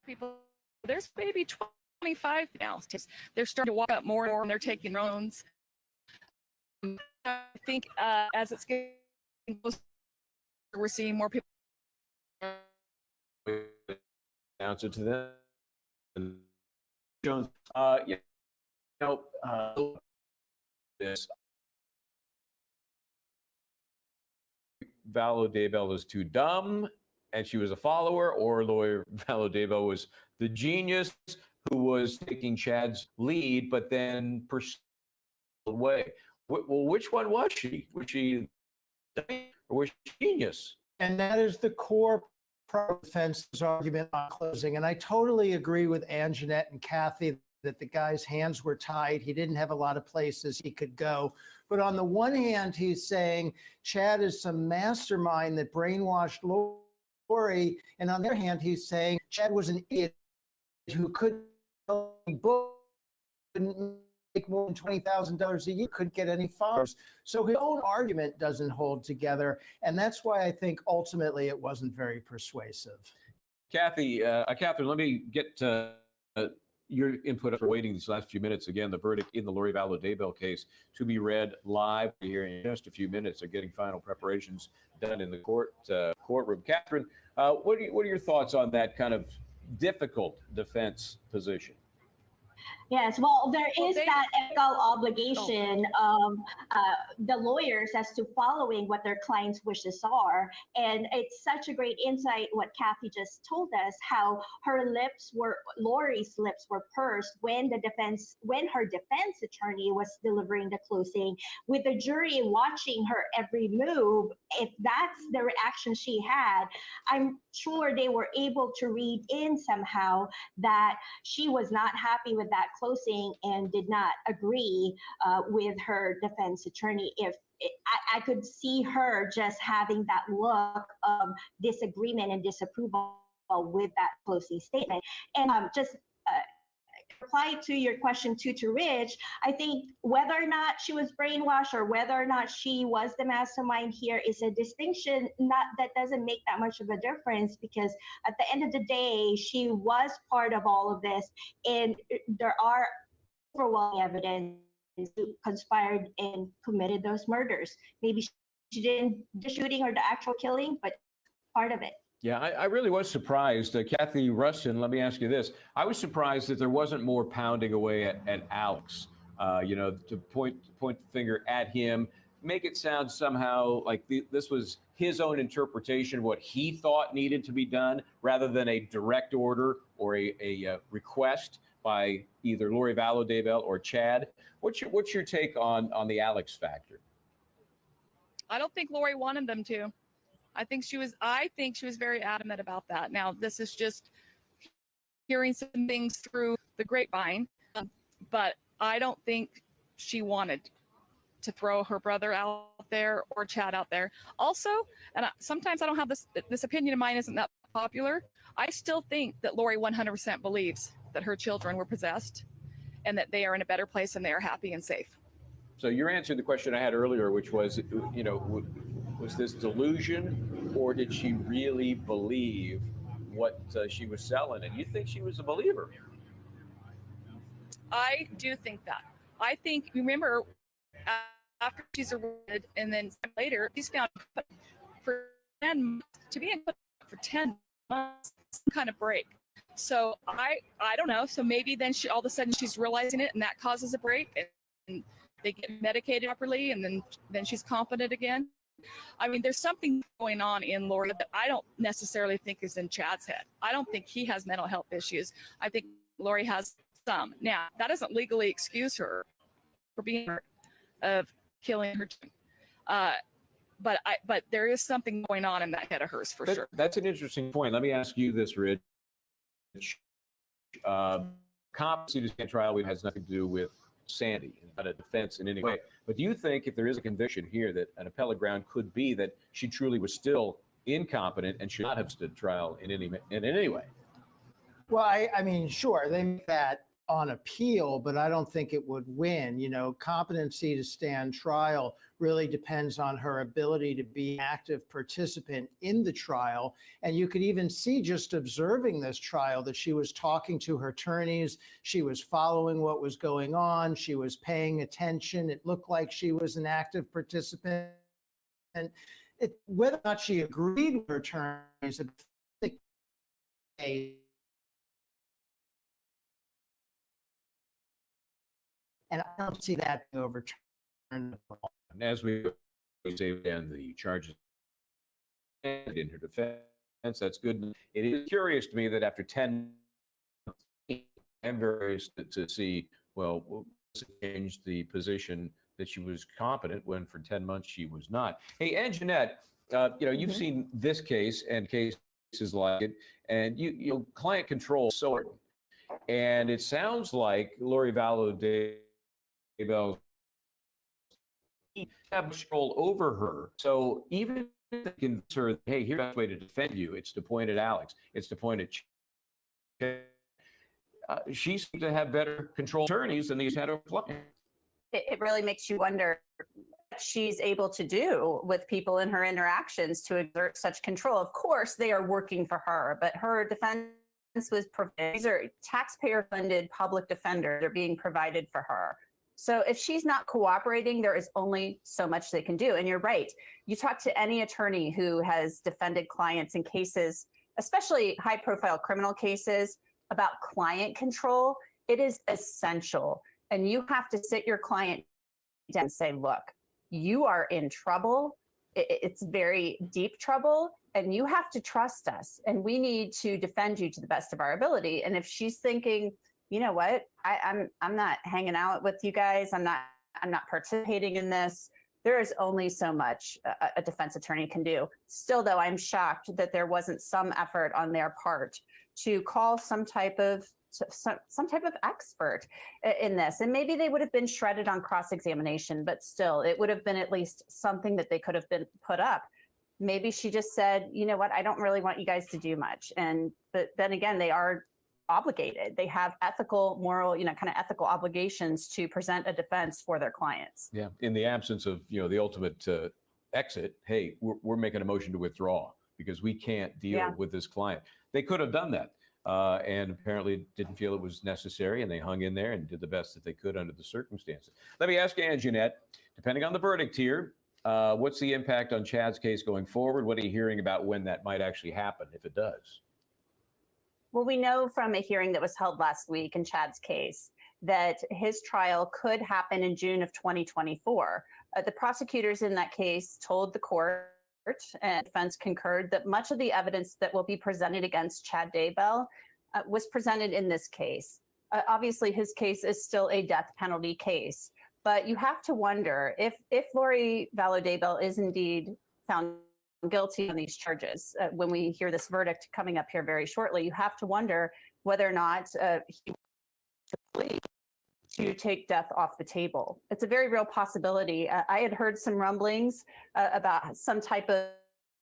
People, there's maybe 25 now. They're starting to walk up more and more, and they're taking loans. I think as it's getting closer, we're seeing more people announce it to them. Jones, this Vallow Daybell is too dumb and she was a follower, or lawyer Vallow Daybell was the genius who was taking Chad's lead, but then pursued away. Well, which one was she? Was she or was she genius? And that is the core defense's argument on closing. And I totally agree with Anjanette and Kathy that the guy's hands were tied. He didn't have a lot of places he could go. But on the one hand, he's saying Chad is some mastermind that brainwashed Lori. And on the other hand, he's saying Chad was an idiot who couldn't make more than $20,000 a year, couldn't get any followers. So his own argument doesn't hold together. And that's why I think ultimately it wasn't very persuasive. Kathy, Catherine, let me get your input after waiting these last few minutes. Again, the verdict in the Lori Vallow Daybell case to be read live here in just a few minutes. Of getting final preparations done in the courtroom. Catherine, what are your thoughts on that kind of difficult defense position? Yes, well, there Well, is that ethical obligation of the lawyers as to following what their clients' wishes are. And it's such a great insight what Kathy just told us, how Lori's lips were pursed when her defense attorney was delivering the closing, with the jury watching her every move. If that's the reaction she had, I'm sure they were able to read in somehow that she was not happy with that closing and did not agree with her defense attorney. I could see her just having that look of disagreement and disapproval with that closing statement. And just reply to your question to Rich, I think whether or not she was brainwashed or whether or not she was the mastermind here is a distinction that doesn't make that much of a difference, because at the end of the day, she was part of all of this, and there are overwhelming evidence who conspired and committed those murders. Maybe she didn't the shooting or the actual killing, but part of it. Yeah, I really was surprised. Kathy Rustin, let me ask you this. I was surprised that there wasn't more pounding away at Alex, to point the finger at him, make it sound somehow like this was his own interpretation of what he thought needed to be done, rather than a direct order or a request by either Lori Vallow, Daybell, or Chad. What's your take on the Alex factor? I don't think Lori wanted them to. I think she was very adamant about that. Now, this is just hearing some things through the grapevine, but I don't think she wanted to throw her brother out there or Chad out there. Also, and sometimes I don't have this opinion of mine isn't that popular. I still think that Lori 100% believes that her children were possessed and that they are in a better place and they are happy and safe. So you're answering the question I had earlier, which was, was this delusion, or did she really believe what she was selling? And you think she was a believer? I do think that. I think, remember, after she's arrested and then later, she's found for 10 months, to be in for 10 months, some kind of break. So I don't know. So maybe then all of a sudden she's realizing it and that causes a break and they get medicated properly and then she's competent again. I mean, there's something going on in Lori that I don't necessarily think is in Chad's head. I don't think he has mental health issues. I think Lori has some. Now, that doesn't legally excuse her for being of killing her. But there is something going on in that head of hers for sure. That's an interesting point. Let me ask you this, Rich. Competency to stand trial has nothing to do with Sandy, not a defense in any way. But do you think if there is a conviction here that an appellate ground could be that she truly was still incompetent and should not have stood trial in any way? Well, I mean, sure, they make that on appeal, but I don't think it would win. Competency to stand trial really depends on her ability to be an active participant in the trial. And you could even see, just observing this trial, that she was talking to her attorneys, she was following what was going on, she was paying attention. It looked like she was an active participant. And whether or not she agreed with her attorneys, and I don't see that being overturned. As we say, and the charges in her defense, that's good. It is curious to me that after 10 months, I'm very to see, well, change the position that she was competent when for 10 months she was not. Hey, and Jeanette, you've seen this case and cases like it, and you client control so, and it sounds like Lori Vallow Daybell have control over her. So even if they convince her, hey, here's the way to defend you, it's to point at Alex, it's to point at she seems to have better control attorneys than these had over clients. It really makes you wonder what she's able to do with people in her interactions to exert such control. Of course, they are working for her, but her defense was provided. These are taxpayer-funded public defenders that are being provided for her. So if she's not cooperating, there is only so much they can do. And you're right. You talk to any attorney who has defended clients in cases, especially high-profile criminal cases, about client control, It is essential. And you have to sit your client down and say, look, you are in trouble. It's very deep trouble, and you have to trust us. And we need to defend you to the best of our ability. And if she's thinking, you know what, I'm not hanging out with you guys. I'm not participating in this. There is only so much a defense attorney can do. Still, though, I'm shocked that there wasn't some effort on their part to call some type of expert in this. And maybe they would have been shredded on cross-examination, but still, it would have been at least something that they could have been put up. Maybe she just said, you know what, I don't really want you guys to do much. But then again, they are obligated. They have ethical, moral, kind of ethical obligations to present a defense for their clients. Yeah. In the absence of, the ultimate exit, hey, we're making a motion to withdraw because we can't deal with this client. They could have done that. And apparently didn't feel it was necessary, and they hung in there and did the best that they could under the circumstances. Let me ask you, Anjanette, depending on the verdict here, what's the impact on Chad's case going forward? What are you hearing about when that might actually happen, if it does? Well, we know from a hearing that was held last week in Chad's case that his trial could happen in June of 2024. The prosecutors in that case told the court, and defense concurred, that much of the evidence that will be presented against Chad Daybell was presented in this case. Obviously, his case is still a death penalty case, but you have to wonder if Lori Vallow Daybell is indeed found guilty on these charges. When we hear this verdict coming up here very shortly, you have to wonder whether or not he plea to take death off the table. It's a very real possibility. I had heard some rumblings about some type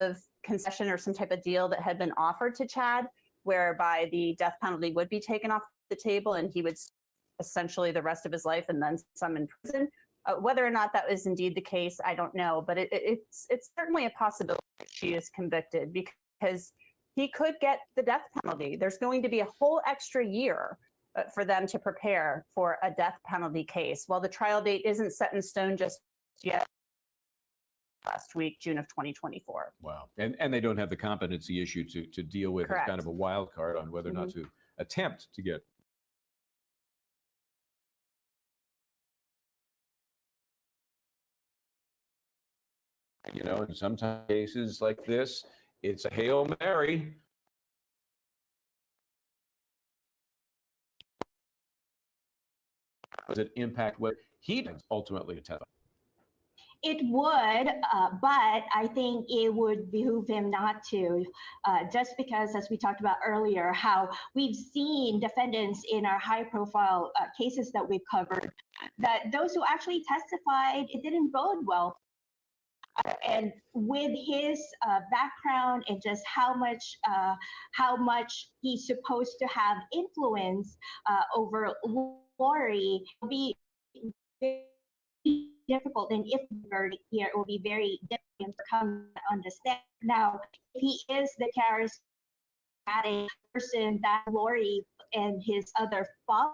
of concession or some type of deal that had been offered to Chad, whereby the death penalty would be taken off the table and he would essentially the rest of his life and then some in prison. Whether or not that is indeed the case, I don't know, but it's certainly a possibility that she is convicted, because he could get the death penalty. There's going to be a whole extra year for them to prepare for a death penalty case. While the trial date isn't set in stone just yet, last week, June of 2024. Wow. And they don't have the competency issue to deal with. Correct. It's kind of a wild card on whether or not to attempt to get. In some cases like this, it's a Hail Mary. Does it impact what he does ultimately to testify? It would, but I think it would behoove him not to, just because, as we talked about earlier, how we've seen defendants in our high-profile cases that we've covered, that those who actually testified, it didn't bode well. And with his background and just how much he's supposed to have influence over Lori, it'll be very difficult. And if the verdict here, it will be very difficult to come to understand. Now, if he is the charismatic person that Lori and his other father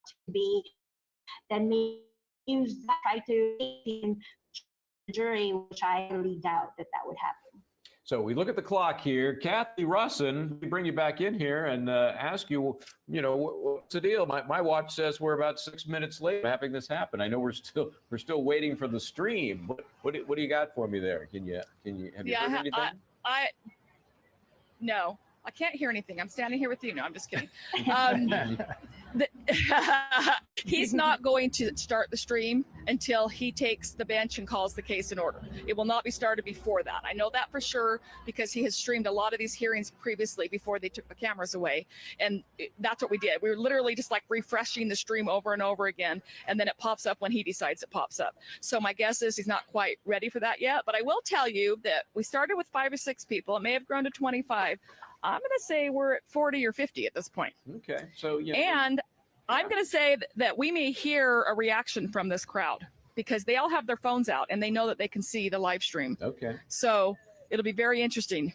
to be, then maybe use that, try to jury, which I really doubt that would happen. So we look at the clock here. Kathy Russin, we bring you back in here and ask you, what's the deal? My watch says we're about 6 minutes late having this happen. I know we're still waiting for the stream. What do you got for me there? Have you heard anything? No, I can't hear anything. I'm standing here with you. No, I'm just kidding. He's not going to start the stream until he takes the bench and calls the case in order. It will not be started before that. I know that for sure because he has streamed a lot of these hearings previously before they took the cameras away. And that's what we did. We were literally just like refreshing the stream over and over again. And then it pops up when he decides it pops up. So my guess is he's not quite ready for that yet. But I will tell you that we started with 5 or 6 people. It may have grown to 25. I'm going to say we're at 40 or 50 at this point. Okay. So, And I'm going to say that we may hear a reaction from this crowd because they all have their phones out and they know that they can see the live stream. Okay. So it'll be very interesting.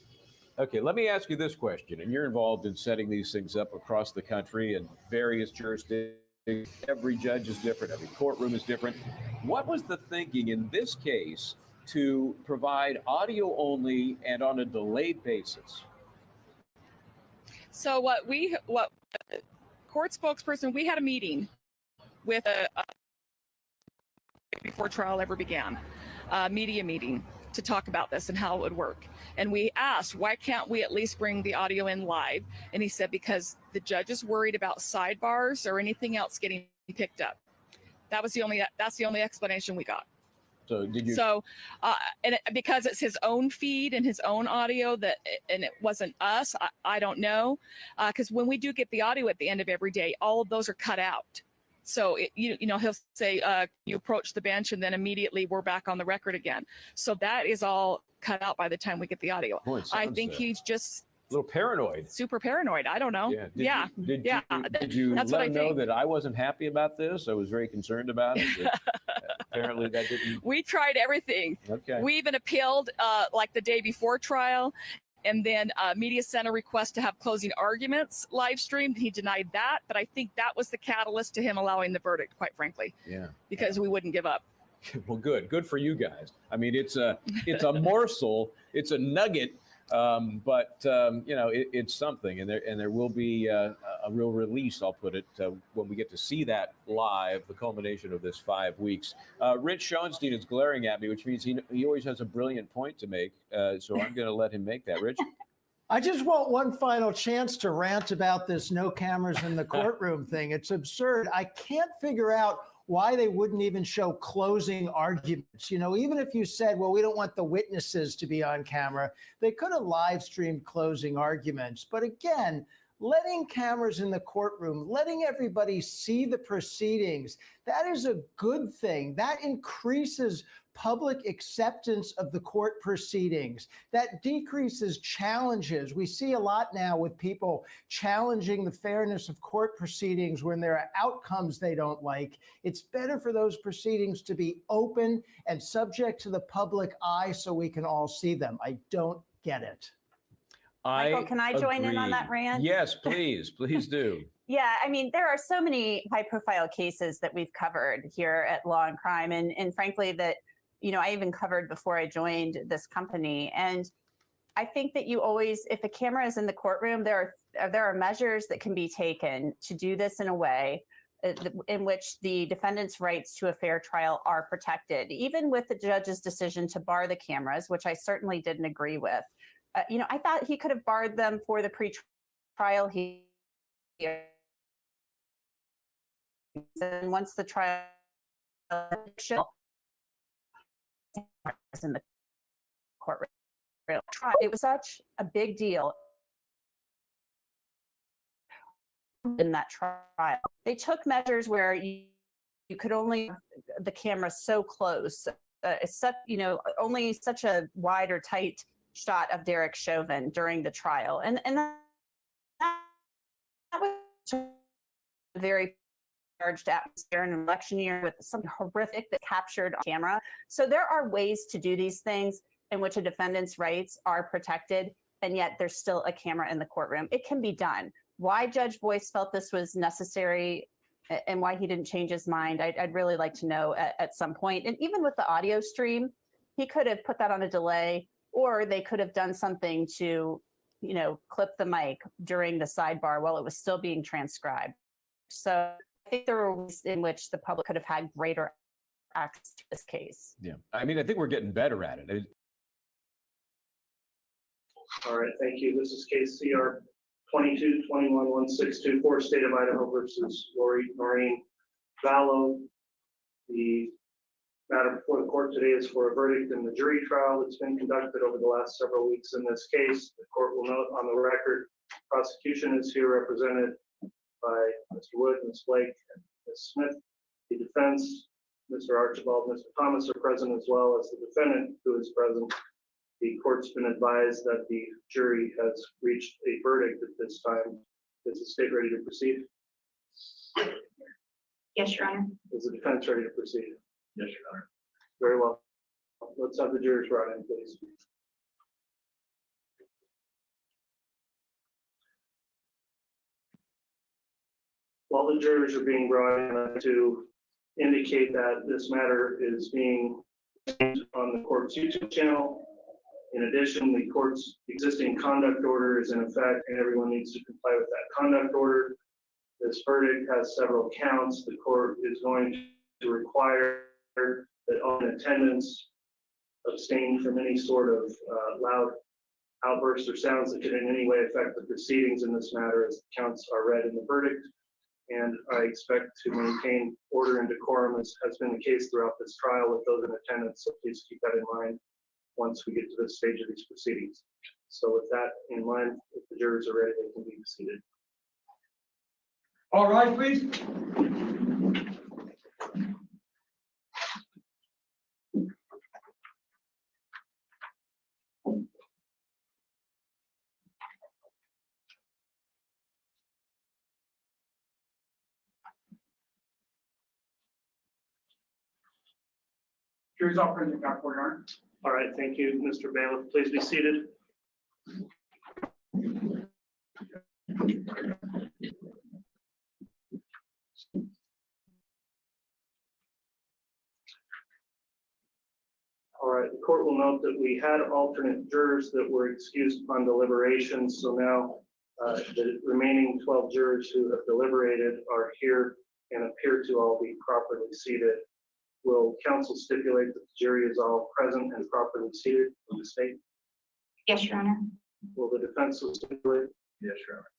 Okay. Let me ask you this question. And you're involved in setting these things up across the country and various jurisdictions. Every judge is different. Every courtroom is different. What was the thinking in this case to provide audio only and on a delayed basis? So what court spokesperson, we had a meeting with before trial ever began, a media meeting to talk about this and how it would work. And we asked, why can't we at least bring the audio in live? And he said, because the judge is worried about sidebars or anything else getting picked up. That's the only explanation we got. So did you? So, because it's his own feed and his own audio and it wasn't us, I don't know. Because when we do get the audio at the end of every day, all of those are cut out. So you know, he'll say, you approach the bench and then immediately we're back on the record again. So that is all cut out by the time we get the audio. Boy, I think he's just a little paranoid. Super paranoid. I don't know. Yeah. Did you That's let what I him know think. that I wasn't happy about this? I was very concerned about it. But, apparently that didn't. We tried everything. Okay. We even appealed like the day before trial. And then Media Center request to have closing arguments live streamed. He denied that, but I think that was the catalyst to him allowing the verdict, quite frankly. Yeah. Because we wouldn't give up. Well, good for you guys. I mean, it's a morsel, it's a nugget, but you know, it's something, and there will be a real release, I'll put it, when we get to see that live, the culmination of this 5 weeks. Rich Schoenstein is glaring at me, which means he always has a brilliant point to make, so I'm going to let him make that. Rich? I just want one final chance to rant about this no cameras in the courtroom thing. It's absurd. I can't figure out why they wouldn't even show closing arguments. You know, even if you said, well, we don't want the witnesses to be on camera, they could have live streamed closing arguments. But again, letting cameras in the courtroom, letting everybody see the proceedings, that is a good thing. That increases public acceptance of the court proceedings. That decreases challenges. We see a lot now with people challenging the fairness of court proceedings when there are outcomes they don't like. It's better for those proceedings to be open and subject to the public eye so we can all see them. I don't get it. Michael, can I join in on agree. that rant? Yes, please do. Yeah, I mean, there are so many high-profile cases that we've covered here at Law and Crime, and frankly, that I even covered before I joined this company. And I think that you always, if a camera is in the courtroom, there are measures that can be taken to do this in a way in which the defendant's rights to a fair trial are protected, even with the judge's decision to bar the cameras, which I certainly didn't agree with. I thought he could have barred them for the pre-trial hearing. And once the trial in the courtroom, it was such a big deal in that trial. They took measures where you could only have the camera so close. It's such, only such a wide or tight shot of Derek Chauvin during the trial, and that was a very charged atmosphere in an election year with something horrific that captured on camera. So there are ways to do these things in which a defendant's rights are protected, and yet there's still a camera in the courtroom. It can be done. Why Judge Boyce felt this was necessary and why he didn't change his mind, I'd really like to know at some point. And even with the audio stream, he could have put that on a delay, or they could have done something to, clip the mic during the sidebar while it was still being transcribed. So I think there were ways in which the public could have had greater access to this case. Yeah, I mean, I think we're getting better at it. All right, thank you. This is case CR 22-21-1624, State of Idaho versus Noreen Vallow. The matter before the court today is for a verdict in the jury trial that's been conducted over the last several weeks in this case. The court will note on the record, prosecution is here represented by Mr. Wood, Ms. Blake, and Ms. Smith. The defense, Mr. Archibald, Mr. Thomas are present, as well as the defendant who is present. The court's been advised that the jury has reached a verdict at this time. Is the state ready to proceed? Yes, Your Honor. Is the defense ready to proceed? Yes, Your Honor. Very well. Let's have the jurors brought in, please. While the jurors are being brought in, I'd like to indicate that this matter is being on the court's YouTube channel. In addition, the court's existing conduct order is in effect, and everyone needs to comply with that conduct order. This verdict has several counts. The court is going to require that all in attendance abstain from any sort of loud outbursts or sounds that could in any way affect the proceedings in this matter as the counts are read in the verdict. And I expect to maintain order and decorum as has been the case throughout this trial with those in attendance. So please keep that in mind once we get to this stage of these proceedings. So with that in mind, if the jurors are ready, they can be seated. All right, please. Jury's all present, Your Honor. All right, thank you, Mr. Bailiff. Please be seated. All right, the court will note that we had alternate jurors that were excused upon deliberations. So now the remaining 12 jurors who have deliberated are here and appear to all be properly seated. Will counsel stipulate that the jury is all present and properly seated in the state? Yes, Your Honor. Will the defense stipulate? Yes, Your Honor.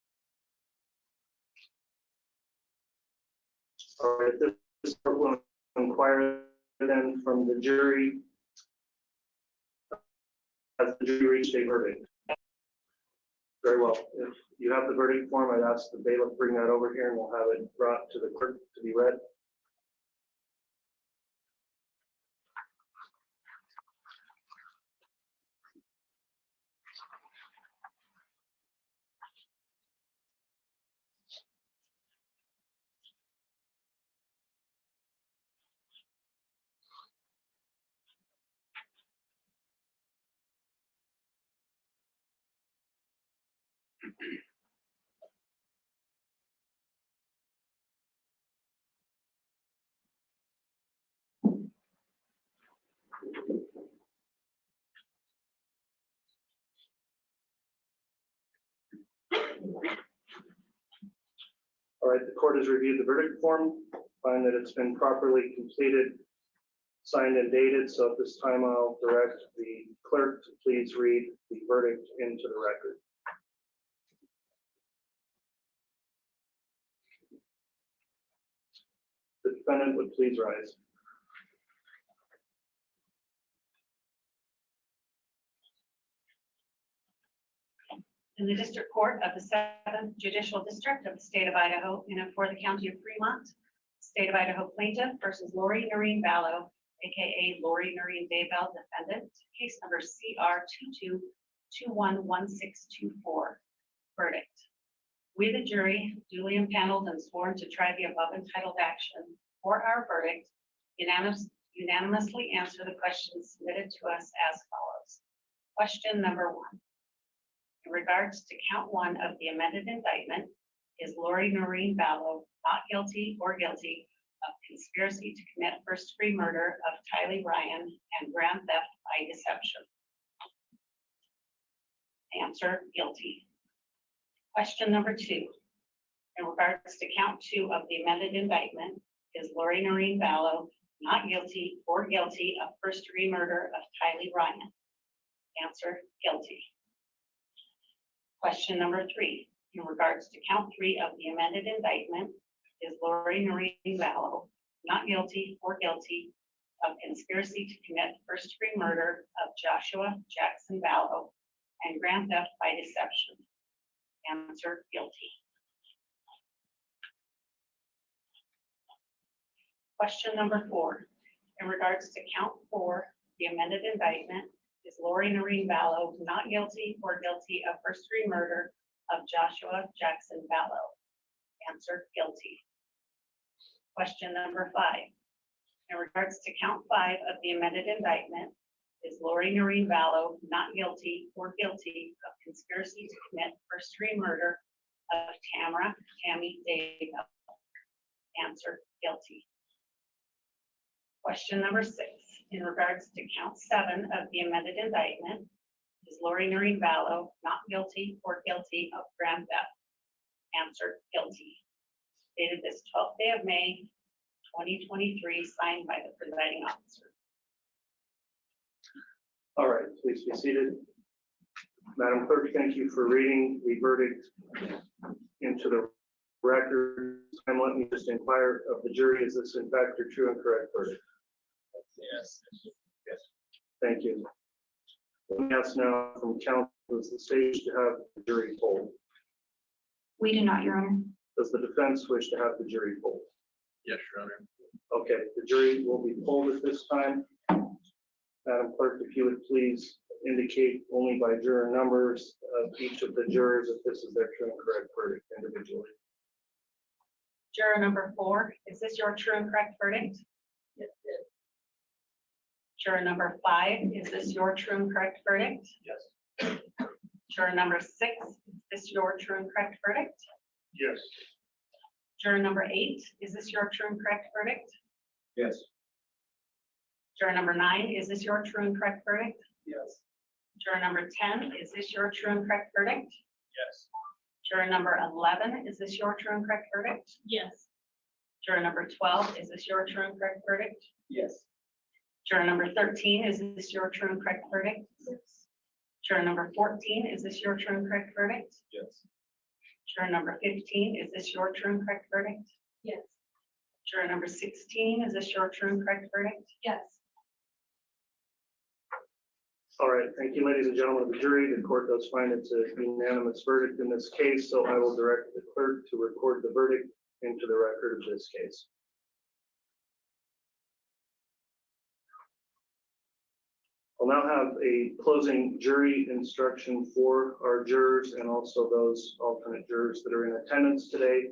All right, this court will inquire then from the jury. Has the jury reached a verdict? Very well. If you have the verdict form, I'd ask the bailiff bring that over here and we'll have it brought to the clerk to be read. All right, the court has reviewed the verdict form, find that it's been properly completed, signed and dated. So at this time, I'll direct the clerk to please read the verdict into the record. The defendant would please rise. In the District Court of the 7th Judicial District of the State of Idaho, in and for the County of Fremont, State of Idaho plaintiff versus Lori Noreen Vallow, aka Lori Noreen Daybell, defendant, case number CR 22211624. Verdict. We, the jury, duly impaneled and sworn to try the above entitled action for our verdict, unanimously answer the questions submitted to us as follows. Question number 1. In regards to count 1 of the amended indictment, is Lori Noreen Vallow not guilty or guilty of conspiracy to commit first-degree murder of Tylee Ryan and grand theft by deception? Answer, guilty. Question number 2. In regards to count 2 of the amended indictment, is Lori Noreen Vallow not guilty or guilty of first-degree murder of Tylee Ryan? Answer, guilty. Question number 3. In regards to count 3 of the amended indictment, is Lori Noreen Vallow not guilty or guilty of conspiracy to commit first-degree murder of Joshua Jackson Vallow and grand theft by deception? Answer, guilty. Question number 4. In regards to count 4, the amended indictment, is Lori Noreen Vallow not guilty or guilty of first-degree murder of Joshua Jackson Vallow? Answer, guilty. Question number 5. In regards to count 5 of the amended indictment, is Lori Noreen Vallow not guilty or guilty of conspiracy to commit first-degree murder of Tammy Daybell? Answer, guilty. Question number 6. In regards to count 7 of the amended indictment, is Lori Noreen Vallow not guilty or guilty of grand theft? Answer, guilty. dated this 12th day of May, 2023, signed by the presiding officer. All right, please be seated. Madam Clerk, thank you for reading the verdict into the record. And let me just inquire of the jury, is this in fact your true and correct verdict? Yes. Yes. Thank you. Let me ask now from counsel, is the stage to have the jury polled? We do not, Your Honor. Does the defense wish to have the jury polled? Yes, Your Honor. Okay, the jury will be polled at this time. Madam Clerk, if you would please indicate only by juror numbers of each of the jurors if this is their true and correct verdict individually. Juror number 4, is this your true and correct verdict? Yes. Juror number 5, is this your true and correct verdict? Yes. Juror number 6, is this your true and correct verdict? Yes. Juror number 8, is this your true and correct verdict? Yes. Juror number 9, is this your true and correct verdict? Yes. Juror number 10, is this your true and correct verdict? Yes. Juror number 11, is this your true and correct verdict? Yes. Juror number 12, is this your true and correct verdict? Yes. Juror number 13, is this your true and correct verdict? Yes. Juror number 14, is this your true and correct verdict? Yes. Juror number 15, is this your true and correct verdict? Yes. Juror number 16, is this your true and correct verdict? Yes. All right, thank you, ladies and gentlemen of the jury. The court does find it's a unanimous verdict in this case, so I will direct the clerk to record the verdict into the record of this case. I'll now have a closing jury instruction for our jurors and also those alternate jurors that are in attendance today.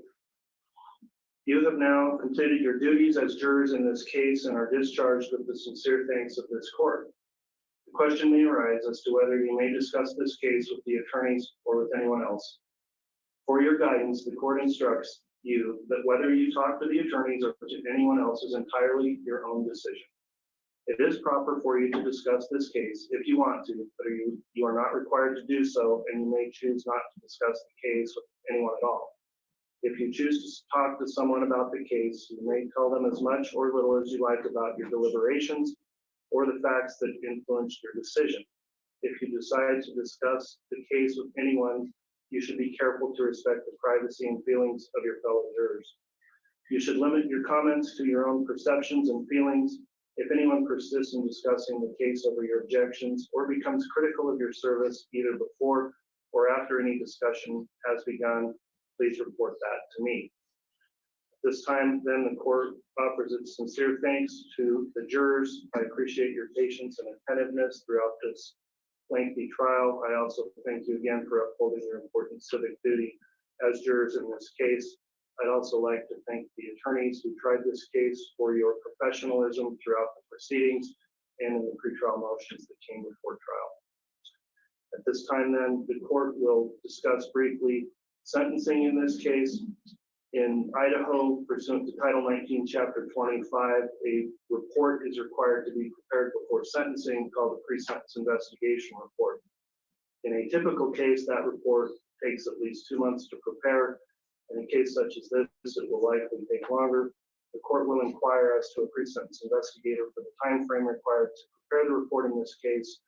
You have now completed your duties as jurors in this case and are discharged with the sincere thanks of this court. The question may arise as to whether you may discuss this case with the attorneys or with anyone else. For your guidance, the court instructs you that whether you talk to the attorneys or to anyone else is entirely your own decision. It is proper for you to discuss this case if you want to, but you are not required to do so, and you may choose not to discuss the case with anyone at all. If you choose to talk to someone about the case, you may tell them as much or little as you like about your deliberations or the facts that influenced your decision. If you decide to discuss the case with anyone, you should be careful to respect the privacy and feelings of your fellow jurors. You should limit your comments to your own perceptions and feelings. If anyone persists in discussing the case over your objections or becomes critical of your service either before or after any discussion has begun, please report that to me. This time, then, the court offers its sincere thanks to the jurors. I appreciate your patience and attentiveness throughout this lengthy trial. I also thank you again for upholding your important civic duty as jurors in this case. I'd also like to thank the attorneys who tried this case for your professionalism throughout the proceedings and in the pretrial motions that came before trial. At this time, then, the court will discuss briefly sentencing in this case. In Idaho, pursuant to Title 19, Chapter 25, a report is required to be prepared before sentencing called a pre-sentence investigation report. In a typical case, that report takes at least 2 months to prepare. In a case such as this, it will likely take longer. The court will inquire as to a pre-sentence investigator for the time frame required to prepare the report in this case.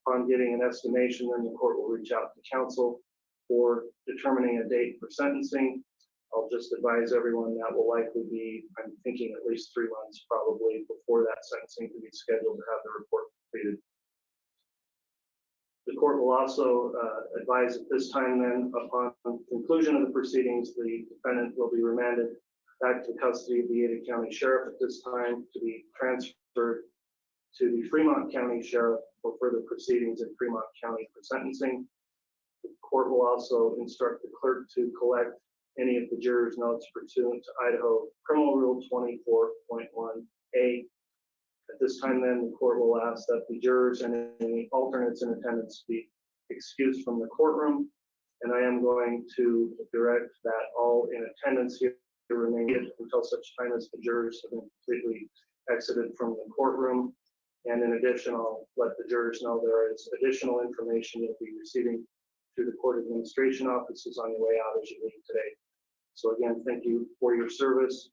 Upon getting an estimation, then the court will reach out to counsel for determining a date for sentencing. I'll just advise everyone that will likely be, I'm thinking, at least 3 months probably before that sentencing can be scheduled to have the report completed. The court will also advise at this time then, upon conclusion of the proceedings, the defendant will be remanded back to the custody of the Ada County Sheriff at this time to be transferred to the Fremont County Sheriff for further proceedings in Fremont County for sentencing. The court will also instruct the clerk to collect any of the jurors' notes pursuant to Idaho Criminal Rule 24.1A. At this time, then, the court will ask that the jurors and any alternates in attendance be excused from the courtroom, and I am going to direct that all in attendance here remain until such time as the jurors have been completely exited from the courtroom. And in addition, I'll let the jurors know there is additional information you'll be receiving through the court administration offices on your way out as you leave today. So again, thank you for your service.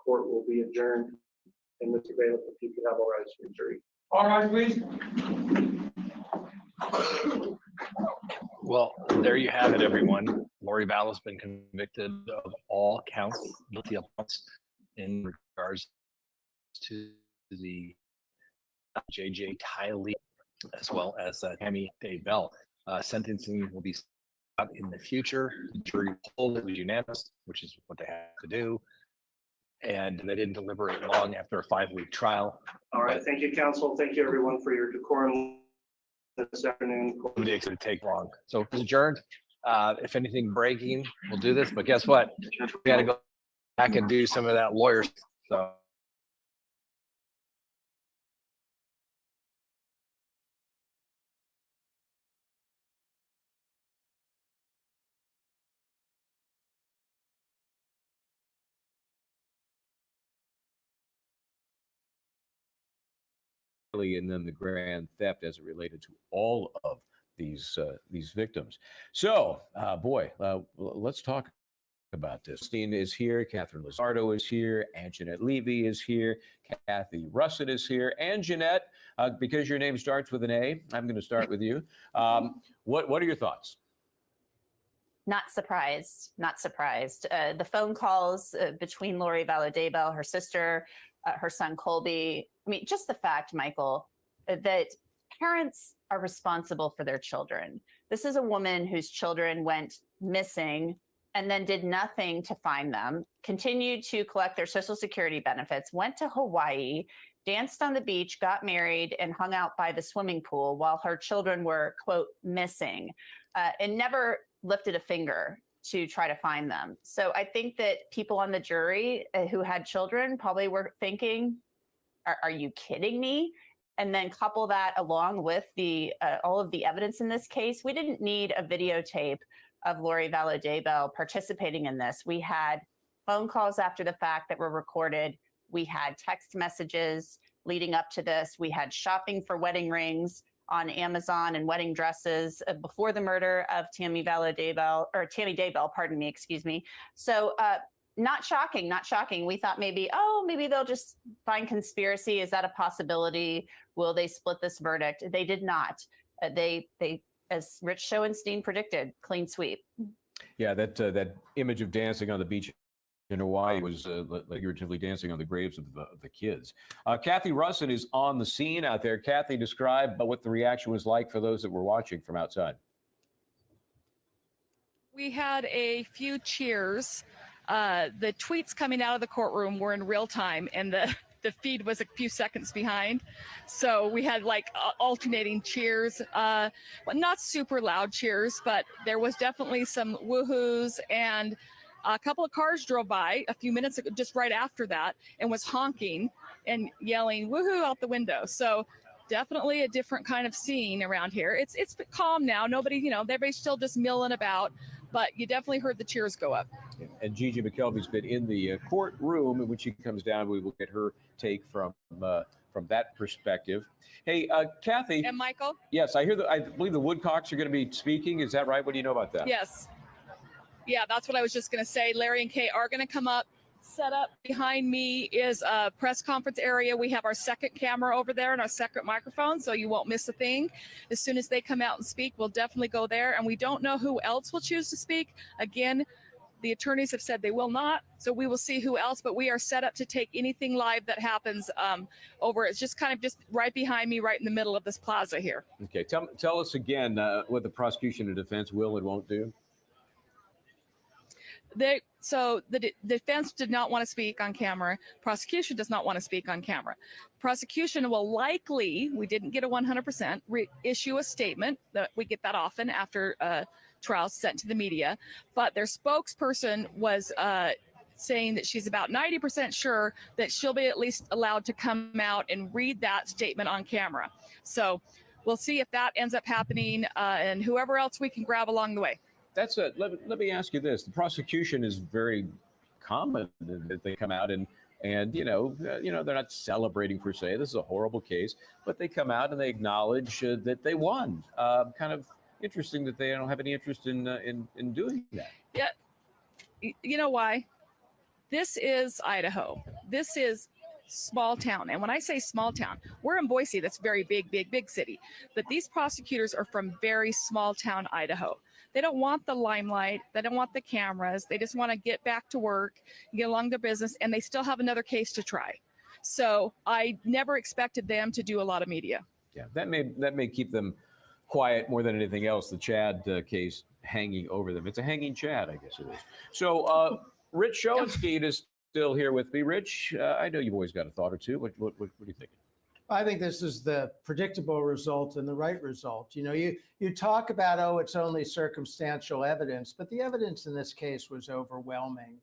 Court will be adjourned. And Mr. Bailiff, if you could have all rise for jury. All right, please. Well, there you have it, everyone. Lori Vallow's been convicted of all counts, guilty of counts in regards to the JJ Tylee, as well as Tammy Daybell. Sentencing will be out in the future. The jury poll, it was unanimous, which is what they have to do. And they didn't deliberate long after a 5-week trial. All right, thank you, counsel. Thank you, everyone, for your decorum this afternoon. It would take long. So it's adjourned. If anything breaking, we'll do this. But guess what? We got to go back and do some of that lawyer. So. And then the grand theft as it related to all of these victims. So, let's talk about this. Christine is here. Catherine Lizardo is here. Anjanette Levy is here. Kathy Russet is here. And Jeanette, because your name starts with an A, I'm going to start with you. What are your thoughts? Not surprised. Not surprised. The phone calls between Lori Vallow Daybell, her sister, her son Colby. I mean, just the fact, Michael, that parents are responsible for their children. This is a woman whose children went missing and then did nothing to find them, continued to collect their Social Security benefits, went to Hawaii, danced on the beach, got married, and hung out by the swimming pool while her children were, quote, missing, and never lifted a finger to try to find them. So I think that people on the jury who had children probably were thinking, are you kidding me? And then couple that along with the all of the evidence in this case. We didn't need a videotape of Lori Vallow Daybell participating in this. We had phone calls after the fact that were recorded. We had text messages leading up to this. We had shopping for wedding rings on Amazon and wedding dresses before the murder of Tammy Daybell, pardon me, excuse me. So not shocking, not shocking. We thought maybe they'll just find conspiracy. Is that a possibility? Will they split this verdict? They did not. They as Rich Schoenstein predicted, clean sweep. Yeah, that image of dancing on the beach in Hawaii was figuratively dancing on the graves of the kids. Kathy Russet is on the scene out there. Kathy, describe what the reaction was like for those that were watching from outside. We had a few cheers. The tweets coming out of the courtroom were in real time, and the feed was a few seconds behind. So we had like alternating cheers, not super loud cheers, but there was definitely some woohoos, and a couple of cars drove by a few minutes ago, just right after that, and was honking and yelling woohoo out the window. So definitely a different kind of scene around here. It's calm now. Nobody, everybody's still just milling about, but you definitely heard the cheers go up. And Gigi McKelvey's been in the courtroom, and when she comes down, we will get her take from that perspective. Hey, Kathy. And Michael? Yes, I believe the Woodcocks are going to be speaking. Is that right? What do you know about that? Yes. Yeah, that's what I was just going to say. Larry and Kay are going to come up. Set up behind me is a press conference area. We have our second camera over there and our second microphone, so you won't miss a thing. As soon as they come out and speak, we'll definitely go there. And we don't know who else will choose to speak. Again, the attorneys have said they will not, so we will see who else, but we are set up to take anything live that happens over. It's just right behind me, right in the middle of this plaza here. Okay, tell us again what the prosecution and defense will and won't do. So the defense did not want to speak on camera. Prosecution does not want to speak on camera. Prosecution will likely, we didn't get a 100%, issue a statement. That we get that often after trials sent to the media. But their spokesperson was saying that she's about 90% sure that she'll be at least allowed to come out and read that statement on camera. So we'll see if that ends up happening, and whoever else we can grab along the way. That's it. Let me ask you this: the prosecution is very common that they come out and they're not celebrating per se. This is a horrible case, but they come out and they acknowledge that they won. Kind of interesting that they don't have any interest in doing that. Yeah. You know why? This is Idaho. This is small town. And when I say small town, we're in Boise. That's very big city. But these prosecutors are from very small town Idaho. They don't want the limelight. They don't want the cameras. They just want to get back to work, get along their business, and they still have another case to try. So I never expected them to do a lot of media. Yeah, that may keep them quiet more than anything else. The Chad case hanging over them. It's a hanging Chad, I guess it is. So Rich Schoenstein is still here with me. Rich, I know you've always got a thought or two. What are you thinking? I think this is the predictable result and the right result. You know, you talk about, oh, it's only circumstantial evidence, but the evidence in this case was overwhelming.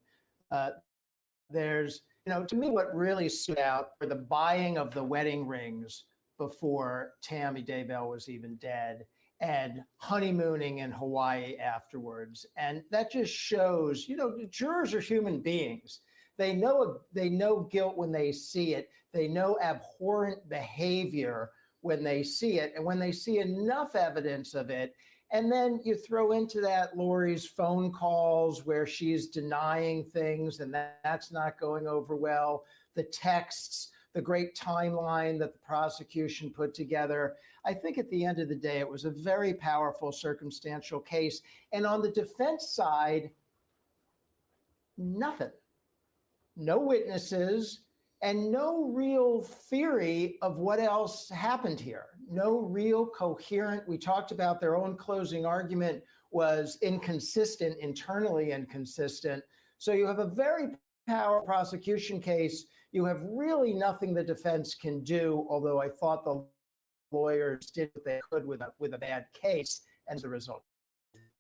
There's, you know, to me, what really stood out were the buying of the wedding rings before Tammy Daybell was even dead, and honeymooning in Hawaii afterwards. And that just shows, you know, jurors are human beings. They know guilt when they see it. They know abhorrent behavior when they see it. And when they see enough evidence of it, and then you throw into that Lori's phone calls where she's denying things and that's not going over well, the texts, the great timeline that the prosecution put together. I think at the end of the day, it was a very powerful circumstantial case. And on the defense side, nothing. No witnesses, and no real theory of what else happened here. No real coherent, we talked about their own closing argument was inconsistent, internally inconsistent. So you have a very powerful prosecution case. You have really nothing the defense can do, although I thought the lawyers did what they could with a bad case as a result.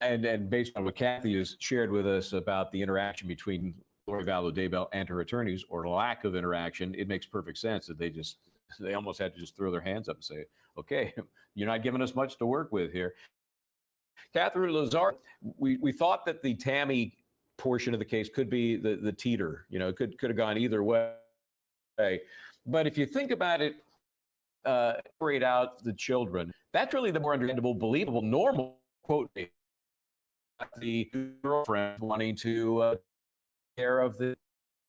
And based on what Kathy has shared with us about the interaction between Lori Vallow Daybell and her attorneys, or lack of interaction, it makes perfect sense that they almost had to just throw their hands up and say, okay, you're not giving us much to work with here. Catherine Lazar, we thought that the Tammy portion of the case could be the teeter, you know, it could have gone either way. But if you think about it, separate out the children, that's really the more understandable, believable, normal quote. The girlfriend wanting to care of the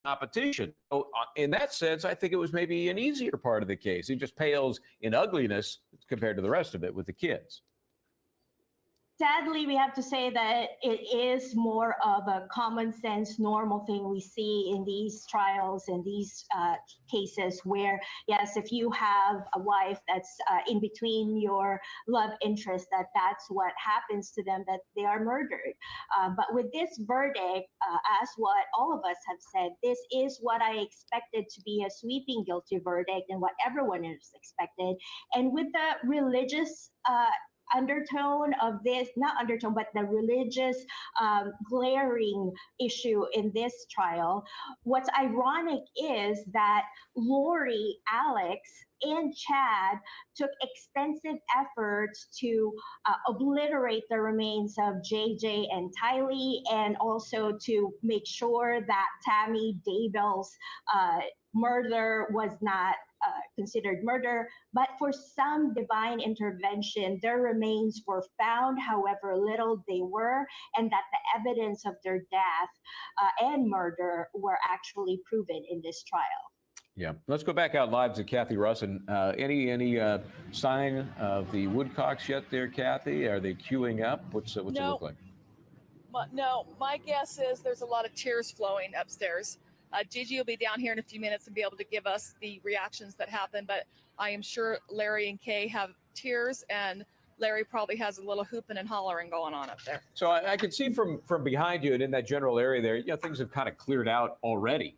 competition. So in that sense, I think it was maybe an easier part of the case. It just pales in ugliness compared to the rest of it with the kids. Sadly, we have to say that it is more of a common sense, normal thing we see in these trials and these cases where, yes, if you have a wife that's in between your love interest, that's what happens to them, that they are murdered. But with this verdict, as what all of us have said, this is what I expected to be a sweeping guilty verdict and what everyone has expected. And with the religious undertone of this, not undertone, but the religious glaring issue in this trial. What's ironic is that Lori, Alex, and Chad took extensive efforts to obliterate the remains of JJ and Tylee, and also to make sure that Tammy Daybell's murder was not considered murder, but for some divine intervention, their remains were found, however little they were, and that the evidence of their death and murder were actually proven in this trial. Yeah, let's go back out live to Kathy Russin. Any sign of the woodcocks yet there, Kathy? Are they queuing up? What's it look like? No, my guess is there's a lot of tears flowing upstairs. Gigi will be down here in a few minutes and be able to give us the reactions that happen, but I am sure Larry and Kay have tears, and Larry probably has a little hooping and hollering going on up there. So I can see from behind you and in that general area there, you know, things have kind of cleared out already.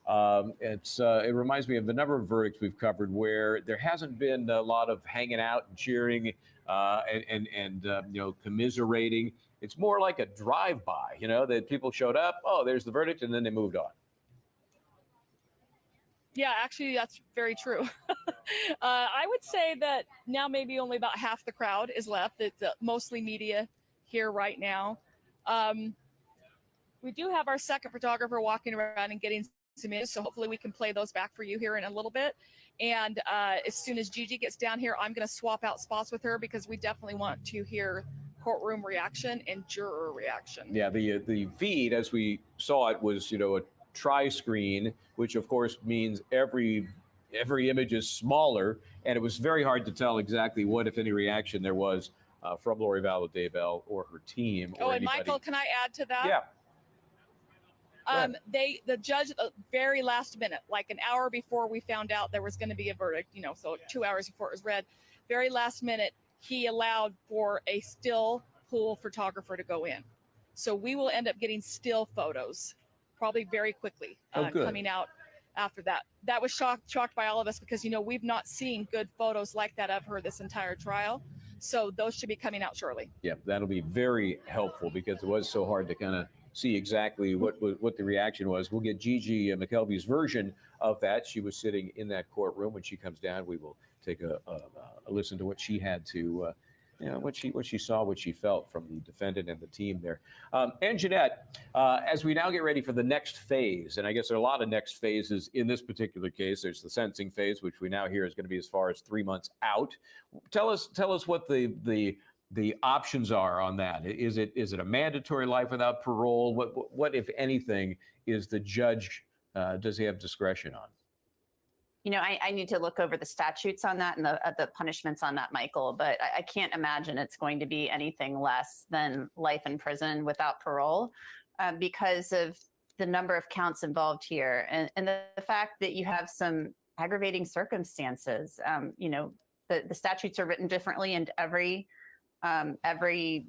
It reminds me of the number of verdicts we've covered where there hasn't been a lot of hanging out and cheering and you know, commiserating. It's more like a drive-by, you know, that people showed up, oh, there's the verdict, and then they moved on. Yeah, actually, that's very true. I would say that now maybe only about half the crowd is left. It's mostly media here right now. We do have our second photographer walking around and getting some images, so hopefully we can play those back for you here in a little bit. And as soon as Gigi gets down here, I'm going to swap out spots with her because we definitely want to hear courtroom reaction and juror reaction. Yeah, the feed as we saw it was, a tri-screen, which of course means every image is smaller, and it was very hard to tell exactly what, if any, reaction there was from Lori Vallow Daybell or her team. Oh, or and anybody. Michael, can I add to that? Yeah. The judge, very last minute, like an hour before we found out there was going to be a verdict, so 2 hours before it was read, very last minute, he allowed for a still pool photographer to go in. So we will end up getting still photos probably very quickly coming out after that. That was shocked by all of us because, we've not seen good photos like that of her this entire trial. So those should be coming out shortly. Yeah, that'll be very helpful because it was so hard to kind of see exactly what the reaction was. We'll get Gigi McKelvey's version of that. She was sitting in that courtroom. When she comes down, we will take a listen to what she had to, what she saw, what she felt from the defendant and the team there. And Jeanette, as we now get ready for the next phase, and I guess there are a lot of next phases in this particular case. There's the sentencing phase, which we now hear is going to be as far as 3 months out. Tell us what the options are on that. Is it a mandatory life without parole? What if anything, is the judge, does he have discretion on? I need to look over the statutes on that and the punishments on that, Michael, but I can't imagine it's going to be anything less than life in prison without parole because of the number of counts involved here and the fact that you have some aggravating circumstances. The statutes are written differently in every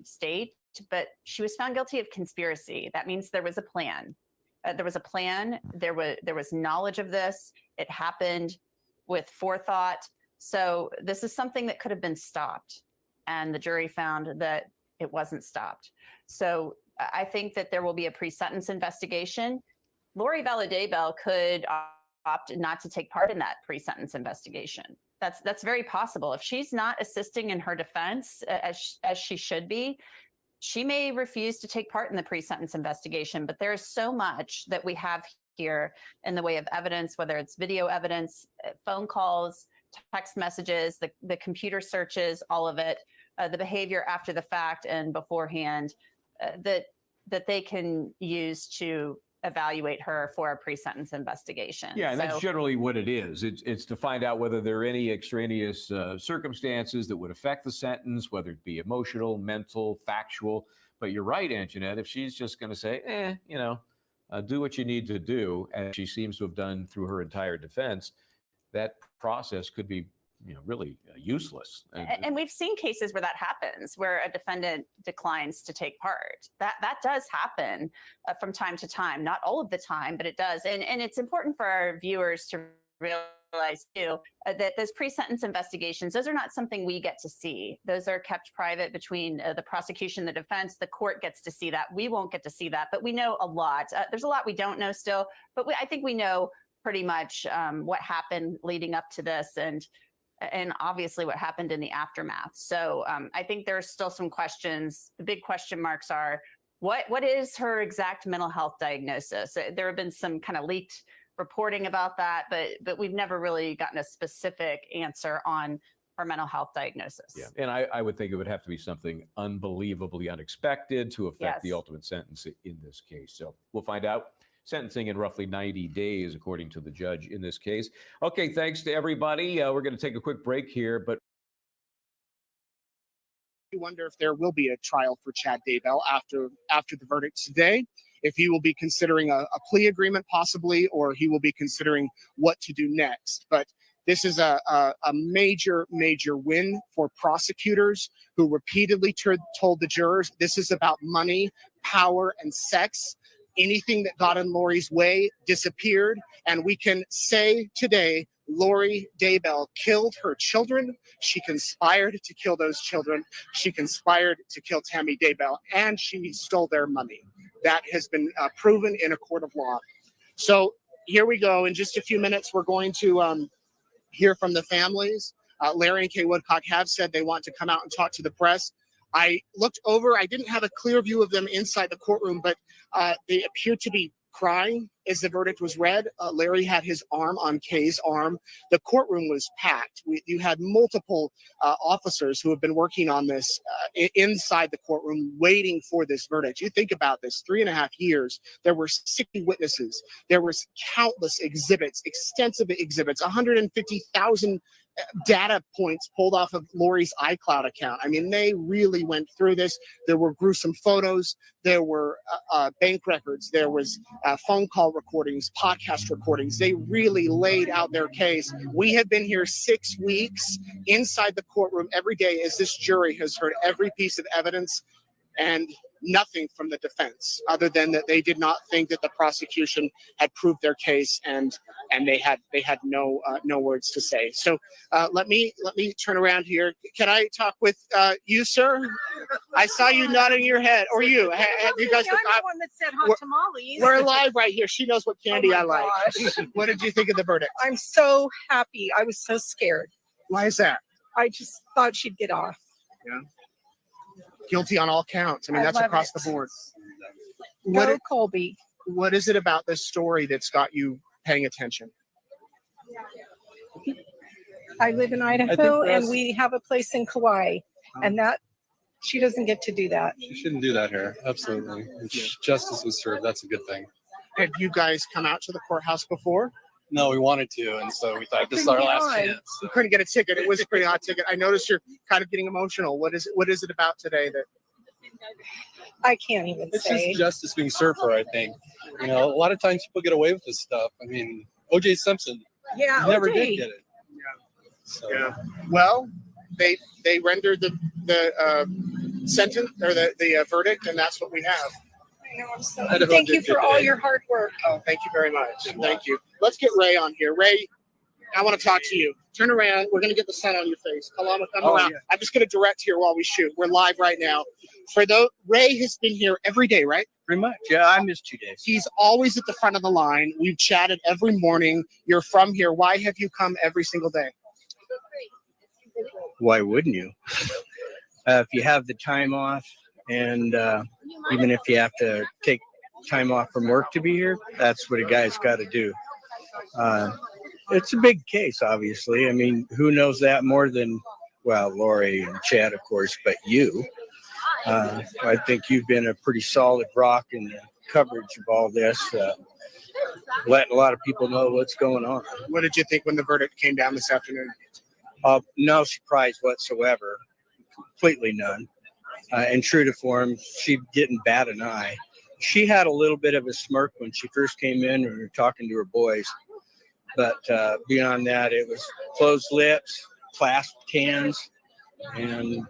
state, but she was found guilty of conspiracy. That means there was a plan. There was a plan. There was knowledge of this. It happened with forethought. So this is something that could have been stopped, and the jury found that it wasn't stopped. So I think that there will be a pre-sentence investigation. Lori Vallow Daybell could opt not to take part in that pre-sentence investigation. That's very possible. If she's not assisting in her defense as she should be, she may refuse to take part in the pre-sentence investigation. But there is so much that we have here in the way of evidence, whether it's video evidence, phone calls, text messages, the computer searches, all of it, the behavior after the fact and beforehand, that they can use to evaluate her for a pre-sentence investigation. Yeah, and that's generally what it is. It's to find out whether there are any extraneous circumstances that would affect the sentence, whether it be emotional, mental, factual. But you're right, Anjanette, if she's just going to say, do what you need to do, as she seems to have done through her entire defense, that process could be really useless. And we've seen cases where that happens, where a defendant declines to take part. That does happen from time to time, not all of the time, but it does. And it's important for our viewers to realize too that those pre-sentence investigations, those are not something we get to see. Those are kept private between the prosecution, the defense. The court gets to see that. We won't get to see that, but we know a lot. There's a lot we don't know still, but I think we know pretty much what happened leading up to this, and obviously what happened in the aftermath. So I think there's still some questions. The big question marks are, what is her exact mental health diagnosis? There have been some kind of leaked reporting about that, but we've never really gotten a specific answer on her mental health diagnosis. Yeah, and I would think it would have to be something unbelievably unexpected to affect the ultimate sentence in this case. So we'll find out. Sentencing in roughly 90 days, according to the judge in this case. Okay, thanks to everybody. We're going to take a quick break here, but I wonder if there will be a trial for Chad Daybell after the verdict today, if he will be considering a plea agreement possibly, or he will be considering what to do next. But this is a major win for prosecutors who repeatedly told the jurors this is about money, power, and sex. Anything that got in Lori's way disappeared, and we can say today, Lori Daybell killed her children. She conspired to kill those children. She conspired to kill Tammy Daybell, and she stole their money. That has been proven in a court of law. So here we go. In just a few minutes, we're going to hear from the families. Larry and Kay Woodcock have said they want to come out and talk to the press. I looked over. I didn't have a clear view of them inside the courtroom, but they appear to be crying as the verdict was read. Larry had his arm on Kay's arm. The courtroom was packed. You had multiple officers who have been working on this inside the courtroom, waiting for this verdict. You think about this, 3.5 years. There were 60 witnesses. There was countless exhibits, extensive exhibits, 150,000 data points pulled off of Lori's iCloud account. I mean, they really went through this. There were gruesome photos. There were bank records. There was phone call recordings, podcast recordings. They really laid out their case. We have been here 6 weeks inside the courtroom every day as this jury has heard every piece of evidence, and nothing from the defense other than that they did not think that the prosecution had proved their case, and they had no words to say. So let me turn around here. Can I talk with you, sir? I saw you nodding your head. Or you? Have you guys? I'm the one that said hot tamales. We're live right here. She knows what candy I like. Gosh. What did you think of the verdict? I'm so happy. I was so scared. Why is that? I just thought she'd get off. Yeah. Guilty on all counts. I mean, that's across the board. Go Colby. What is it about this story that's got you paying attention? I live in Idaho, and we have a place in Kauai, and that she doesn't get to do that. She shouldn't do that here. Absolutely. Justice was served. That's a good thing. Have you guys come out to the courthouse before? No, we wanted to, and so we thought this is our last chance. So. You couldn't get a ticket. It was a pretty hot ticket. I noticed you're kind of getting emotional. What is it about today that? I can't even It's say. just justice being served for, I think. You know, a lot of times people get away with this stuff. I mean, O.J. Simpson never did get it. So. Yeah. Well, they rendered the sentence or the verdict, and that's what we have. I know, I'm so thank you for all your hard work. Oh, thank you very much. Thank you. Let's get Ray on here. Ray, I want to talk to you. Turn around. We're going to get the sun on your face. Kalama, come around. Yeah. I'm just going to direct here while we shoot. We're live right now. Ray has been here every day, right? Pretty much. Yeah, I missed 2 days. He's always at the front of the line. We've chatted every morning. You're from here. Why have you come every single day? Why wouldn't you? If you have the time off, and even if you have to take time off from work to be here, that's what a guy's got to do. It's a big case, obviously. I mean, who knows that more than, well, Lori and Chad, of course, but you. I think you've been a pretty solid rock in the coverage of all this, letting a lot of people know what's going on. What did you think when the verdict came down this afternoon? No surprise whatsoever. Completely none. And true to form, she didn't bat an eye. She had a little bit of a smirk when she first came in and we were talking to her boys. But beyond that, it was closed lips, clasped hands, and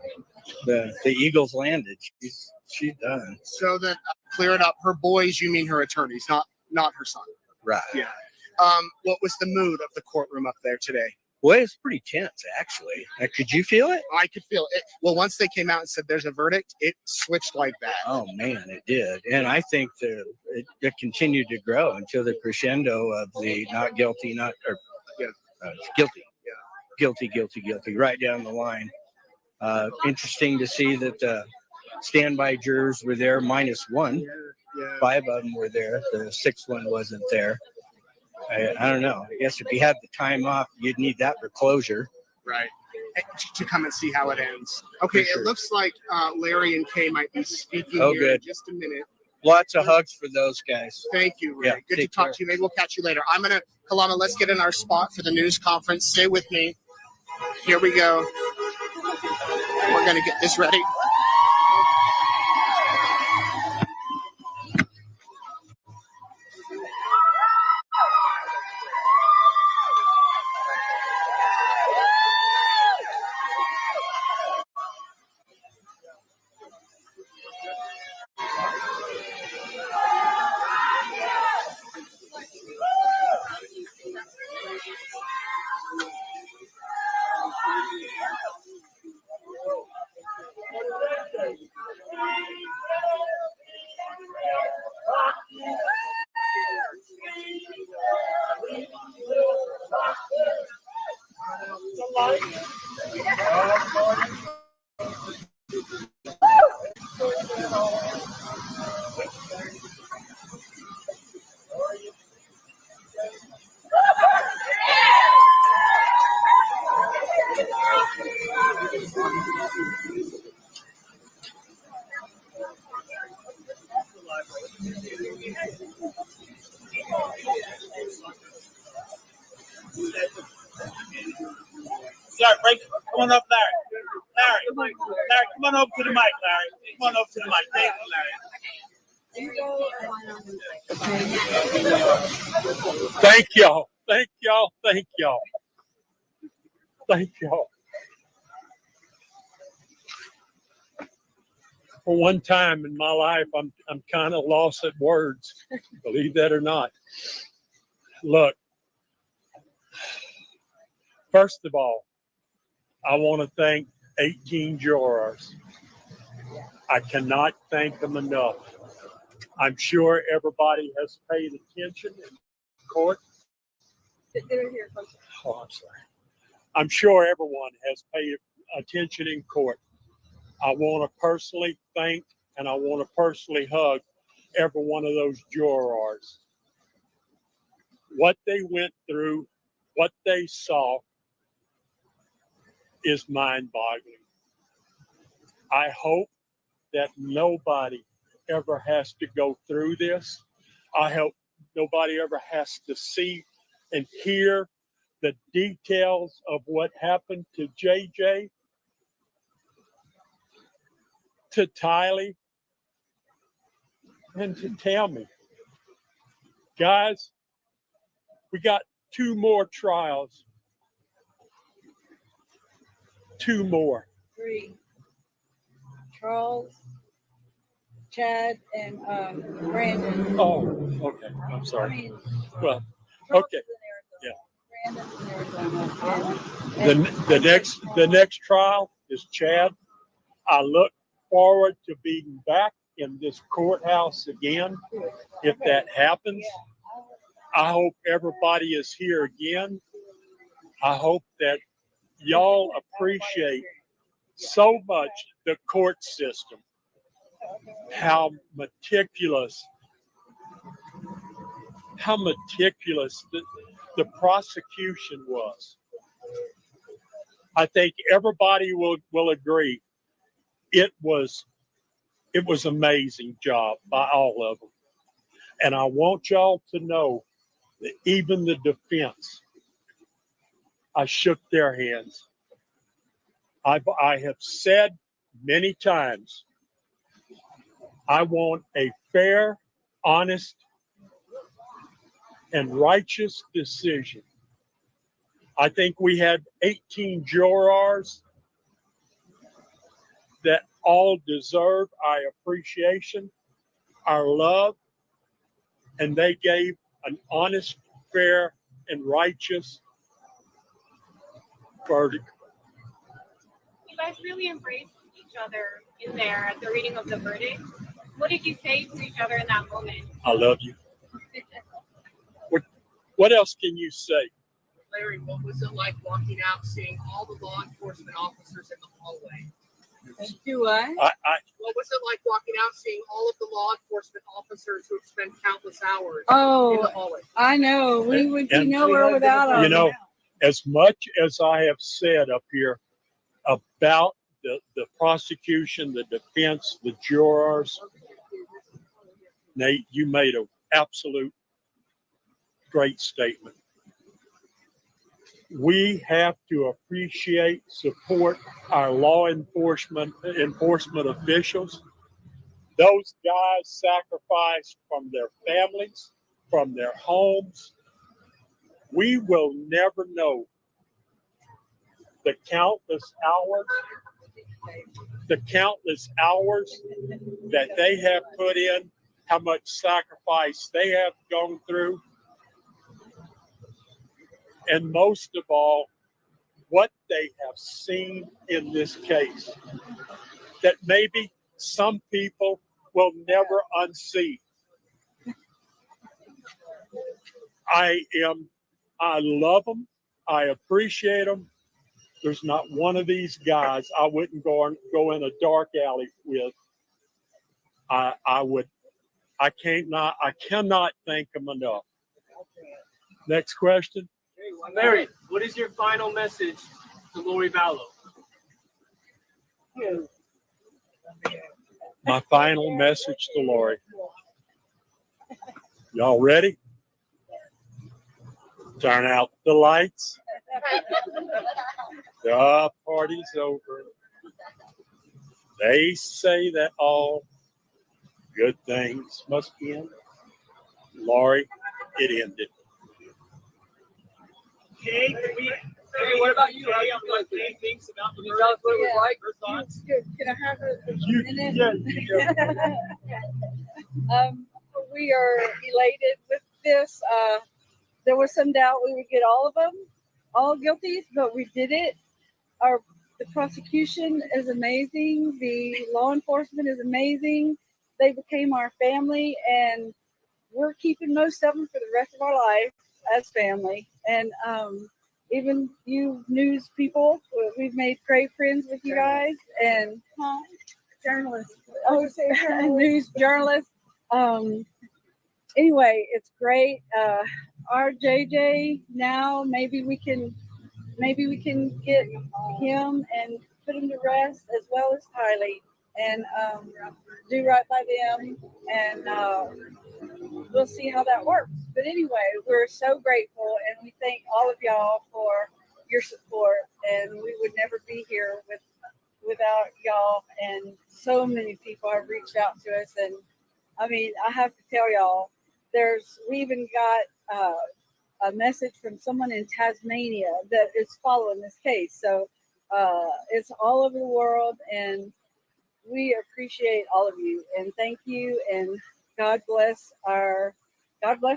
the Eagles landed. She's done. So that clear it up. Her boys, you mean her attorneys, not her son. Right. Yeah. What was the mood of the courtroom up there today? Well, it's pretty tense, actually. Could you feel it? I could feel it. Well, once they came out and said there's a verdict, it switched like that. Oh, man, it did. And I think it continued to grow until the crescendo of the not guilty, guilty. Yeah. Guilty, right down the line. Interesting to see that the standby jurors were there -1. Yeah. 5 of them were there. The 6th one wasn't there. I don't know. I guess if you had the time off, you'd need that for closure. Right. To come and see how it ends. Okay, sure. It looks like Larry and Kay might be speaking here good. in just a minute. Lots of hugs for those guys. Thank you, Ray. Yeah, good to talk care. to you. Maybe we'll catch you later. Kalama, let's get in our spot for the news conference. Stay with me. Here we go. We're going to get this ready. Larry, break it. Come on up, Larry. Larry, come on over to the mic, Larry. Come on over to the mic. Thank you, Larry. Thank y'all. Thank y'all. Thank y'all. Thank y'all. For one time in my life, I'm kind of lost at words, believe that or not. Look, first of all, I want to thank 18 jurors. I cannot thank them enough. I'm sure everybody has paid attention in court. Oh, I'm sorry. I'm sure everyone has paid attention in court. I want to personally thank and I want to personally hug every one of those jurors. What they went through, what they saw is mind-boggling. I hope that nobody ever has to go through this. I hope nobody ever has to see and hear the details of what happened to JJ, to Tylee, and to Tammy. Guys, we got 2 more trials. 2 more. 3. Charles, Chad, and Brandon. Oh, okay. I'm sorry. I mean, well, Charles okay. is in Yeah. Brandon's in Arizona. The next trial is Chad. I look forward to being back in this courthouse again if that happens. I hope everybody is here again. I hope that y'all appreciate so much the court system, how meticulous the prosecution was. I think everybody will agree it was amazing job by all of them. And I want y'all to know that even the defense, I shook their hands. I have said many times, I want a fair, honest, and righteous decision. I think we had 18 jurors that all deserve our appreciation, our love, and they gave an honest, fair, and righteous verdict. You guys really embraced each other in there at the reading of the verdict. What did you say to each other in that moment? I love you. What else can you say? Larry, what was it like walking out, seeing all the law enforcement officers in the hallway? Do what? What was it like walking out, seeing all of the law enforcement officers who have spent countless hours in the hallway? I know. We would be nowhere without them. You know, as much as I have said up here about the prosecution, the defense, the jurors, Nate, you made an absolute great statement. We have to appreciate, support our law enforcement officials. Those guys sacrificed from their families, from their homes. We will never know the countless hours that they have put in, how much sacrifice they have gone through. And most of all, what they have seen in this case that maybe some people will never unsee. I love them. I appreciate them. There's not one of these guys I wouldn't go in a dark alley with. I cannot thank them enough. Next question. Larry, what is your final message to Lori Vallow? My final message to Lori. Y'all ready? Turn out the lights. The party's over. They say that all good things must end. Lori, it ended. Hey, what about you? How you like Jay thinks about the tell us what it was like? Her thoughts? Can I have a minute? We are elated with this. There was some doubt we would get all of them, all guilty, but we did it. The prosecution is amazing. The law enforcement is amazing. They became our family, and we're keeping most of them for the rest of our life as family. And even you news people, we've made great friends with you guys. And journalists. Oh, news journalists. Anyway, it's great. Our JJ now, maybe we can get him and put him to rest, as well as Tylee, and do right by them, and we'll see how that works. But anyway, we're so grateful, and we thank all of y'all for your support, and we would never be here without y'all. And so many people have reached out to us, and I mean, I have to tell y'all, we even got a message from someone in Tasmania that is following this case. So it's all over the world, and we appreciate all of you, and thank you, and God bless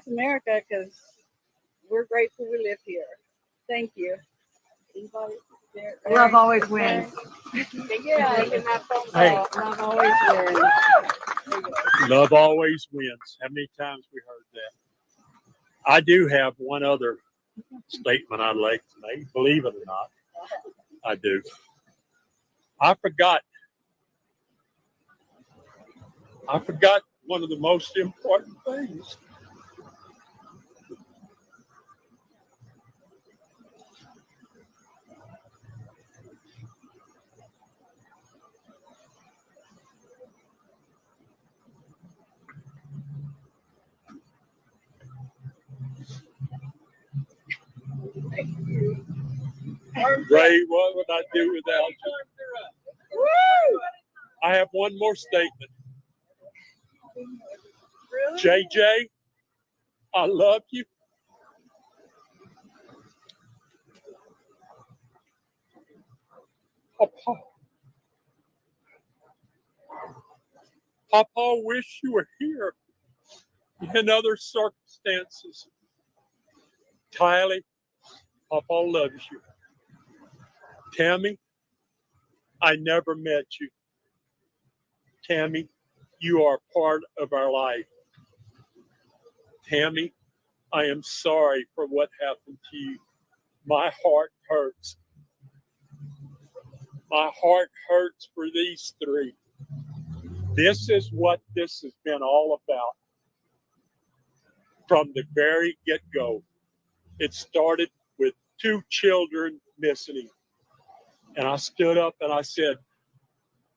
America, because we're grateful we live here. Thank you. Anybody there? Love always wins. Yeah, Hey. love always wins. Love always wins. How many times we heard that? I do have one other statement I'd like to make, believe it or not. I do. I forgot one of the most important things. Ray, what would I do without you? Woo! I have one more statement. Really? JJ, I love you. Papa, wish you were here in other circumstances. Tylee, Papa loves you. Tammy, I never met you. Tammy, you are part of our life. Tammy, I am sorry for what happened to you. My heart hurts. My heart hurts for these three. This is what this has been all about from the very get-go. It started with 2 children missing. And I stood up and I said,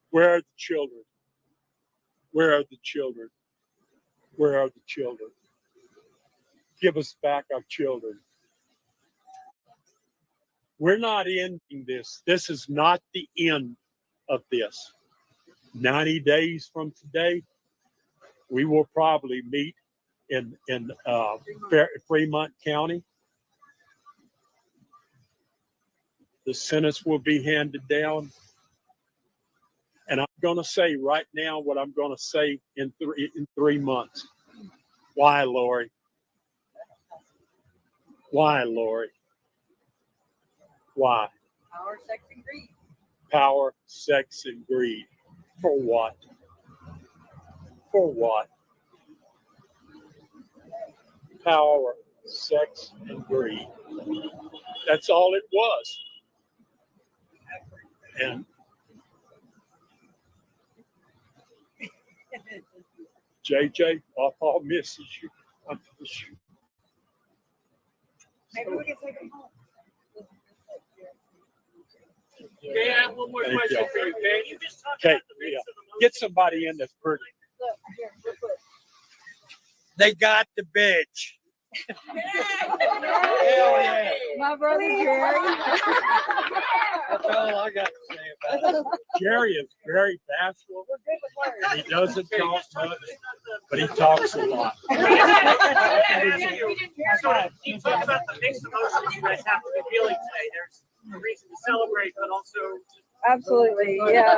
where are the children? Where are the children? Where are the children? Give us back our children. We're not ending this. This is not the end of this. 90 days from today, we will probably meet in Fremont County. The sentence will be handed down. And I'm going to say right now what I'm going to say in 3 months. Why, Lori? Why, Lori? Why? Power, sex, and greed. Power, sex, and greed. For what? For what? Power, sex, and greed. That's all it was. And JJ, Papa misses you. I miss you. Maybe we can take them home. Okay, I have one more Thank question y'all. for you, okay? You just talked Okay, about the mix yeah. of the Get somebody in that's pretty. Look, here, look, look. They got the bitch. Hell yeah. My brother Jerry. all I got to say about it. Jerry is very bashful. He doesn't talk much, but he talks a lot. You talk about the mixed emotions you guys have to be feeling today. There's a reason to celebrate, but also Absolutely, yeah.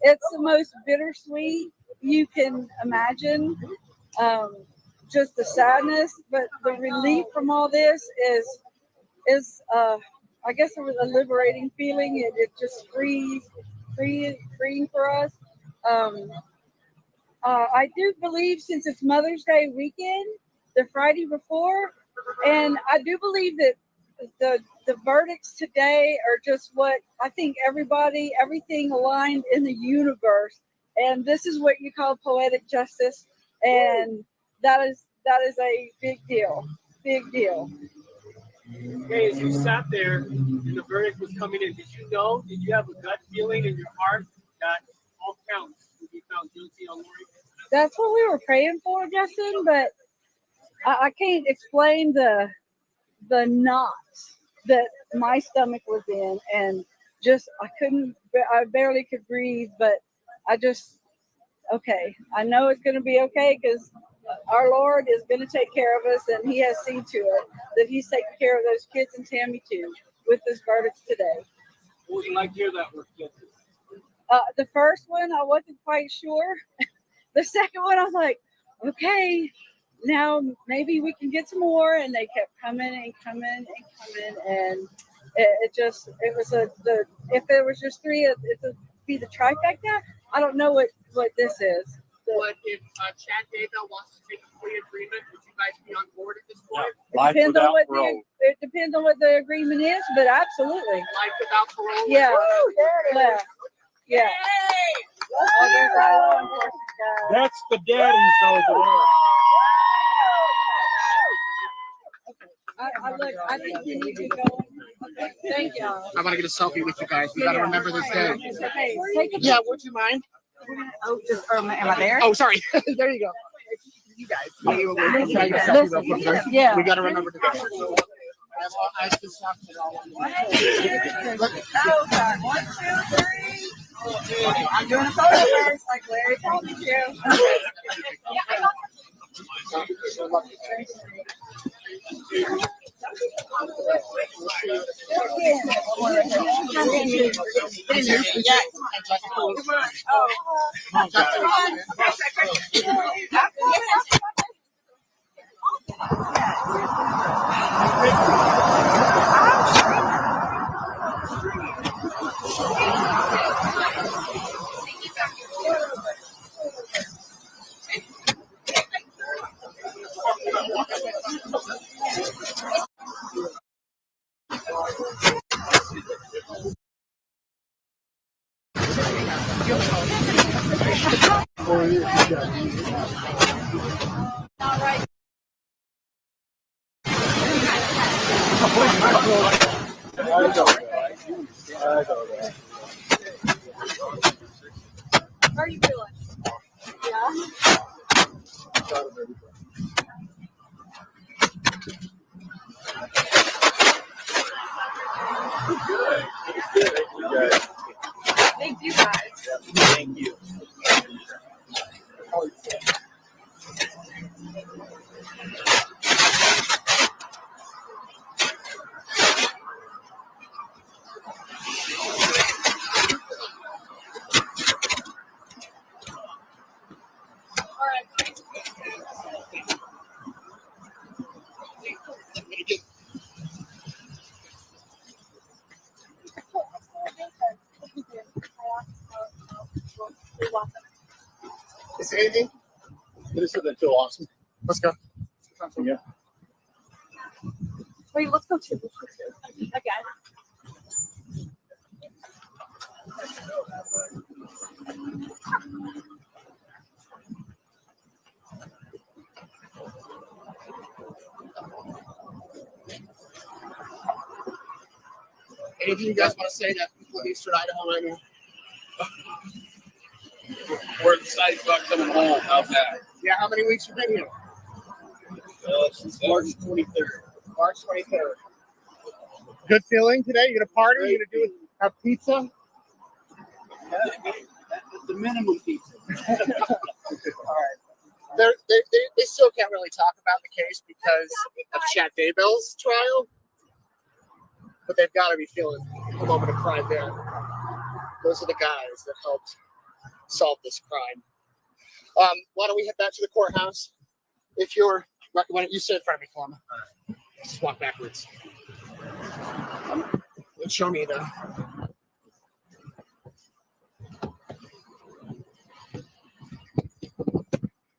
It's the most bittersweet you can imagine. Just the sadness, but the relief from all this is I guess it was a liberating feeling. It just freeing for us. I do believe, since it's Mother's Day weekend, the Friday before, and I do believe that the verdicts today are just what I think everything aligned in the universe, and this is what you call poetic justice, and that is a big deal. okay, as you sat there and the verdict was coming in, did you have a gut feeling in your heart that all counts would be found guilty on Lori? That's what we were praying for, Justin, but I can't explain the knots that my stomach was in, and just I barely could breathe, but okay, I know it's going to be okay, because our Lord is going to take care of us, and he has seen to it that he's taking care of those kids and Tammy too with this verdict today. What would you like to hear that word guilty? The first one, I wasn't quite sure. The second one, I was like, okay, now maybe we can get some more. And they kept coming and coming and coming. And if there was just three, it would be the trifecta. I don't know what this is. But if Chad Daybell wants to take a plea agreement, would you guys be on board at this point? It depends on what the agreement is, but absolutely. Life without parole? Yeah. Yeah. That's the daddies over there. I think you need to go. Okay. Thank y'all. I want to get a selfie with you guys. We got to remember this day. Okay. Yeah, would you mind? Oh, am I there? Oh, sorry. There you go. You guys. Can I get a selfie real quick? Yeah. We got to remember the day. I just have to Oh, sorry. 1, 2, 3. I'm doing a photo first, like Larry told me to. How are you feeling? Yeah. Thank you guys. Thank you. Is there anything? This doesn't feel awesome. Let's go. Yeah. Wait, let's go to. Again. Anything you guys want to say that people in Eastern Idaho right now? We're excited about coming home. How's that? Yeah, how many weeks you been here? Since March 23rd. March 23rd. Good feeling today? You gonna party? You gonna do it? have pizza? The minimum pizza. All right. They still can't really talk about the case because of Chad Daybell's trial, but they've got to be feeling a moment of pride there. Those are the guys that helped solve this crime. Why don't we head back to the courthouse? If you're, why don't you sit in front of me, Paloma? Just walk backwards. Show me the.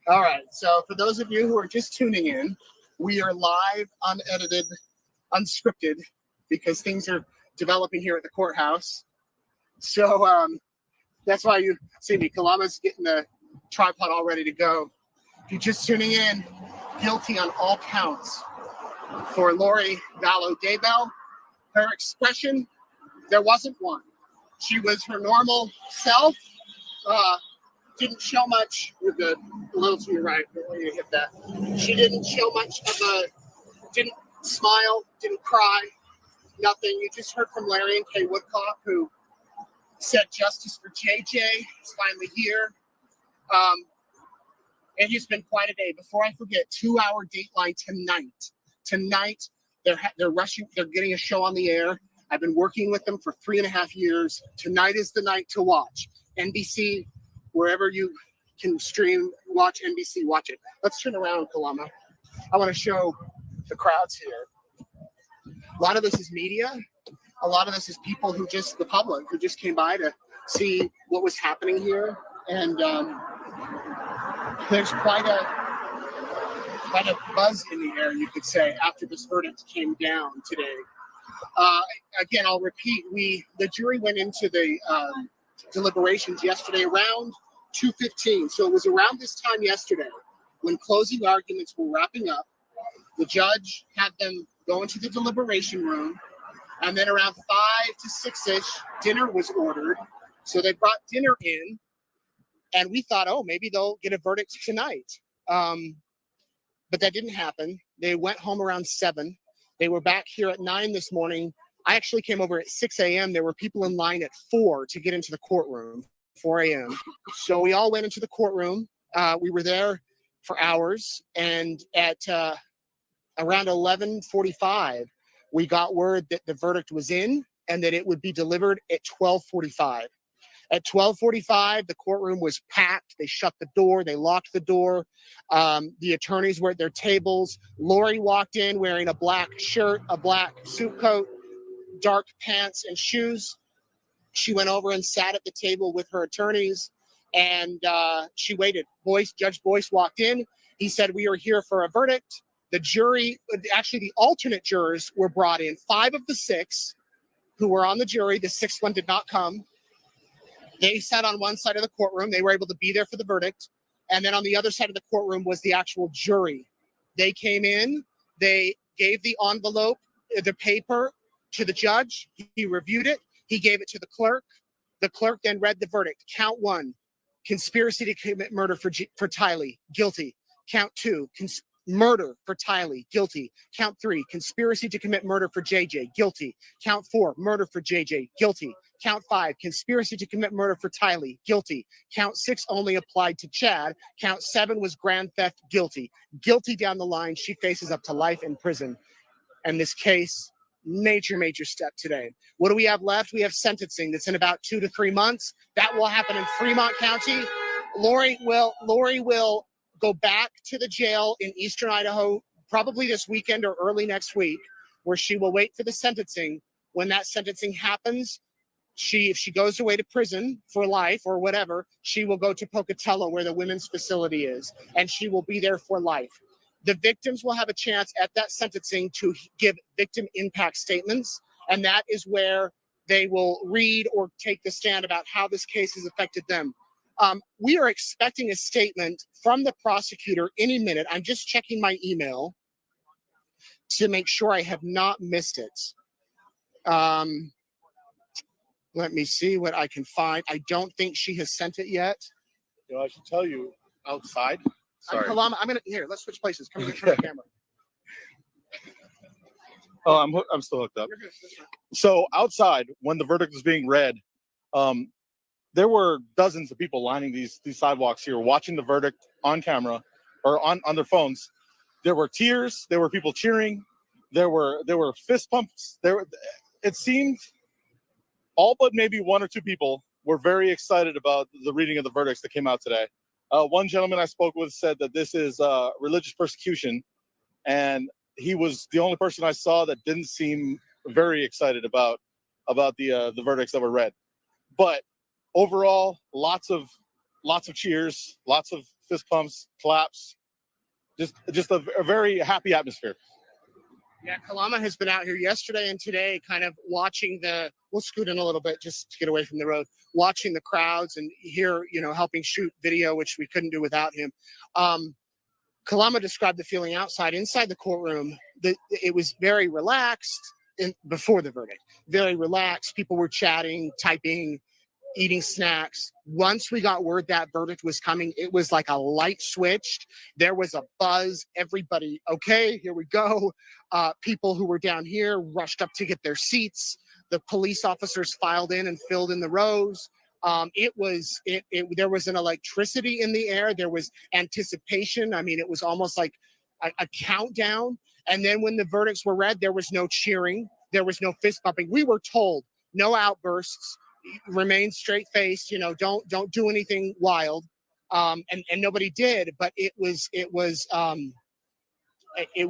All right, so for those of you who are just tuning in, we are live, unedited, unscripted, because things are developing here at the courthouse. So that's why you see me. Kalama's getting the tripod all ready to go. If you're just tuning in, guilty on all counts for Lori Vallow Daybell. Her expression, there wasn't one. She was her normal self. Didn't show much. You're good. A little to your right. Don't want you to hit that. She didn't show much of didn't smile, didn't cry, nothing. You just heard from Larry and Kay Woodcock, who said justice for JJ is finally here. And it's been quite a day. Before I forget, 2-hour dateline tonight. Tonight, they're rushing. They're getting a show on the air. I've been working with them for 3.5 years. Tonight is the night to watch. NBC. Wherever you can stream, watch NBC, watch it. Let's turn around, Kalama. I want to show the crowds here. A lot of this is media. A lot of this is people who the public who just came by to see what was happening here. And there's quite a buzz in the air, you could say, after this verdict came down today. Again, I'll repeat, the jury went into the deliberations yesterday around 2:15. So it was around this time yesterday when closing arguments were wrapping up. The judge had them go into the deliberation room, and then around 5 to 6-ish, dinner was ordered. So they brought dinner in, and we thought, oh, maybe they'll get a verdict tonight. But that didn't happen. They went home around 7. They were back here at 9 this morning. I actually came over at 6 a.m. There were people in line at 4 to get into the courtroom, 4 a.m. So we all went into the courtroom. We were there for hours. And at around 11:45, we got word that the verdict was in and that it would be delivered at 12:45. At 12:45, the courtroom was packed. They shut the door. They locked the door. The attorneys were at their tables. Lori walked in wearing a black shirt, a black suit coat, dark pants and shoes. She went over and sat at the table with her attorneys, and she waited. Judge Boyce walked in. He said, "We are here for a verdict." The jury, actually the alternate jurors were brought in. 5 of the 6 who were on the jury, the 6th one did not come. They sat on one side of the courtroom. They were able to be there for the verdict. And then on the other side of the courtroom was the actual jury. They came in. They gave the envelope, the paper, to the judge. He reviewed it. He gave it to the clerk. The clerk then read the verdict. Count 1, conspiracy to commit murder for Tylee, guilty. Count 2, murder for Tylee, guilty. Count 3, conspiracy to commit murder for JJ, guilty. Count 4, murder for JJ, guilty. Count 5, conspiracy to commit murder for Tylee, guilty. Count 6 only applied to Chad. Count 7 was grand theft, guilty. Guilty down the line. She faces up to life in prison. And this case, major step today. What do we have left? We have sentencing that's in about 2 to 3 months. That will happen in Fremont County. Lori will go back to the jail in Eastern Idaho, probably this weekend or early next week, where she will wait for the sentencing. When that sentencing happens, if she goes away to prison for life or whatever, she will go to Pocatello, where the women's facility is, and she will be there for life. The victims will have a chance at that sentencing to give victim impact statements, and that is where they will read or take the stand about how this case has affected them. We are expecting a statement from the prosecutor any minute. I'm just checking my email to make sure I have not missed it. Let me see what I can find. I don't think she has sent it yet. You know, I should tell you outside. Sorry. Kalama, here, let's switch places. Come in front of the camera. Oh, I'm still hooked up. So outside, when the verdict was being read, there were dozens of people lining these sidewalks here, watching the verdict on camera or on their phones. There were tears. There were people cheering. There were fist pumps. It seemed all but maybe one or two people were very excited about the reading of the verdicts that came out today. One gentleman I spoke with said that this is religious persecution, and he was the only person I saw that didn't seem very excited about the verdicts that were read. But overall, lots of cheers, lots of fist pumps, claps, just a very happy atmosphere. Yeah, Kalama has been out here yesterday and today kind of watching we'll scoot in a little bit just to get away from the road, watching the crowds and here, helping shoot video, which we couldn't do without him. Kalama described the feeling outside. Inside the courtroom, it was very relaxed before the verdict. Very relaxed. People were chatting, typing, eating snacks. Once we got word that verdict was coming, it was like a light switched. There was a buzz. Everybody, okay, here we go. People who were down here rushed up to get their seats. The police officers filed in and filled in the rows. There was an electricity in the air. There was anticipation. I mean, it was almost like a countdown. And then when the verdicts were read, there was no cheering. There was no fist bumping. We were told no outbursts. Remain straight faced, don't do anything wild. And nobody did, but it was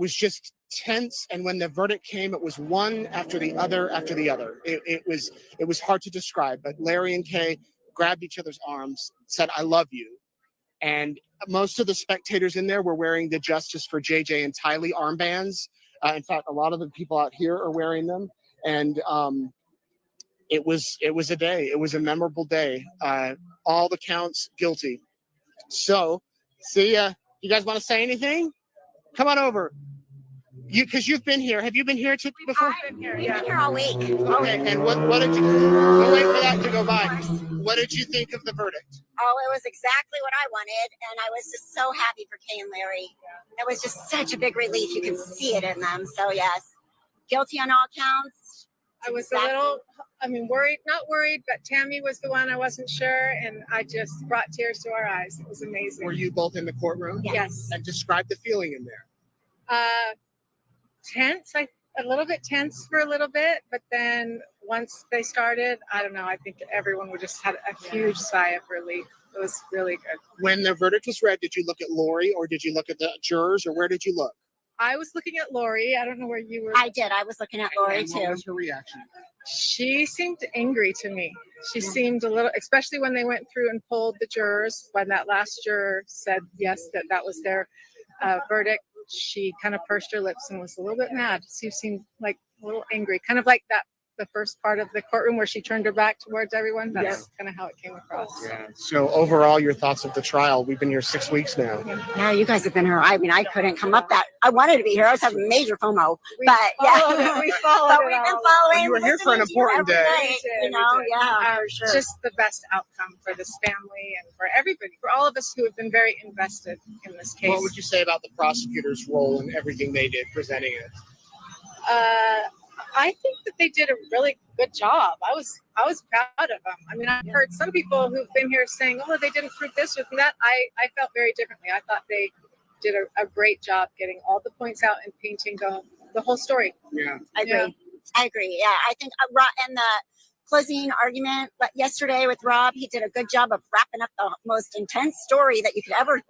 just tense. And when the verdict came, it was one after the other after the other. It was hard to describe, but Larry and Kay grabbed each other's arms, said, "I love you." And most of the spectators in there were wearing the Justice for JJ and Tylee armbands. In fact, a lot of the people out here are wearing them. And it was a day. It was a memorable day. All the counts guilty. So, see ya. You guys want to say anything? Come on over. Because you've been here. Have you been here before? I've been here. We've been here all week. Okay. And what did you? We'll wait for that to go by. What did you think of the verdict? Oh, it was exactly what I wanted, and I was just so happy for Kay and Larry. It was just such a big relief. You could see it in them. So yes, guilty on all counts. I was a little, worried, not worried, but Tammy was the one I wasn't sure, and I just brought tears to our eyes. It was amazing. Were you both in the courtroom? Yes. And describe the feeling in there. Tense, a little bit tense for a little bit, but then once they started, I don't know, I think everyone would just had a huge sigh of relief. It was really good. When the verdict was read, did you look at Lori or did you look at the jurors or where did you look? I was looking at Lori. I don't know where you were. I did. I was looking at Lori too. What was her reaction? She seemed angry to me. She seemed a little, especially when they went through and polled the jurors. When that last juror said yes, that was their verdict, she kind of pursed her lips and was a little bit mad. She seemed like a little angry, kind of like the first part of the courtroom where she turned her back towards everyone. That's kind of how it came across. Yeah. So overall, your thoughts of the trial? We've been here 6 weeks now. Yeah, you guys have been here. I couldn't come up that. I wanted to be here. I was having major FOMO, but yeah, we followed. But we've been following. You were here for an important day. Yeah, for sure. Just the best outcome for this family and for everybody, for all of us who have been very invested in this case. What would you say about the prosecutor's role and everything they did presenting it? I think that they did a really good job. I was proud of them. I've heard some people who've been here saying, "Oh, they didn't prove this or that." I felt very differently. I thought they did a great job getting all the points out and painting the whole story. Yeah, I agree. Yeah, I think and the closing argument yesterday with Rob, he did a good job of wrapping up the most intense story that you could ever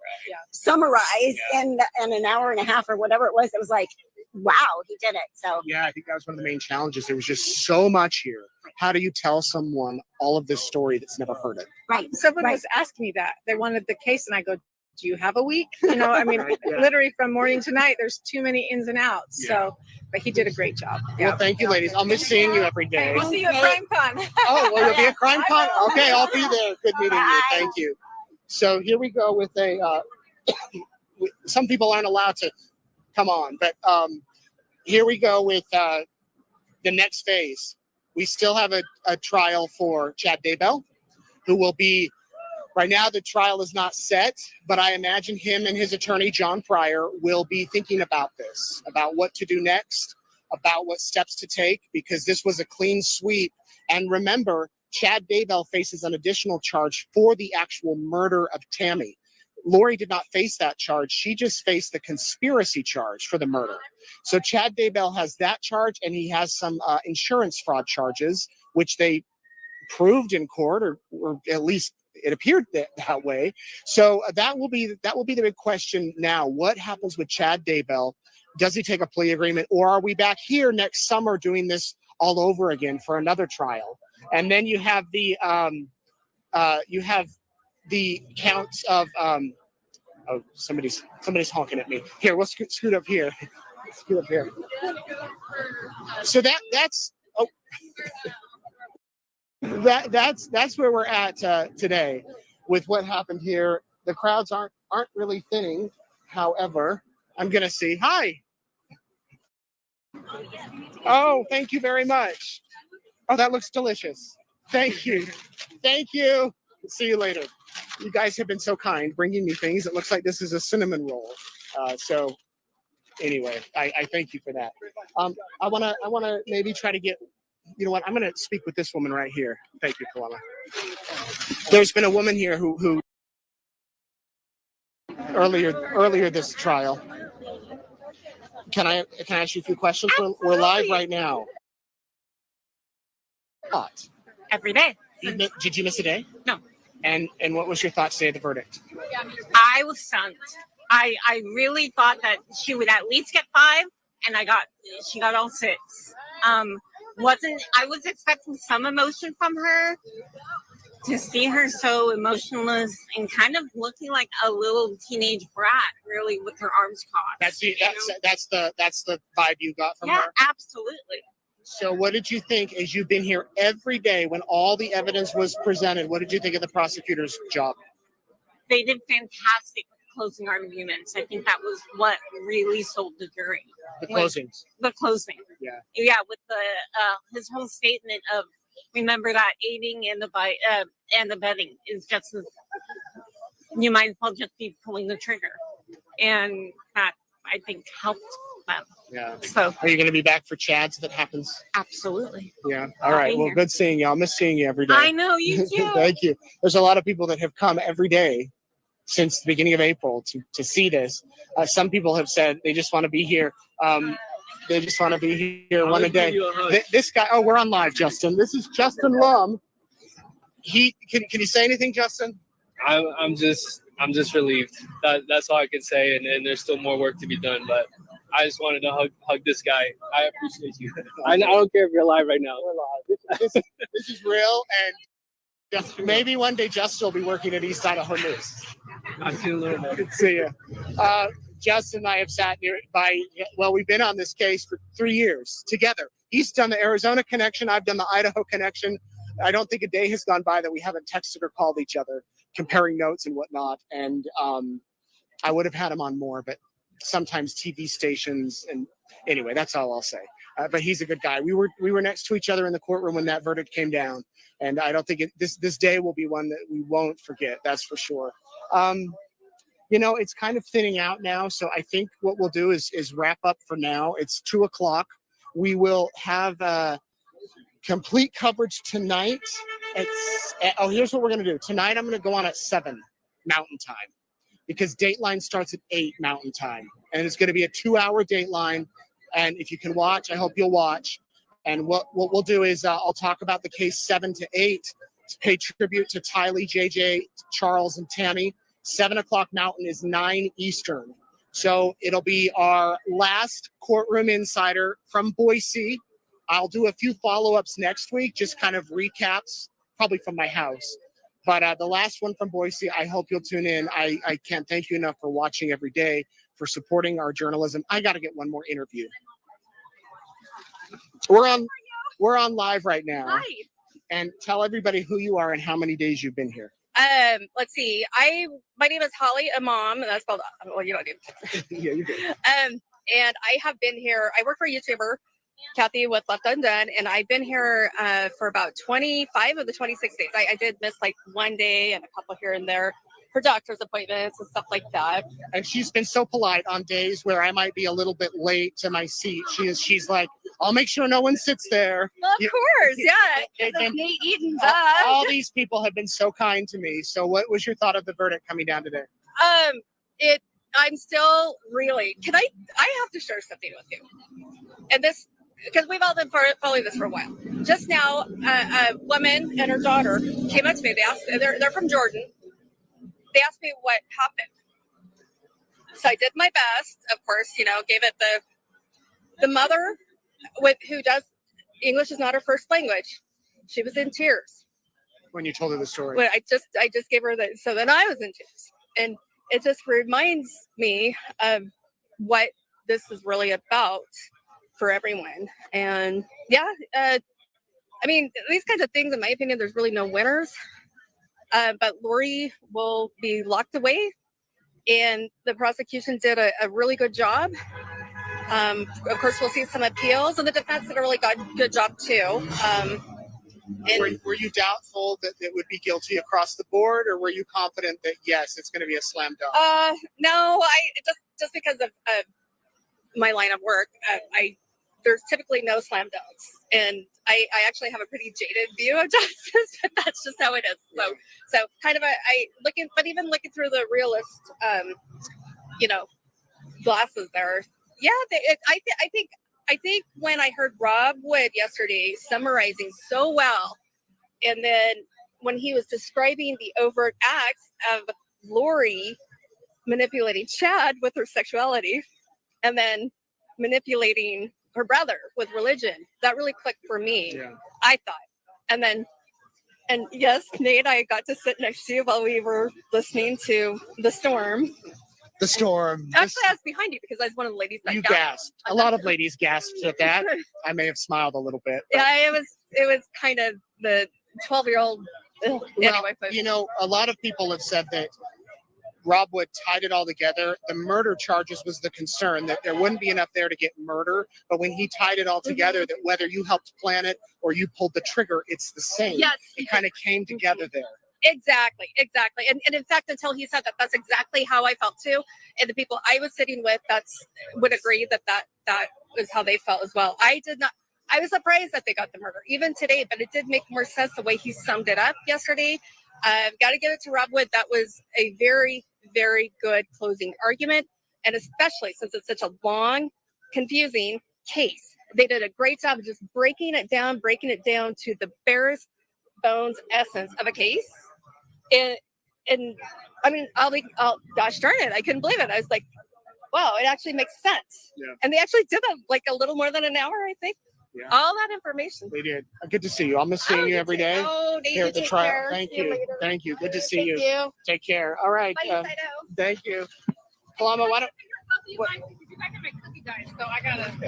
summarize in an hour and a half or whatever it was. It was like, wow, he did it. So yeah, I think that was one of the main challenges. There was just so much here. How do you tell someone all of this story that's never heard it? Right. Someone was asking me that. They wanted the case, and I go, "Do you have a week?" Literally from morning to night, there's too many ins and outs. Yeah. So, but he did a great job. Well, thank you, ladies. I'll miss seeing you every day. We'll see you at CrimeCon. Oh, well, you'll be at CrimeCon? Okay, I'll be there. Good meeting you. Thank you. So here we go with some people aren't allowed to come on, but here we go with the next phase. We still have a trial for Chad Daybell, who will be, right now the trial is not set, but I imagine him and his attorney, John Pryor, will be thinking about this, about what to do next. about what steps to take, because this was a clean sweep. And remember, Chad Daybell faces an additional charge for the actual murder of Tammy. Lori did not face that charge. She just faced the conspiracy charge for the murder. So Chad Daybell has that charge, and he has some insurance fraud charges, which they proved in court, or at least it appeared that way. So that will be the big question now. What happens with Chad Daybell? Does he take a plea agreement, or are we back here next summer doing this all over again for another trial? And then you have the counts of oh, somebody's honking at me. Here, we'll scoot up here. Scoot up here. So that's oh. That's where we're at today with what happened here. The crowds aren't really thinning. However, I'm gonna see. Hi. Oh, thank you very much. Oh, that looks delicious. Thank you. Thank you. See you later. You guys have been so kind bringing me things. It looks like this is a cinnamon roll. So anyway, I thank you for that. I wanna maybe try to get. You know what? I'm going to speak with this woman right here. Thank you, Kalama. There's been a woman here who earlier this trial. Can I ask you a few questions? We're live right now. What? Every day. Did you miss a day? No. And what was your thoughts today of the verdict? I was stunned. I really thought that she would at least get 5, and she got all 6. I was expecting some emotion from her. To see her so emotionless and kind of looking like a little teenage brat, really, with her arms crossed. That's the vibe you got from her? Yeah, absolutely. So what did you think as you've been here every day when all the evidence was presented? What did you think of the prosecutor's job? They did fantastic with closing arguments. I think that was what really sold the jury. The closings. The closing. Yeah. Yeah, with his whole statement of remember that aiding and the abetting is just as, you might as well just be pulling the trigger, and that I think helped them. Yeah. So are you going to be back for Chad's if it happens? Absolutely. Yeah. All right. Well, good seeing you. I'll miss seeing you every day. I know, you too. Thank you. There's a lot of people that have come every day since the beginning of April to see this. Some people have said they just want to be here. They just want to be here one a day. This guy, oh, we're on live, Justin. This is Justin Lum. Can you say anything, Justin? I'm just relieved. That's all I can say, and there's still more work to be done, but I just wanted to hug this guy. I appreciate you. I don't care if you're live right now. We're live. This is real, and maybe one day Justin will be working at East Idaho News. I'll see you a little bit. Good to see you. Justin and I have sat we've been on this case for 3 years together. He's done the Arizona connection. I've done the Idaho connection. I don't think a day has gone by that we haven't texted or called each other, comparing notes and whatnot. And I would have had him on more, but sometimes TV stations and anyway, that's all I'll say. But he's a good guy. We were next to each other in the courtroom when that verdict came down, and I don't think this day will be one that we won't forget. That's for sure. It's kind of thinning out now, so I think what we'll do is wrap up for now. It's 2:00. We will have complete coverage tonight. Here's what we're gonna do. Tonight I'm gonna go on at 7 Mountain Time because Dateline starts at 8 Mountain Time, and it's gonna be a 2-hour Dateline. And if you can watch, I hope you'll watch. And what we'll do is I'll talk about the case 7 to 8 to pay tribute to Tylee, JJ, Charles, and Tammy. 7 o'clock Mountain is 9 Eastern. So it'll be our last courtroom insider from Boise. I'll do a few follow-ups next week, just kind of recaps, probably from my house. But the last one from Boise, I hope you'll tune in. I can't thank you enough for watching every day, for supporting our journalism. I got to get one more interview. We're on live right now. Hi. And tell everybody who you are and how many days you've been here. Let's see. My name is Holly Imam, and that's spelled. Well, you know what I mean. Yeah, you do. And I have been here. I work for a YouTuber, Kathy with Left Undone, and I've been here for about 25 of the 26 days. I did miss like one day and a couple here and there her doctor's appointments and stuff like that. And she's been so polite on days where I might be a little bit late to my seat. She's like, I'll make sure no one sits there. Well, of course, yeah. Nate Eaton, all these people have been so kind to me. So what was your thought of the verdict coming down today? I'm still really, I have to share something with you. And this, because we've all been following this for a while. Just now, a woman and her daughter came up to me. They asked, they're from Jordan. They asked me what happened. So I did my best, of course, gave it the mother who does English is not her first language. She was in tears when you told her the story. When I just gave her so then I was in tears. And it just reminds me of what this is really about for everyone. And I mean, these kinds of things, in my opinion, there's really no winners. But Lori will be locked away, and the prosecution did a really good job. Of course, we'll see some appeals, and the defense did a really good job too. And were you doubtful that it would be guilty across the board, or were you confident that yes, it's going to be a slam dunk? No, just because of my line of work, there's typically no slam dunks, and I actually have a pretty jaded view of justice, but that's just how it is. So kind of but even looking through the realist, glasses there. Yeah, I think when I heard Rob Wood yesterday summarizing so well, and then when he was describing the overt acts of Lori manipulating Chad with her sexuality, and then manipulating her brother with religion, that really clicked for me. Yeah. I thought. And yes, Nate, I got to sit next to you while we were listening to The Storm. The Storm. Actually, I was behind you because I was one of the ladies that you gasped. A lot of ladies gasped at that. I may have smiled a little bit. But. Yeah, it was kind of the 12-year-old. Anyway, but. A lot of people have said that Rob Wood tied it all together. The murder charges was the concern, that there wouldn't be enough there to get murder. But when he tied it all together, that whether you helped plan it or you pulled the trigger, it's the same. Yes. It kind of came together there. Exactly. And in fact, until he said that, that's exactly how I felt too. And the people I was sitting with would agree that was how they felt as well. I was surprised that they got the murder, even today, but it did make more sense the way he summed it up yesterday. Got to give it to Rob Wood. That was a very, very good closing argument. And especially since it's such a long, confusing case, they did a great job of just breaking it down to the barest bones essence of a case. And I mean, gosh darn it, I couldn't believe it. I was like, wow, it actually makes sense. Yeah. And they actually did it like a little more than an hour, I think. Yeah. All that information. They did. Good to see you. I'll miss seeing you every day. Oh, here at the trial. Care. Thank see you. Thank you. Good to see you. Take care. All right. Thank you. Paloma, why don't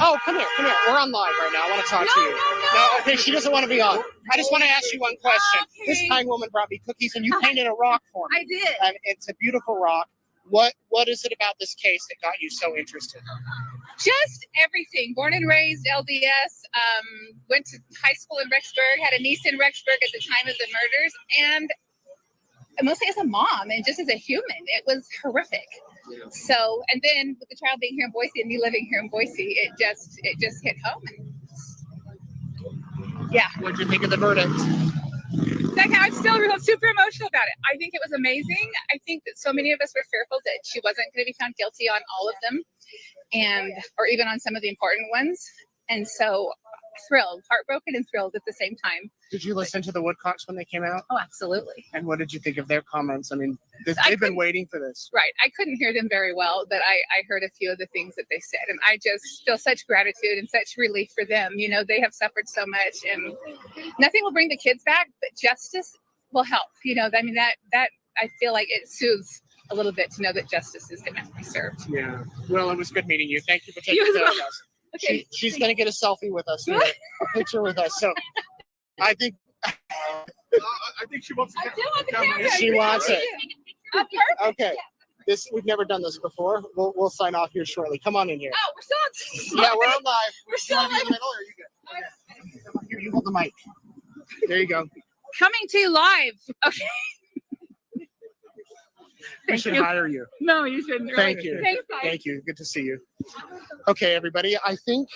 Oh, come here. We're on live right now. I want to talk to you. No, okay, she doesn't want to be on. I just want to ask you one question. Okay. This kind woman brought me cookies, and you painted a rock for me. I did. And it's a beautiful rock. What is it about this case that got you so interested? Just everything. Born and raised LDS. Went to high school in Rexburg. Had a niece in Rexburg at the time of the murders, and mostly as a mom and just as a human, it was horrific. So, and then with the child being here in Boise and me living here in Boise, it just hit home. Yeah. What did you think of the verdict? I'm still super emotional about it. I think it was amazing. I think that so many of us were fearful that she wasn't going to be found guilty on all of them, or even on some of the important ones. And so thrilled, heartbroken and thrilled at the same time. Did you listen to the Woodcocks when they came out? Oh, absolutely. And what did you think of their comments? I mean, they've been waiting for this. Right. I couldn't hear them very well, but I heard a few of the things that they said. And I just feel such gratitude and such relief for them. You know, they have suffered so much, and nothing will bring the kids back, but justice will help. You know, I mean, that I feel like it soothes a little bit to know that justice is going to be served. Yeah. Well, it was good meeting you. Thank you for taking care of us. Okay. She's going to get a selfie with us, here, a picture with us. So I think she wants to camera. She wants it. Okay. We've never done this before. We'll sign off here shortly. Come on in here. Oh, we're still on. Yeah, we're on live. We're still on. In the middle, or are you good? Here, you hold the mic. There you go. Coming to you live. Okay. We should hire you. No, you shouldn't. Thank you. Thanks, guys. Thank you. Good to see you. Okay, everybody. I think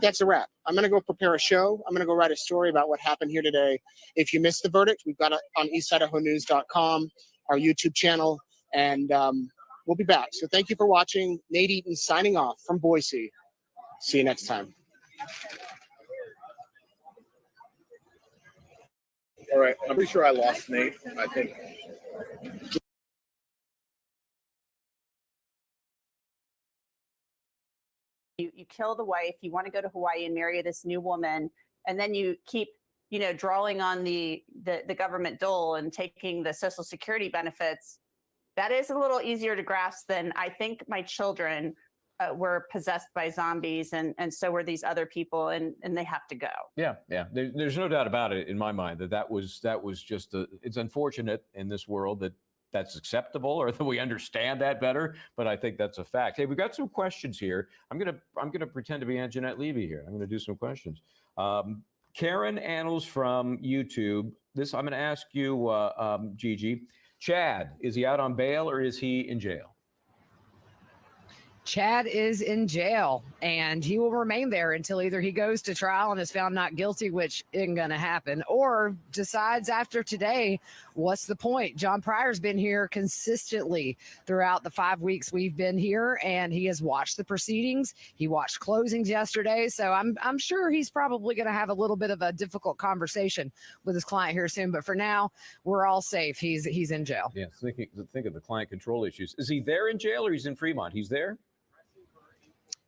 that's a wrap. I'm gonna go prepare a show. I'm gonna go write a story about what happened here today. If you missed the verdict, we've got it on eastidahonews.com, our YouTube channel, and we'll be back. So thank you for watching. Nate Eaton signing off from Boise. See you next time. All right, I'm pretty sure I lost Nate. I think. You kill the wife, you want to go to Hawaii and marry this new woman, and then you keep, drawing on the government dole and taking the Social Security benefits. That is a little easier to grasp than I think my children were possessed by zombies, and so were these other people, and they have to go. Yeah. There's no doubt about it in my mind that was just it's unfortunate in this world that that's acceptable or that we understand that better, but I think that's a fact. Hey, we've got some questions here. I'm gonna pretend to be Anjanette Levy here. I'm gonna do some questions. Karen Annals from YouTube. I'm gonna ask you, Gigi. Chad, is he out on bail or is he in jail? Chad is in jail, and he will remain there until either he goes to trial and is found not guilty, which isn't going to happen, or decides after today, what's the point? John Pryor's been here consistently throughout the 5 weeks we've been here, and he has watched the proceedings. He watched closings yesterday, so I'm sure he's probably going to have a little bit of a difficult conversation with his client here soon. But for now, we're all safe. He's in jail. Yeah, think of the client control issues. Is he there in jail or he's in Fremont? He's there?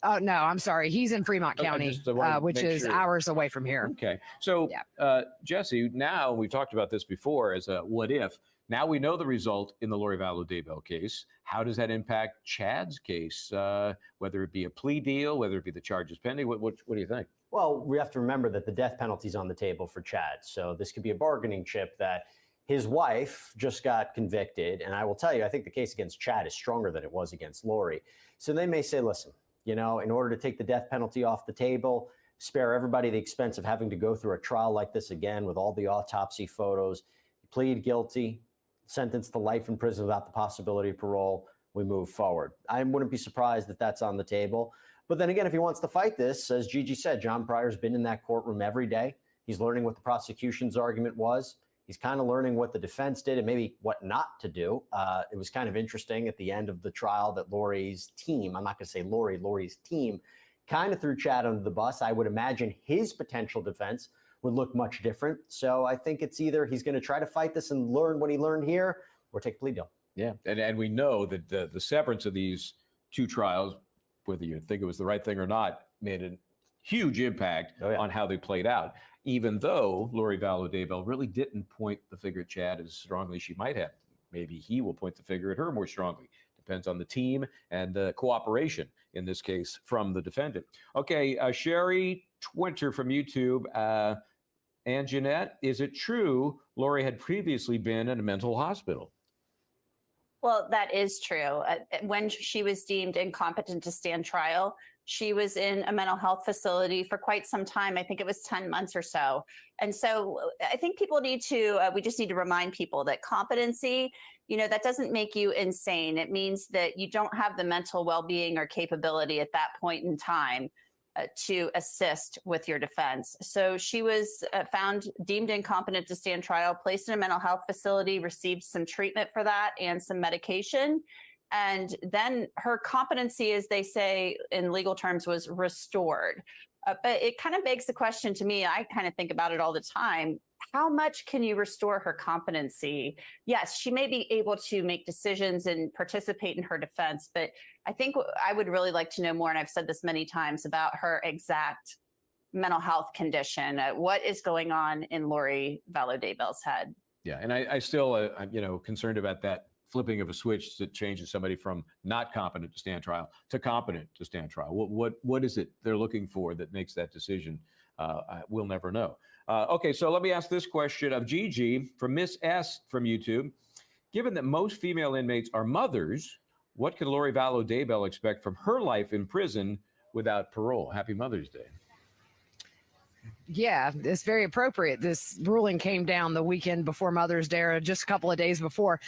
Oh, no, I'm sorry. He's in Fremont County, which is hours away from here. Okay. So, Jesse, now we've talked about this before as a what if. Now we know the result in the Lori Vallow Daybell case. How does that impact Chad's case, whether it be a plea deal, whether it be the charges pending? What do you think? Well, we have to remember that the death penalty is on the table for Chad. So this could be a bargaining chip that his wife just got convicted. And I will tell you, I think the case against Chad is stronger than it was against Lori. So they may say, listen, in order to take the death penalty off the table, spare everybody the expense of having to go through a trial like this again with all the autopsy photos, plead guilty, sentenced to life in prison without the possibility of parole, we move forward. I wouldn't be surprised that that's on the table. But then again, if he wants to fight this, as Gigi said, John Pryor's been in that courtroom every day. He's learning what the prosecution's argument was. He's kind of learning what the defense did and maybe what not to do. It was kind of interesting at the end of the trial that Lori's team, I'm not going to say Lori's team, kind of threw Chad under the bus. I would imagine his potential defense would look much different. So I think it's either he's going to try to fight this and learn what he learned here or take a plea deal. Yeah, and we know that the severance of these two trials, whether you think it was the right thing or not, made a huge impact on how they played out. Even though Lori Vallow Daybell really didn't point the finger at Chad as strongly as she might have. Maybe he will point the finger at her more strongly. Depends on the team and the cooperation, in this case, from the defendant. Okay, Sherry Twinter from YouTube. Anjanette, is it true Lori had previously been in a mental hospital? Well, that is true. When she was deemed incompetent to stand trial, she was in a mental health facility for quite some time. I think it was 10 months or so. And so I think people need to, we just need to remind people that competency, that doesn't make you insane. It means that you don't have the mental well-being or capability at that point in time to assist with your defense. So she was found deemed incompetent to stand trial, placed in a mental health facility, received some treatment for that and some medication. And then her competency, as they say in legal terms, was restored. But it kind of begs the question to me, I kind of think about it all the time, how much can you restore her competency? Yes, she may be able to make decisions and participate in her defense, but I think I would really like to know more, and I've said this many times, about her exact mental health condition. What is going on in Lori Vallow Daybell's head? Yeah, and I still, I'm concerned about that flipping of a switch that changes somebody from not competent to stand trial to competent to stand trial. What is it they're looking for that makes that decision? We'll never know. Okay, so let me ask this question of Gigi from Miss S from YouTube. Given that most female inmates are mothers, what can Lori Vallow Daybell expect from her life in prison without parole? Happy Mother's Day. Yeah, it's very appropriate. This ruling came down the weekend before Mother's Day, or just a couple of days before.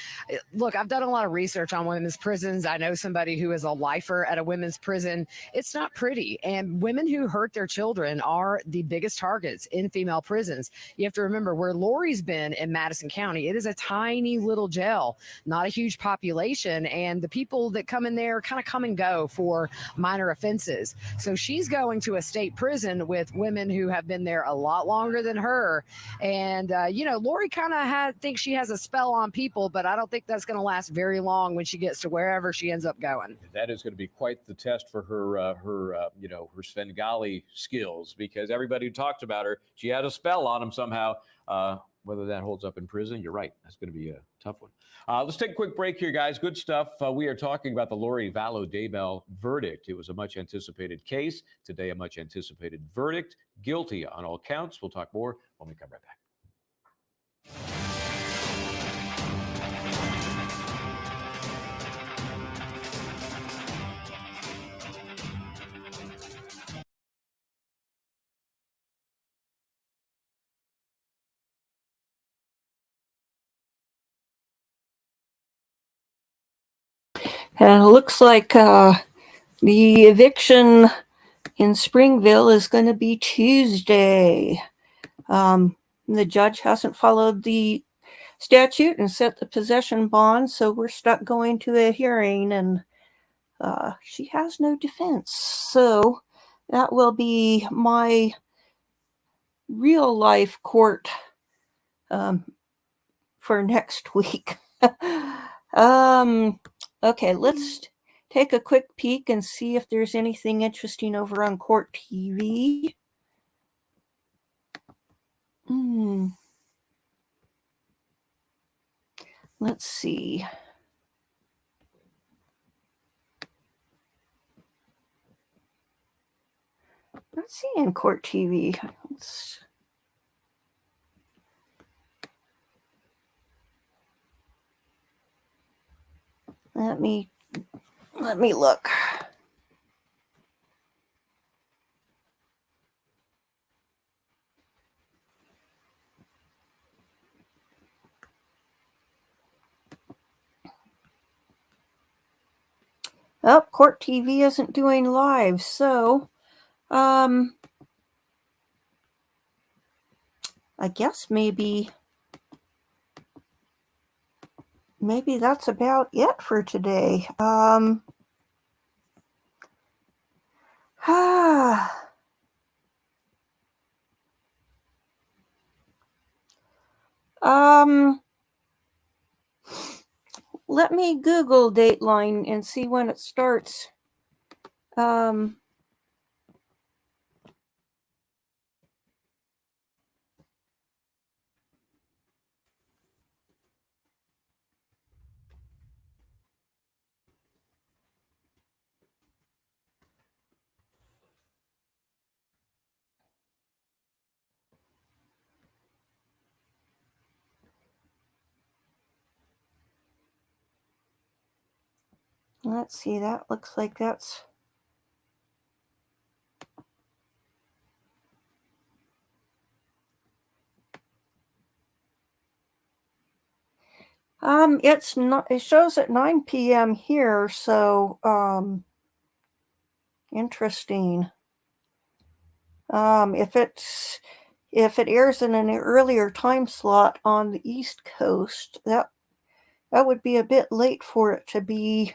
Look, I've done a lot of research on women's prisons. I know somebody who is a lifer at a women's prison. It's not pretty. And women who hurt their children are the biggest targets in female prisons. You have to remember where Lori's been in Madison County, it is a tiny little jail, not a huge population. And the people that come in there kind of come and go for minor offenses. So she's going to a state prison with women who have been there a lot longer than her. And, Lori kind of thinks she has a spell on people, but I don't think that's going to last very long when she gets to wherever she ends up going. That is going to be quite the test for her Svengali skills, because everybody who talked about her, she had a spell on him somehow. Whether that holds up in prison, you're right. That's going to be a tough one. Let's take a quick break here, guys. Good stuff. We are talking about the Lori Vallow Daybell verdict. It was a much anticipated case. Today, a much anticipated verdict. Guilty on all counts. We'll talk more when we come right back. And it looks like the eviction in Springville is going to be Tuesday. The judge hasn't followed the statute and set the possession bond, so we're stuck going to a hearing, and she has no defense. So that will be my real life court for next week. Okay, let's take a quick peek and see if there's anything interesting over on Court TV. Let's see. Let's see in Court TV. Let me look. Oh, Court TV isn't doing live, so I guess maybe that's about it for today. Let me Google Dateline and see when it starts. Let's see, that looks like that's it's not, it shows at 9 p.m. here, so interesting. If it airs in an earlier time slot on the East Coast, that would be a bit late for it to be.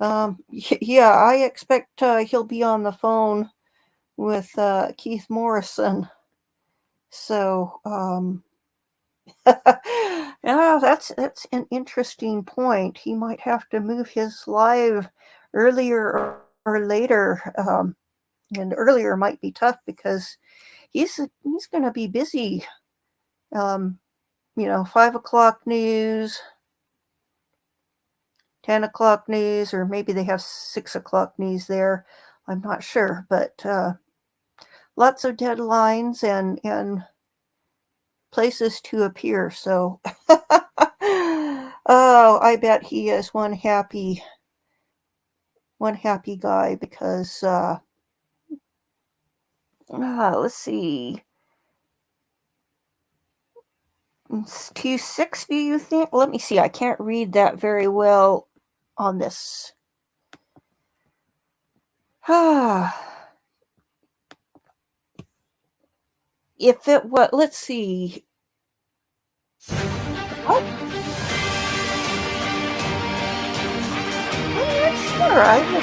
Yeah, I expect he'll be on the phone with Keith Morrison. So, yeah, that's an interesting point. He might have to move his live earlier or later. And earlier might be tough because he's going to be busy. 5 o'clock news, 10 o'clock news, or maybe they have 6 o'clock news there. I'm not sure, but lots of deadlines and places to appear. So, oh, I bet he is one happy guy because Let's see. It's 260, you think? Let me see. I can't read that very well on this. If it was, let's see. Oh. Sure, I will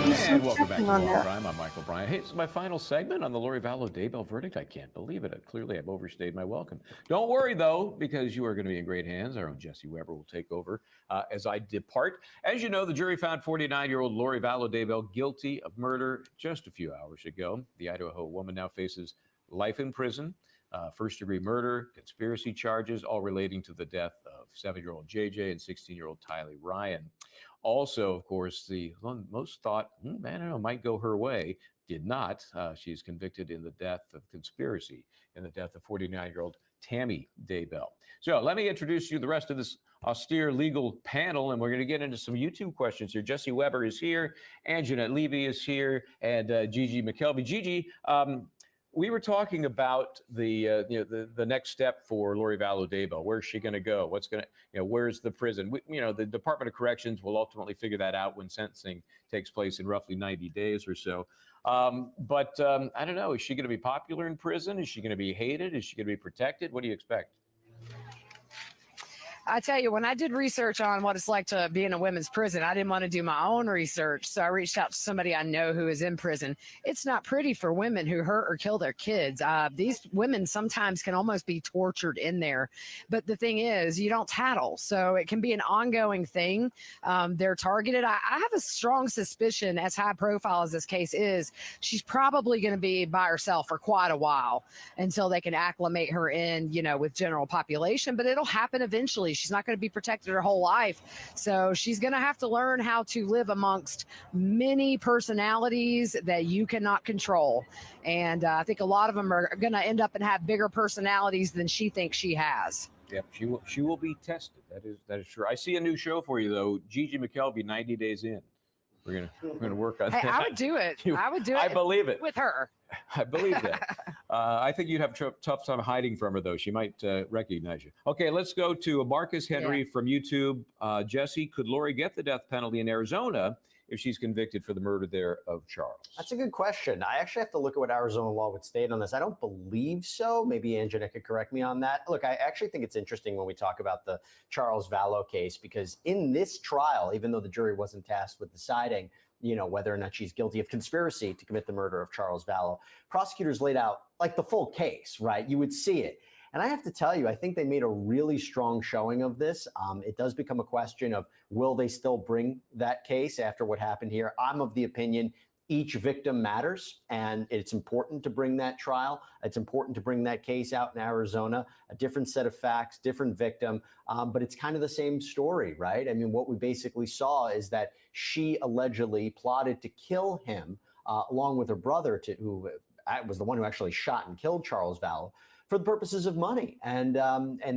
do some And welcome back to checking on Law that. Crime. I'm Michael Bryant. Hey, this is my final segment on the Lori Vallow Daybell verdict. I can't believe it. Clearly, I've overstayed my welcome. Don't worry, though, because you are going to be in great hands. Our own Jesse Weber will take over as I depart. As you know, the jury found 49-year-old Lori Vallow Daybell guilty of murder just a few hours ago. The Idaho woman now faces life in prison, first-degree murder, conspiracy charges, all relating to the death of 7-year-old JJ and 16-year-old Tylee Ryan. Also, of course, the most thought, I don't know, might go her way, did not. She's convicted in the death of conspiracy, in the death of 49-year-old Tammy Daybell. So let me introduce you to the rest of this austere legal panel, and we're going to get into some YouTube questions here. Jesse Weber is here, Anjanette Levy is here, and Gigi McKelvey. Gigi, we were talking about the next step for Lori Vallow Daybell. Where's she going to go? What's going to, where's the prison? The Department of Corrections will ultimately figure that out when sentencing takes place in roughly 90 days or so. But I don't know. Is she going to be popular in prison? Is she going to be hated? Is she going to be protected? What do you expect? I tell you, when I did research on what it's like to be in a women's prison, I didn't want to do my own research. So I reached out to somebody I know who is in prison. It's not pretty for women who hurt or kill their kids. These women sometimes can almost be tortured in there. But the thing is, you don't tattle. So it can be an ongoing thing. They're targeted. I have a strong suspicion, as high profile as this case is, she's probably going to be by herself for quite a while until they can acclimate her in, with general population. But it'll happen eventually. She's not going to be protected her whole life. So she's going to have to learn how to live amongst many personalities that you cannot control. And I think a lot of them are going to end up and have bigger personalities than she thinks she has. Yep, she will be tested. That is true. I see a new show for you, though. Gigi McKelvey, 90 Days In. We're gonna work on that. I would do it. I would do it. I believe it. With her. I believe that. I think you'd have tough time hiding from her, though. She might recognize you. Okay, let's go to Marcus Henry from YouTube. Jesse, could Lori get the death penalty in Arizona if she's convicted for the murder there of Charles? That's a good question. I actually have to look at what Arizona law would state on this. I don't believe so. Maybe Anjanette could correct me on that. Look, I actually think it's interesting when we talk about the Charles Vallow case, because in this trial, even though the jury wasn't tasked with deciding whether or not she's guilty of conspiracy to commit the murder of Charles Vallow, prosecutors laid out like the full case, right? You would see it. And I have to tell you, I think they made a really strong showing of this. It does become a question of, will they still bring that case after what happened here? I'm of the opinion each victim matters, and it's important to bring that trial. It's important to bring that case out in Arizona, a different set of facts, different victim, but it's kind of the same story, right? I mean, what we basically saw is that she allegedly plotted to kill him along with her brother, who was the one who actually shot and killed Charles Vallow, for the purposes of money and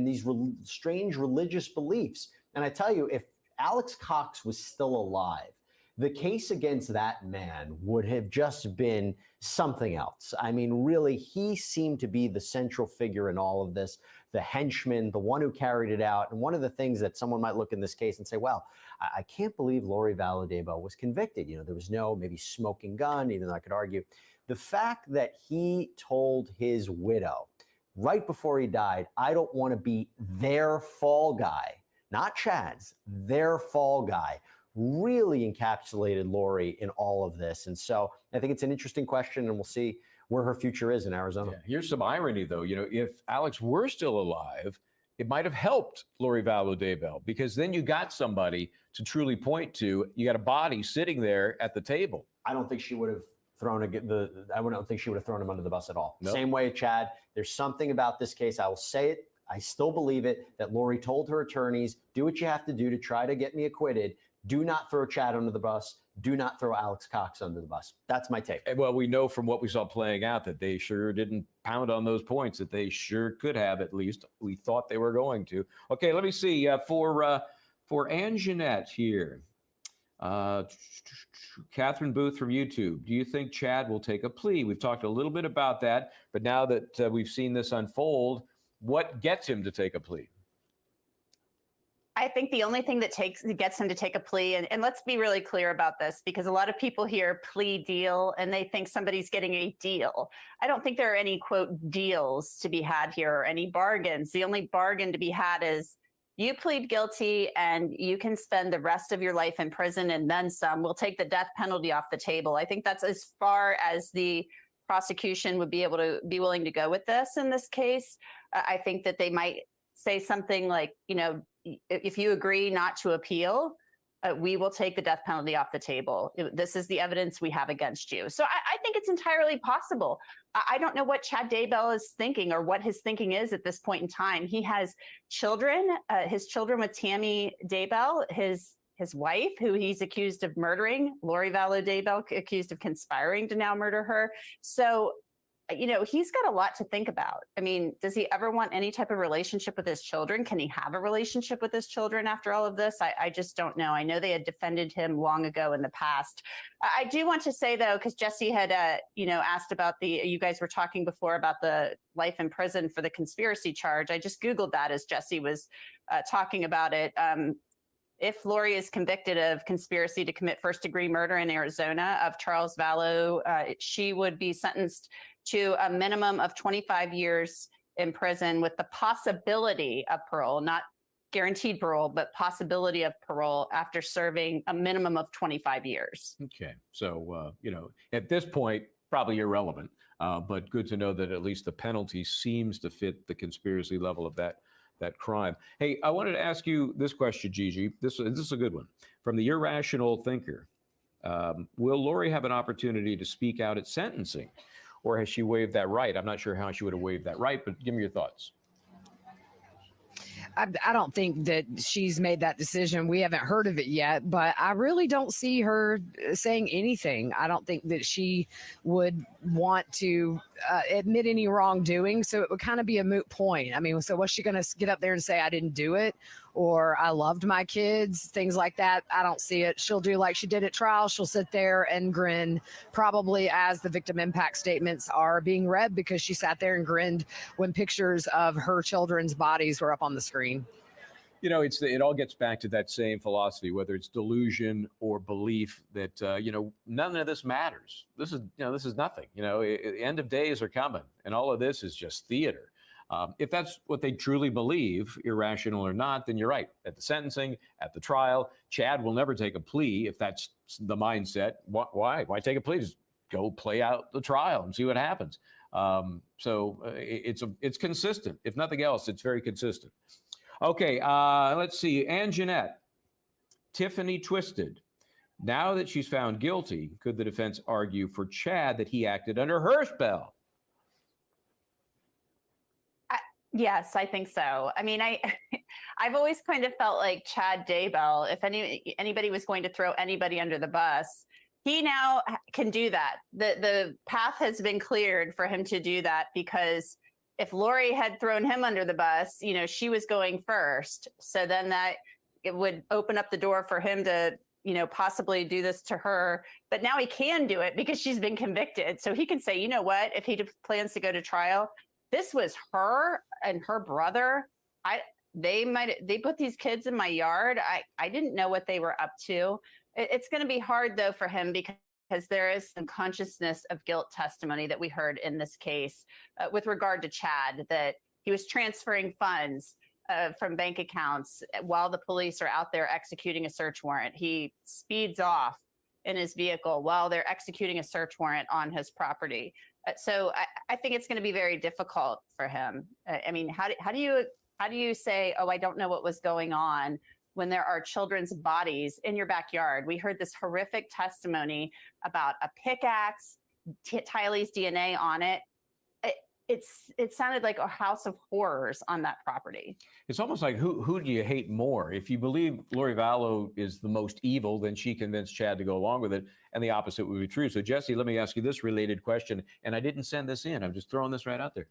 these strange religious beliefs. And I tell you, if Alex Cox was still alive, the case against that man would have just been something else. I mean, really, he seemed to be the central figure in all of this, the henchman, the one who carried it out. And one of the things that someone might look in this case and say, well, I can't believe Lori Vallow Daybell was convicted. There was no maybe smoking gun, even though I could argue. The fact that he told his widow right before he died, I don't want to be their fall guy, not Chad's, their fall guy, really encapsulated Lori in all of this. And so I think it's an interesting question, and we'll see where her future is in Arizona. Yeah. Here's some irony, though. If Alex were still alive, it might have helped Lori Vallow Daybell, because then you got somebody to truly point to. You got a body sitting there at the table. I don't think she would have thrown I don't think she would have thrown him under the bus at all. Nope. Same way, Chad. There's something about this case. I will say it. I still believe it, that Lori told her attorneys, do what you have to do to try to get me acquitted. Do not throw Chad under the bus. Do not throw Alex Cox under the bus. That's my take. Well, we know from what we saw playing out that they sure didn't pound on those points, that they sure could have, at least. We thought they were going to. Okay, let me see. For Anjanette here. Catherine Booth from YouTube. Do you think Chad will take a plea? We've talked a little bit about that, but now that we've seen this unfold, what gets him to take a plea? I think the only thing that gets him to take a plea, and let's be really clear about this, because a lot of people hear plea deal and they think somebody's getting a deal. I don't think there are any, quote, deals to be had here or any bargains. The only bargain to be had is you plead guilty and you can spend the rest of your life in prison and then some. We'll take the death penalty off the table. I think that's as far as the prosecution would be able to be willing to go with this in this case. I think that they might say something like, you know, if you agree not to appeal, we will take the death penalty off the table. This is the evidence we have against you. So I think it's entirely possible. I don't know what Chad Daybell is thinking or what his thinking is at this point in time. He has children, his children with Tammy Daybell, his wife, who he's accused of murdering, Lori Vallow Daybell, accused of conspiring to now murder her. So, you know, he's got a lot to think about. I mean, does he ever want any type of relationship with his children? Can he have a relationship with his children after all of this? I just don't know. I know they had defended him long ago in the past. I do want to say, though, because Jesse had, asked about you guys were talking before about the life in prison for the conspiracy charge. I just Googled that as Jesse was talking about it. If Lori is convicted of conspiracy to commit first-degree murder in Arizona of Charles Vallow, she would be sentenced to a minimum of 25 years in prison with the possibility of parole, not guaranteed parole, but possibility of parole after serving a minimum of 25 years. Okay. So, at this point, probably irrelevant, but good to know that at least the penalty seems to fit the conspiracy level of that crime. Hey, I wanted to ask you this question, Gigi. This is a good one. From the irrational thinker, will Lori have an opportunity to speak out at sentencing, or has she waived that right? I'm not sure how she would have waived that right, but give me your thoughts. I don't think that she's made that decision. We haven't heard of it yet, but I really don't see her saying anything. I don't think that she would want to admit any wrongdoing. So it would kind of be a moot point. I mean, so what's she going to get up there and say, I didn't do it, or I loved my kids, things like that? I don't see it. She'll do like she did at trial. She'll sit there and grin, probably as the victim impact statements are being read, because she sat there and grinned when pictures of her children's bodies were up on the screen. You know, it all gets back to that same philosophy, whether it's delusion or belief that, none of this matters. This is nothing. The end of days are coming, and all of this is just theater. If that's what they truly believe, irrational or not, then you're right. At the sentencing, at the trial, Chad will never take a plea if that's the mindset. Why? Why take a plea? Just go play out the trial and see what happens. It's consistent. If nothing else, it's very consistent. Okay, let's see. Ann Jeanette, Tiffany Twisted. Now that she's found guilty, could the defense argue for Chad that he acted under her spell? Yes, I think so. I mean, I've always kind of felt like Chad Daybell, if anybody was going to throw anybody under the bus, he now can do that. The path has been cleared for him to do that, because if Lori had thrown him under the bus, she was going first. So then it would open up the door for him to, possibly do this to her. But now he can do it because she's been convicted. So he can say, you know what, if he plans to go to trial, this was her and her brother. They put these kids in my yard. I didn't know what they were up to. It's going to be hard, though, for him, because there is some consciousness of guilt testimony that we heard in this case with regard to Chad, that he was transferring funds from bank accounts while the police are out there executing a search warrant. He speeds off in his vehicle while they're executing a search warrant on his property. So I think it's going to be very difficult for him. I mean, how do you say, oh, I don't know what was going on, when there are children's bodies in your backyard? We heard this horrific testimony about a pickaxe, Tylee's DNA on it. it sounded like a house of horrors on that property. It's almost like who do you hate more? If you believe Lori Vallow is the most evil, then she convinced Chad to go along with it, and the opposite would be true. So, Jesse, let me ask you this related question, and I didn't send this in. I'm just throwing this right out there.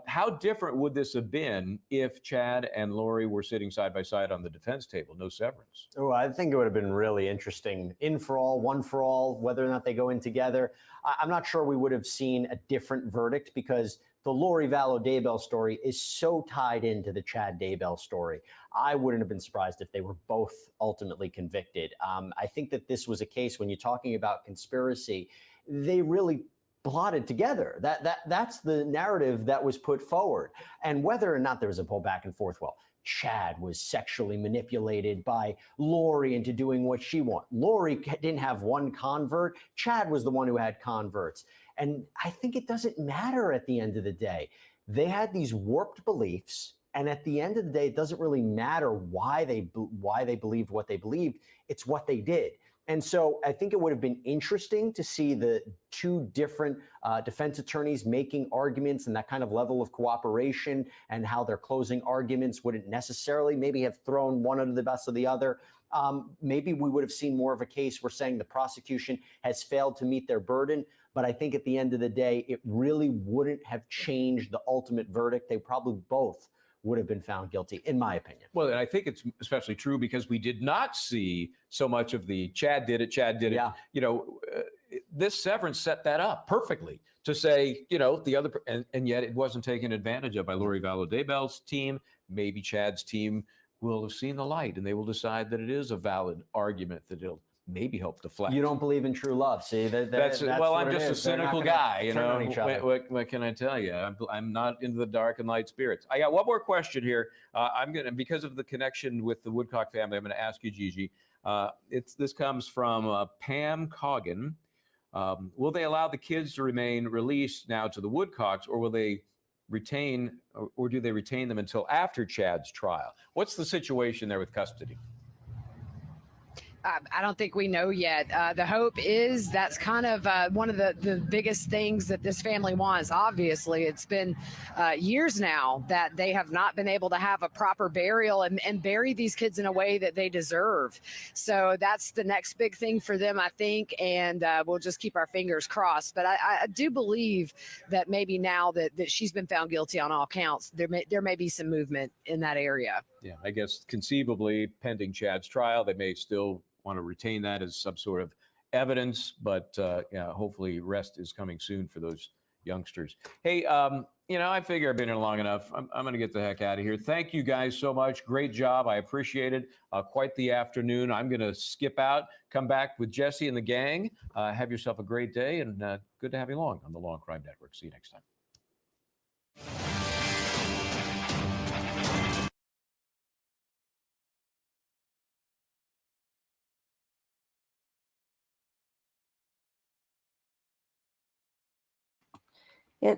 How different would this have been if Chad and Lori were sitting side by side on the defense table, no severance? Oh, I think it would have been really interesting. In for all, one for all, whether or not they go in together. I'm not sure we would have seen a different verdict because the Lori Vallow Daybell story is so tied into the Chad Daybell story. I wouldn't have been surprised if they were both ultimately convicted. I think that this was a case when you're talking about conspiracy, they really plotted together. That's the narrative that was put forward. And whether or not there was a pull back and forth, well, Chad was sexually manipulated by Lori into doing what she wanted. Lori didn't have one convert. Chad was the one who had converts. And I think it doesn't matter at the end of the day. They had these warped beliefs. And at the end of the day, it doesn't really matter why they believed what they believed. It's what they did. And so I think it would have been interesting to see the two different defense attorneys making arguments and that kind of level of cooperation and how their closing arguments wouldn't necessarily maybe have thrown one under the bus of the other. Maybe we would have seen more of a case where saying the prosecution has failed to meet their burden. But I think at the end of the day, it really wouldn't have changed the ultimate verdict. They probably both would have been found guilty, in my opinion. Well, and I think it's especially true because we did not see so much of the Chad did it. You know, this severance set that up perfectly to say, you know, the other, and yet it wasn't taken advantage of by Lori Vallow Daybell's team. Maybe Chad's team will have seen the light and they will decide that it is a valid argument that it'll maybe help deflect. You don't believe in true love. See, that's well, I'm what just it a is. They're not cynical gonna guy, you turn know. on each other. What can I tell you? I'm not into the dark and light spirits. I got one more question here. Because of the connection with the Woodcock family, I'm gonna ask you, Gigi. This comes from Pam Coggin. Will they allow the kids to remain released now to the Woodcocks, or will they retain, or do they retain them until after Chad's trial? What's the situation there with custody? I don't think we know yet. The hope is that's kind of one of the biggest things that this family wants. Obviously, it's been years now that they have not been able to have a proper burial and bury these kids in a way that they deserve. So that's the next big thing for them, I think, and we'll just keep our fingers crossed. But I do believe that maybe now that she's been found guilty on all counts, there may be some movement in that area. Yeah, I guess conceivably, pending Chad's trial, they may still want to retain that as some sort of evidence, but hopefully rest is coming soon for those youngsters. Hey, I figure I've been here long enough. I'm going to get the heck out of here. Thank you guys so much. Great job. I appreciate it. Quite the afternoon. I'm going to skip out, come back with Jesse and the gang. Have yourself a great day, and good to have you along on the Law and Crime Network. See you next time.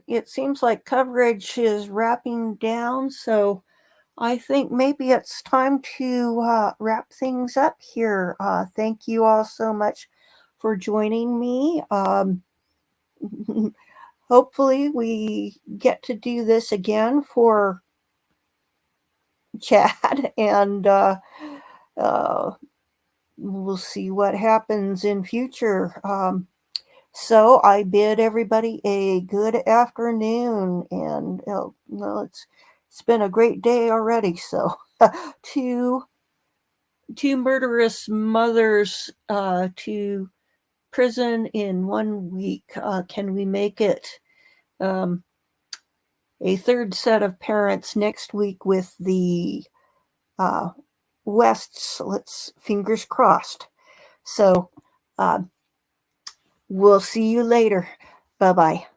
It seems like coverage is wrapping down, so I think maybe it's time to wrap things up here. Thank you all so much for joining me. Hopefully we get to do this again for Chad, and we'll see what happens in future. So I bid everybody a good afternoon, and it's been a great day already. So two murderous mothers to prison in 1 week. Can we make it a third set of parents next week with the Wests? Let's fingers crossed. So we'll see you later. Bye-bye.